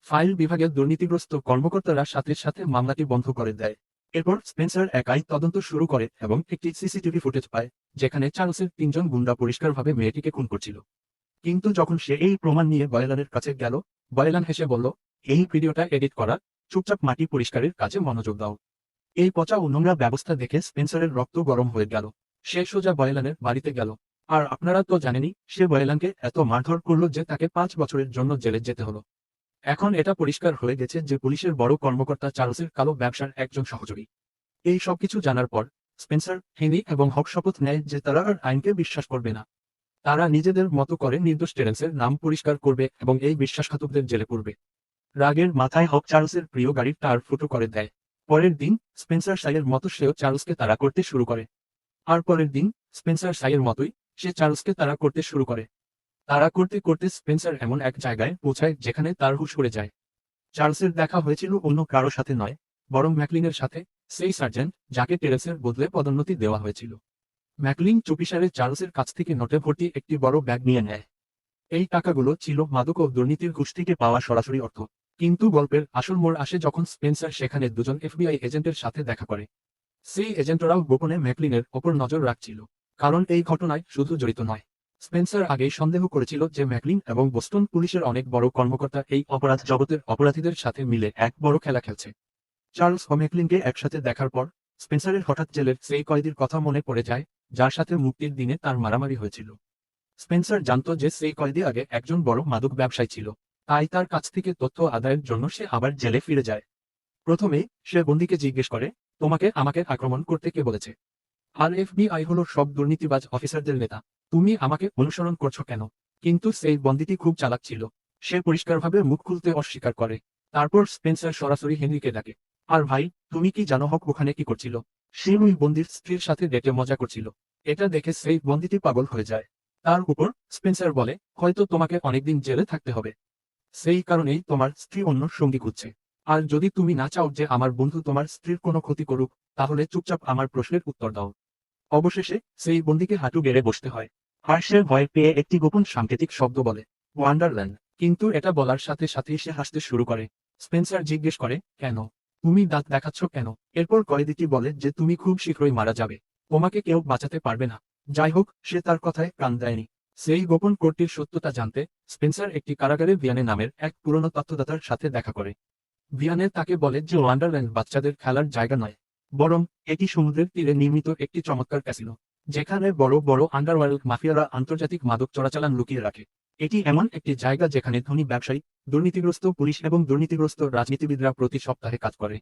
ফাইল বিভাগের দুর্নীতিগ্রস্ত কর্মকর্তারা সাথে সাথে মামলাটি বন্ধ করে দেয়। এরপর স্পেন্সার একাই তদন্ত শুরু করে এবং একটি সিসিটিভি ফুটেজ পায়, যেখানে চার্লসের 3জন গুন্ডা পরিষ্কারভাবে মেয়েটিকে খুন করছিল। কিন্তু যখন সে এই প্রমাণ নিয়ে বয়লানের কাছে গেল, বয়লান হেসে বলল, এই ভিডিওটা এডিট করা, চুপচাপ মাটি পরিষ্কারের কাজে মনোযোগ দাও। এই পচা ও নোংরা ব্যবস্থা দেখে স্পেন্সারের রক্ত গরম হয়ে গেল। সে সোজা বয়লানের বাড়িতে গেল। আর আপনারা তো জানেনই, সে বয়লানকে এত মারধর করলো যে তাকে 5 বছরের জন্য জেলে যেতে হলো। এখন এটা পরিষ্কার হয়ে গেছে যে পুলিশের বড় কর্মকর্তা চার্লসের কালো ব্যবসার একজন সহযোগী। এই সবকিছু জানার পর স্পেন্সার, হেনি এবং হক শপথ নেয় যে তারা আর আইনকে বিশ্বাস করবে না। তারা নিজেদের মতো করে নির্দোষ টেরেন্সের নাম পরিষ্কার করবে এবং এই বিশ্বাসঘাতকদের জেলে পড়বে। রাগের মাথায় হক চার্লসের প্রিয় গাড়ির টায়ার ফুটো করে দেয়। পরের দিন স্পেন্সার সাইয়ের মতো সেও চার্লসকে তাড়া করতে শুরু করে। আর পরের দিন স্পেন্সার সাইয়ের মতোই সে চার্লসকে তাড়া করতে শুরু করে। তাড়া করতে করতে স্পেন্সার এমন এক জায়গায় পৌঁছায় যেখানে তার হুঁশ উড়ে যায়। চার্লসের দেখা হয়েছিল অন্য কারো সাথে নয়, বরং ম্যাকলিনের সাথে, সেই সার্জেন্ট যাকে টেরেসের বদলে পদোন্নতি দেওয়া হয়েছিল। ম্যাকলিন চুপিসারে চার্লসের কাছ থেকে নোটে ভর্তি একটি বড় ব্যাগ নিয়ে নেয়। এই টাকাগুলো ছিল মাদক ও দুর্নীতির ঘুষ থেকে পাওয়া সরাসরি অর্থ। কিন্তু গল্পের আসল মোড় আসে যখন স্পেন্সার সেখানে দুজন এফবিআই এজেন্টের সাথে দেখা করে। সেই এজেন্টরাও গোপনে ম্যাকলিনের ওপর নজর রাখছিল, কারণ এই ঘটনায় শুধু জড়িত নয়। স্পেন্সার আগেই সন্দেহ করেছিল যে ম্যাকলিন এবং বোস্টন পুলিশের অনেক বড় কর্মকর্তা এই অপরাধ জগতের অপরাধীদের সাথে মিলে এক বড় খেলা খেলছে। চার্লস ও ম্যাকলিনকে একসাথে দেখার পর স্পেন্সারের হঠাৎ জেলের সেই কয়েদির কথা মনে পড়ে যায়, যার সাথে মুক্তির দিনে তার মারামারি হয়েছিল। স্পেন্সার জানত যে সেই কয়েদি আগে একজন বড় মাদক ব্যবসায়ী ছিল, তাই তার কাছ থেকে তথ্য আদায়ের জন্য সে আবার জেলে ফিরে যায়। প্রথমে সে বন্দীকে জিজ্ঞেস করে, তোমাকে আমাকে আক্রমণ করতে কে বলেছে? আর এফবিআই হলো সব দুর্নীতিবাজ অফিসারদের নেতা, তুমি আমাকে অনুসরণ করছো কেন? কিন্তু সেই বন্দীটি খুব চালাক ছিল, সে পরিষ্কারভাবে মুখ খুলতে অস্বীকার করে। তারপর স্পেন্সার সরাসরি হেনরিকে ডাকে, আর ভাই, তুমি কি জানো হক ওখানে কি করছিল? সে ওই বন্দির স্ত্রীর সাথে ডেটে মজা করছিল। এটা দেখে সেই বন্দিটি পাগল হয়ে যায়। তার উপর স্পেন্সার বলে, হয়তো তোমাকে অনেকদিন জেলে থাকতে হবে। সেই কারণেই তোমার স্ত্রী অন্য সঙ্গী খুঁজছে। আর যদি তুমি না চাও যে আমার বন্ধু তোমার স্ত্রীর কোনো ক্ষতি করুক, তাহলে চুপচাপ আমার প্রশ্নের উত্তর দাও। অবশেষে সেই বন্দীকে হাঁটু গেড়ে বসতে হয়। আর সে ভয় পেয়ে একটি গোপন সাংকেতিক শব্দ বলে, ওয়ান্ডারল্যান্ড। কিন্তু এটা বলার সাথে সাথেই সে হাসতে শুরু করে। স্পেন্সার জিজ্ঞেস করে, কেন? তুমি দাঁত দেখাচ্ছ কেন? এরপর কয়েদিটি বলে যে তুমি খুব শীঘ্রই মারা যাবে, তোমাকে কেউ বাঁচাতে পারবে না। যাই হোক, সে তার কথায় কান দেয়নি। সেই গোপন কোডটির সত্যতা জানতে স্পেন্সার একটি কারাগারে ভিয়ানে নামের এক পুরনো তথ্যদাতার সাথে দেখা করে। ভিয়ানে তাকে বলে যে ওয়ান্ডারল্যান্ড বাচ্চাদের খেলার জায়গা নয়, বরং এটি সমুদ্রের তীরে নির্মিত একটি চমৎকার ক্যাসিনো, যেখানে বড় বড় আন্ডারওয়ার্ল্ড মাফিয়ারা আন্তর্জাতিক মাদক চোরাচালান লুকিয়ে রাখে। এটি এমন একটি জায়গা যেখানে ধনী ব্যবসায়ী, দুর্নীতিগ্রস্ত পুলিশ এবং দুর্নীতিগ্রস্ত রাজনীতিবিদরা প্রতি সপ্তাহে কাজ করে।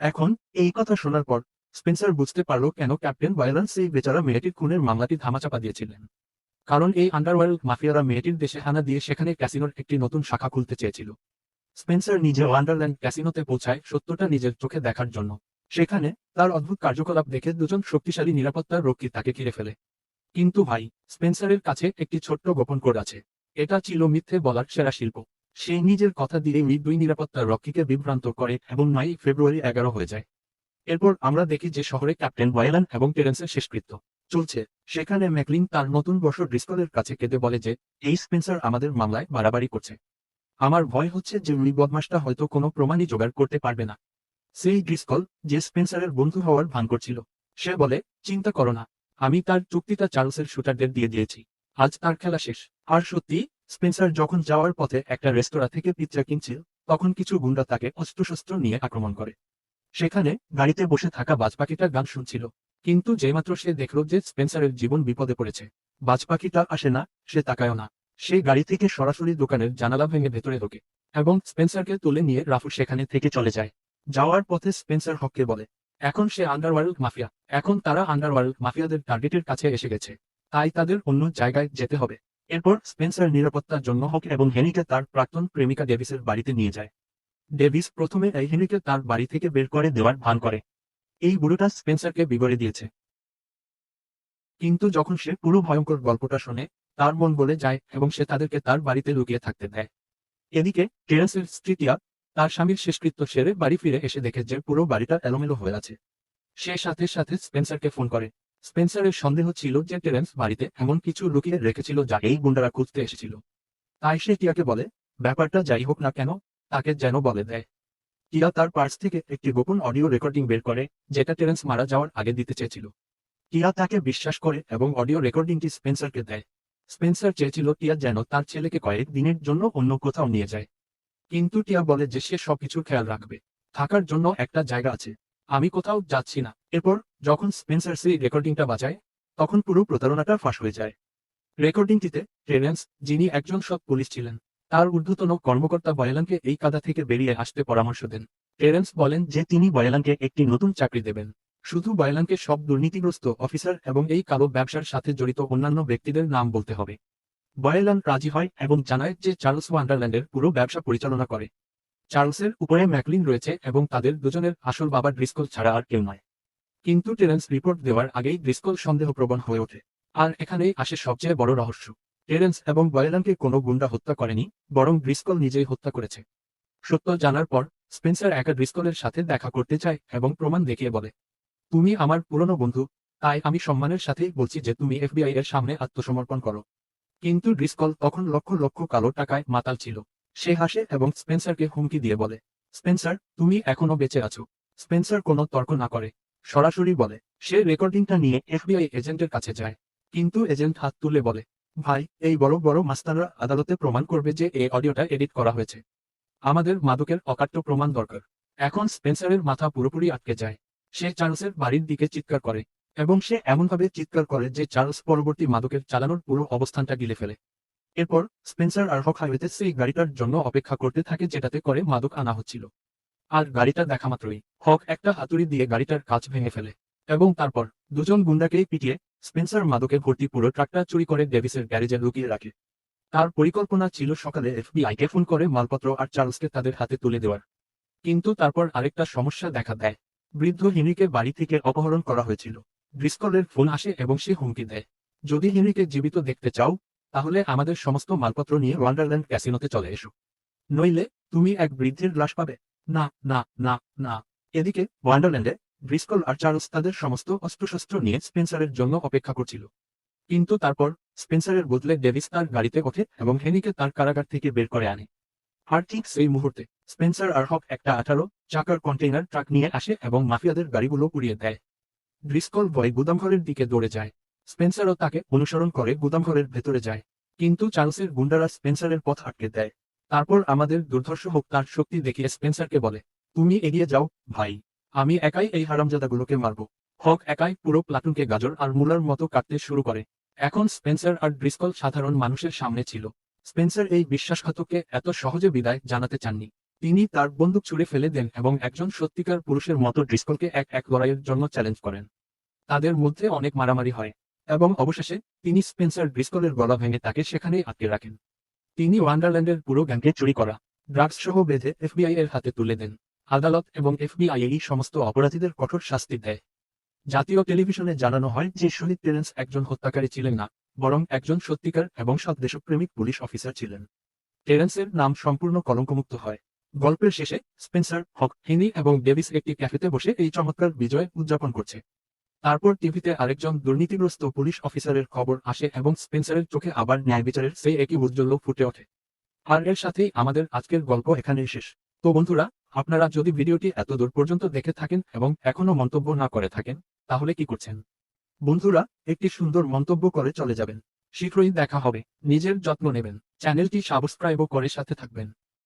এখন এই কথা শোনার পর স্পেন্সার বুঝতে পারল কেন ক্যাপ্টেন বয়লান সেই বেচারা মেয়েটির খুনের মামলাটি ধামাচাপা দিয়েছিলেন। কারণ এই আন্ডারওয়ার্ল্ড মাফিয়ারা মেয়েটির দেশে হানা দিয়ে সেখানে ক্যাসিনোর একটি নতুন শাখা খুলতে চেয়েছিল। স্পেন্সার নিজে ওয়ান্ডারল্যান্ড ক্যাসিনোতে পৌঁছায় সত্যটা নিজের চোখে দেখার জন্য। সেখানে তার অদ্ভুত কার্যকলাপ দেখে দুজন শক্তিশালী নিরাপত্তার রক্ষী তাকে ঘিরে ফেলে। কিন্তু ভাই, স্পেন্সারের কাছে একটি ছোট্ট গোপন কোড আছে। এটা ছিল মিথ্যে বলার সেরা শিল্প। সে নিজের কথা দিয়ে দুই নিরাপত্তার রক্ষীকে বিভ্রান্ত করে এবং 9 ফেব্রুয়ারি 11 হয়ে যায়। এরপর আমরা দেখি যে শহরে ক্যাপ্টেন বয়লান এবং টেরেন্সের শেষকৃত্য চলছে। সেখানে ম্যাকলিন তার নতুন বর্ষ ড্রিসকলের কাছে কেঁদে বলে যে এই স্পেন্সার আমাদের মামলায় বাড়াবাড়ি করছে। আমার ভয় হচ্ছে যে উনি বদমাসটা হয়তো কোনো প্রমাণই জোগাড় করতে পারবে না। সেই ড্রিসকল, যে স্পেন্সারের বন্ধু হওয়ার ভান করছিল, সে বলে, চিন্তা করো না, আমি তার চুক্তিটা চার্লসের শুটারদের দিয়ে দিয়েছি। আজ তার খেলা শেষ। আর সত্যি, স্পেন্সার যখন যাওয়ার পথে একটা রেস্তোরাঁ থেকে পিৎজা কিনছিল, তখন কিছু গুন্ডা তাকে অস্ত্রশস্ত্র নিয়ে আক্রমণ করে। সেখানে গাড়িতে বসে থাকা বাজপাখিটা গান শুনছিল। কিন্তু যেমাত্র সে দেখল যে স্পেন্সারের জীবন বিপদে পড়েছে, বাজপাখিটা আসে না, সে তাকায়ও না। সে গাড়ি থেকে সরাসরি দোকানের জানালা ভেঙে ভেতরে ঢোকে এবং স্পেন্সারকে তুলে নিয়ে রাফু সেখানে থেকে চলে যায়। যাওয়ার পথে স্পেন্সার হককে বলে, এখন সে আন্ডারওয়ার্ল্ড মাফিয়া। এখন তারা আন্ডারওয়ার্ল্ড মাফিয়াদের টার্গেটের কাছে এসে গেছে, তাই তাদের অন্য জায়গায় যেতে হবে। এরপর স্পেন্সার নিরাপত্তার জন্য হক এবং হেনিকে তার প্রাক্তন প্রেমিকা ডেভিসের বাড়িতে নিয়ে যায়। ডেভিস প্রথমে এই হেনিকে তার বাড়ি থেকে বের করে দেওয়ার ভান করে। এই বুড়োটা স্পেন্সারকে বিগড়ে দিয়েছে। কিন্তু যখন সে পুরো ভয়ঙ্কর গল্পটা শোনে, তার মন বলে যায় এবং সে তাদেরকে তার বাড়িতে লুকিয়ে থাকতে দেয়। এদিকে টেরেন্সের স্ত্রী টিয়া তার স্বামীর শেষকৃত্য সেরে বাড়ি ফিরে এসে দেখে যে পুরো বাড়িটা এলোমেলো হয়ে আছে। সে সাথে সাথে স্পেন্সারকে ফোন করে। স্পেন্সারের সন্দেহ ছিল যে টেরেন্স বাড়িতে এমন কিছু লুকিয়ে রেখেছিল যা এই গুন্ডারা খুঁজতে এসেছিল। তাই সে টিয়াকে বলে, ব্যাপারটা যাই হোক না কেন, তাকে যেন বলে দেয়। টিয়া তার পার্স থেকে একটি গোপন অডিও রেকর্ডিং বের করে, যেটা টেরেন্স মারা যাওয়ার আগে দিতে চেয়েছিল। টিয়া তাকে বিশ্বাস করে এবং অডিও রেকর্ডিংটি স্পেন্সারকে দেয়। স্পেন্সার চেয়েছিল টিয়া যেন তার ছেলেকে কয়েক দিনের জন্য অন্য কোথাও নিয়ে যায়। কিন্তু টিয়া বলে যে সে সবকিছুর খেয়াল রাখবে, থাকার জন্য একটা জায়গা আছে, আমি কোথাও যাচ্ছি না। এরপর যখন স্পেন্সার সেই রেকর্ডিংটা বাজায়, তখন পুরো প্রতারণাটা ফাঁস হয়ে যায়। রেকর্ডিংটিতে টেরেন্স, যিনি একজন সৎ পুলিশ ছিলেন, তার ঊর্ধ্বতন কর্মকর্তা বয়লানকে এই কাদা থেকে বেরিয়ে আসতে পরামর্শ দেন। টেরেন্স বলেন যে তিনি বয়লানকে একটি নতুন চাকরি দেবেন, শুধু বয়লানকে সব দুর্নীতিগ্রস্ত অফিসার এবং এই কালো ব্যবসার সাথে জড়িত অন্যান্য ব্যক্তিদের নাম বলতে হবে। বয়লান রাজি হয় এবং জানায় যে চার্লস ওয়ান্ডারল্যান্ডের পুরো ব্যবসা পরিচালনা করে। চার্লসের উপরে ম্যাকলিন রয়েছে এবং তাদের দুজনের আসল বাবা ড্রিসকল ছাড়া আর কেউ নয়। কিন্তু টেরেন্স রিপোর্ট দেওয়ার আগেই ড্রিসকল সন্দেহপ্রবণ হয়ে ওঠে। আর এখানেই আসে সবচেয়ে বড় রহস্য। টেরেন্স এবং বয়লানকে কোনো গুন্ডা হত্যা করেনি, বরং ড্রিসকল নিজেই হত্যা করেছে। সত্য জানার পর স্পেন্সার একা ড্রিসকলের সাথে দেখা করতে চায় এবং প্রমাণ দেখিয়ে বলে, তুমি আমার পুরনো বন্ধু, তাই আমি সম্মানের সাথেই বলছি যে তুমি এফবিআই এর সামনে আত্মসমর্পণ করো। কিন্তু ড্রিসকল তখন লক্ষ লক্ষ কালো টাকায় মাতাল ছিল। সে হাসে এবং স্পেন্সারকে হুমকি দিয়ে বলে, স্পেন্সার, তুমি এখনো বেঁচে আছো। স্পেন্সার কোনো তর্ক না করে সরাসরি বলে সে রেকর্ডিংটা নিয়ে এফবিআই এজেন্টের কাছে যায়। কিন্তু এজেন্ট হাত তুলে বলে, ভাই, এই বড় বড় মাস্তানরা আদালতে প্রমাণ করবে যে এই অডিওটা এডিট করা হয়েছে। আমাদের মাদকের অকাট্য প্রমাণ দরকার। এখন স্পেন্সারের মাথা পুরোপুরি আটকে যায়। সে চার্লসের বাড়ির দিকে চিৎকার করে এবং সে এমনভাবে চিৎকার করে যে চার্লস পরবর্তী মাদকের চালানোর পুরো অবস্থানটা গিলে ফেলে। এরপর স্পেন্সার আর হক হাইওয়েতে সেই গাড়িটার জন্য অপেক্ষা করতে থাকে যেটাতে করে মাদক আনা হচ্ছিল। আর গাড়িটা দেখা মাত্রই হক একটা হাতুড়ি দিয়ে গাড়িটার কাঁচ ভেঙে ফেলে এবং তারপর দুজন গুন্ডাকেই পিটিয়ে স্পেন্সার মাদকে ভর্তি পুরো ট্রাকটা চুরি করে ডেভিসের গ্যারেজে লুকিয়ে রাখে। তার পরিকল্পনা ছিল সকালে এফবিআইকে ফোন করে মালপত্র আর চার্লসকে তাদের হাতে তুলে দেওয়ার। কিন্তু তারপর আরেকটা সমস্যা দেখা দেয়। বৃদ্ধ হেনরিকে বাড়ি থেকে অপহরণ করা হয়েছিল। ড্রিসকলের ফোন আসে এবং সে হুমকি দেয়, যদি হেনরিকে জীবিত দেখতে চাও, তাহলে আমাদের সমস্ত মালপত্র নিয়ে ওয়ান্ডারল্যান্ড ক্যাসিনোতে চলে এসো, নইলে তুমি এক বৃদ্ধের লাশ পাবে। না না না না। এদিকে ওয়ান্ডারল্যান্ডে ড্রিসকল আর চার্লস তাদের সমস্ত অস্ত্রশস্ত্র নিয়ে স্পেন্সারের জন্য অপেক্ষা করছিল। কিন্তু তারপর স্পেন্সারের বদলে ডেভিস তার গাড়িতে ওঠে এবং হেনিকে তার কারাগার থেকে বের করে আনে। আর ঠিক সেই মুহূর্তে স্পেন্সার আর হক একটা 18 চাকার কন্টেইনার ট্রাক নিয়ে আসে এবং মাফিয়াদের গাড়িগুলো উড়িয়ে দেয়। ড্রিসকল ভয়ে গুদামঘরের দিকে দৌড়ে যায়। স্পেন্সারও তাকে অনুসরণ করে গুদামঘরের ভেতরে যায়। কিন্তু চার্লসের গুন্ডারা স্পেন্সারের পথ আটকে দেয়। তারপর আমাদের দুর্ধর্ষ হক তার শক্তি দেখিয়ে স্পেন্সারকে বলে, তুমি এগিয়ে যাও ভাই, আমি একাই এই হারামজাদাগুলোকে মারব। হক একাই পুরো প্লাটুনকে গাজর আর মূলার মতো কাটতে শুরু করে। এখন স্পেন্সার আর ড্রিসকল সাধারণ মানুষের সামনে ছিল। স্পেন্সার এই বিশ্বাসঘাতককে এত সহজে বিদায় জানাতে চাননি। তিনি তার বন্দুক ছুঁড়ে ফেলে দেন এবং একজন সত্যিকার পুরুষের মতো ড্রিসকলকে এক লড়াইয়ের জন্য চ্যালেঞ্জ করেন। তাদের মধ্যে অনেক মারামারি হয় এবং অবশেষে তিনি স্পেন্সার ড্রিসকলের গলা ভেঙে তাকে সেখানেই আটকে রাখেন। তিনি ওয়ান্ডারল্যান্ডের পুরো গ্যাংকে চুরি করা ড্রাগস সহ বেঁধে এফবিআই এর হাতে তুলে দেন। আদালত এবং এফবিআই এই সমস্ত অপরাধীদের কঠোর শাস্তি দেয়। জাতীয় টেলিভিশনে জানানো হয় যে শহীদ টেরেন্স একজন হত্যাকারী ছিলেন না, বরং একজন সত্যিকার এবং সৎ দেশপ্রেমিক পুলিশ অফিসার ছিলেন। টেরেন্সের নাম সম্পূর্ণ কলঙ্কমুক্ত হয়। গল্পের শেষে স্পেন্সার, হক, হেনি এবং ডেভিস একটি ক্যাফেতে বসে এই চমৎকার বিজয় উদযাপন করছে। তারপর টিভিতে আরেকজন দুর্নীতিগ্রস্ত পুলিশ অফিসারের খবর আসে এবং স্পেন্সারের চোখে আবার ন্যায় বিচারের সেই একই উজ্জ্বল ফুটে ওঠে। আর এর সাথেই আমাদের আজকের গল্প এখানেই শেষ। তো বন্ধুরা, আপনারা যদি ভিডিওটি এত দূর পর্যন্ত দেখে থাকেন এবং এখনো মন্তব্য না করে থাকেন, তাহলে কি করছেন? বন্ধুরা, একটি সুন্দর মন্তব্য করে চলে যাবেন। শীঘ্রই দেখা হবে। নিজের যত্ন নেবেন। চ্যানেলটি সাবস্ক্রাইবও করে সাথে থাকবেন।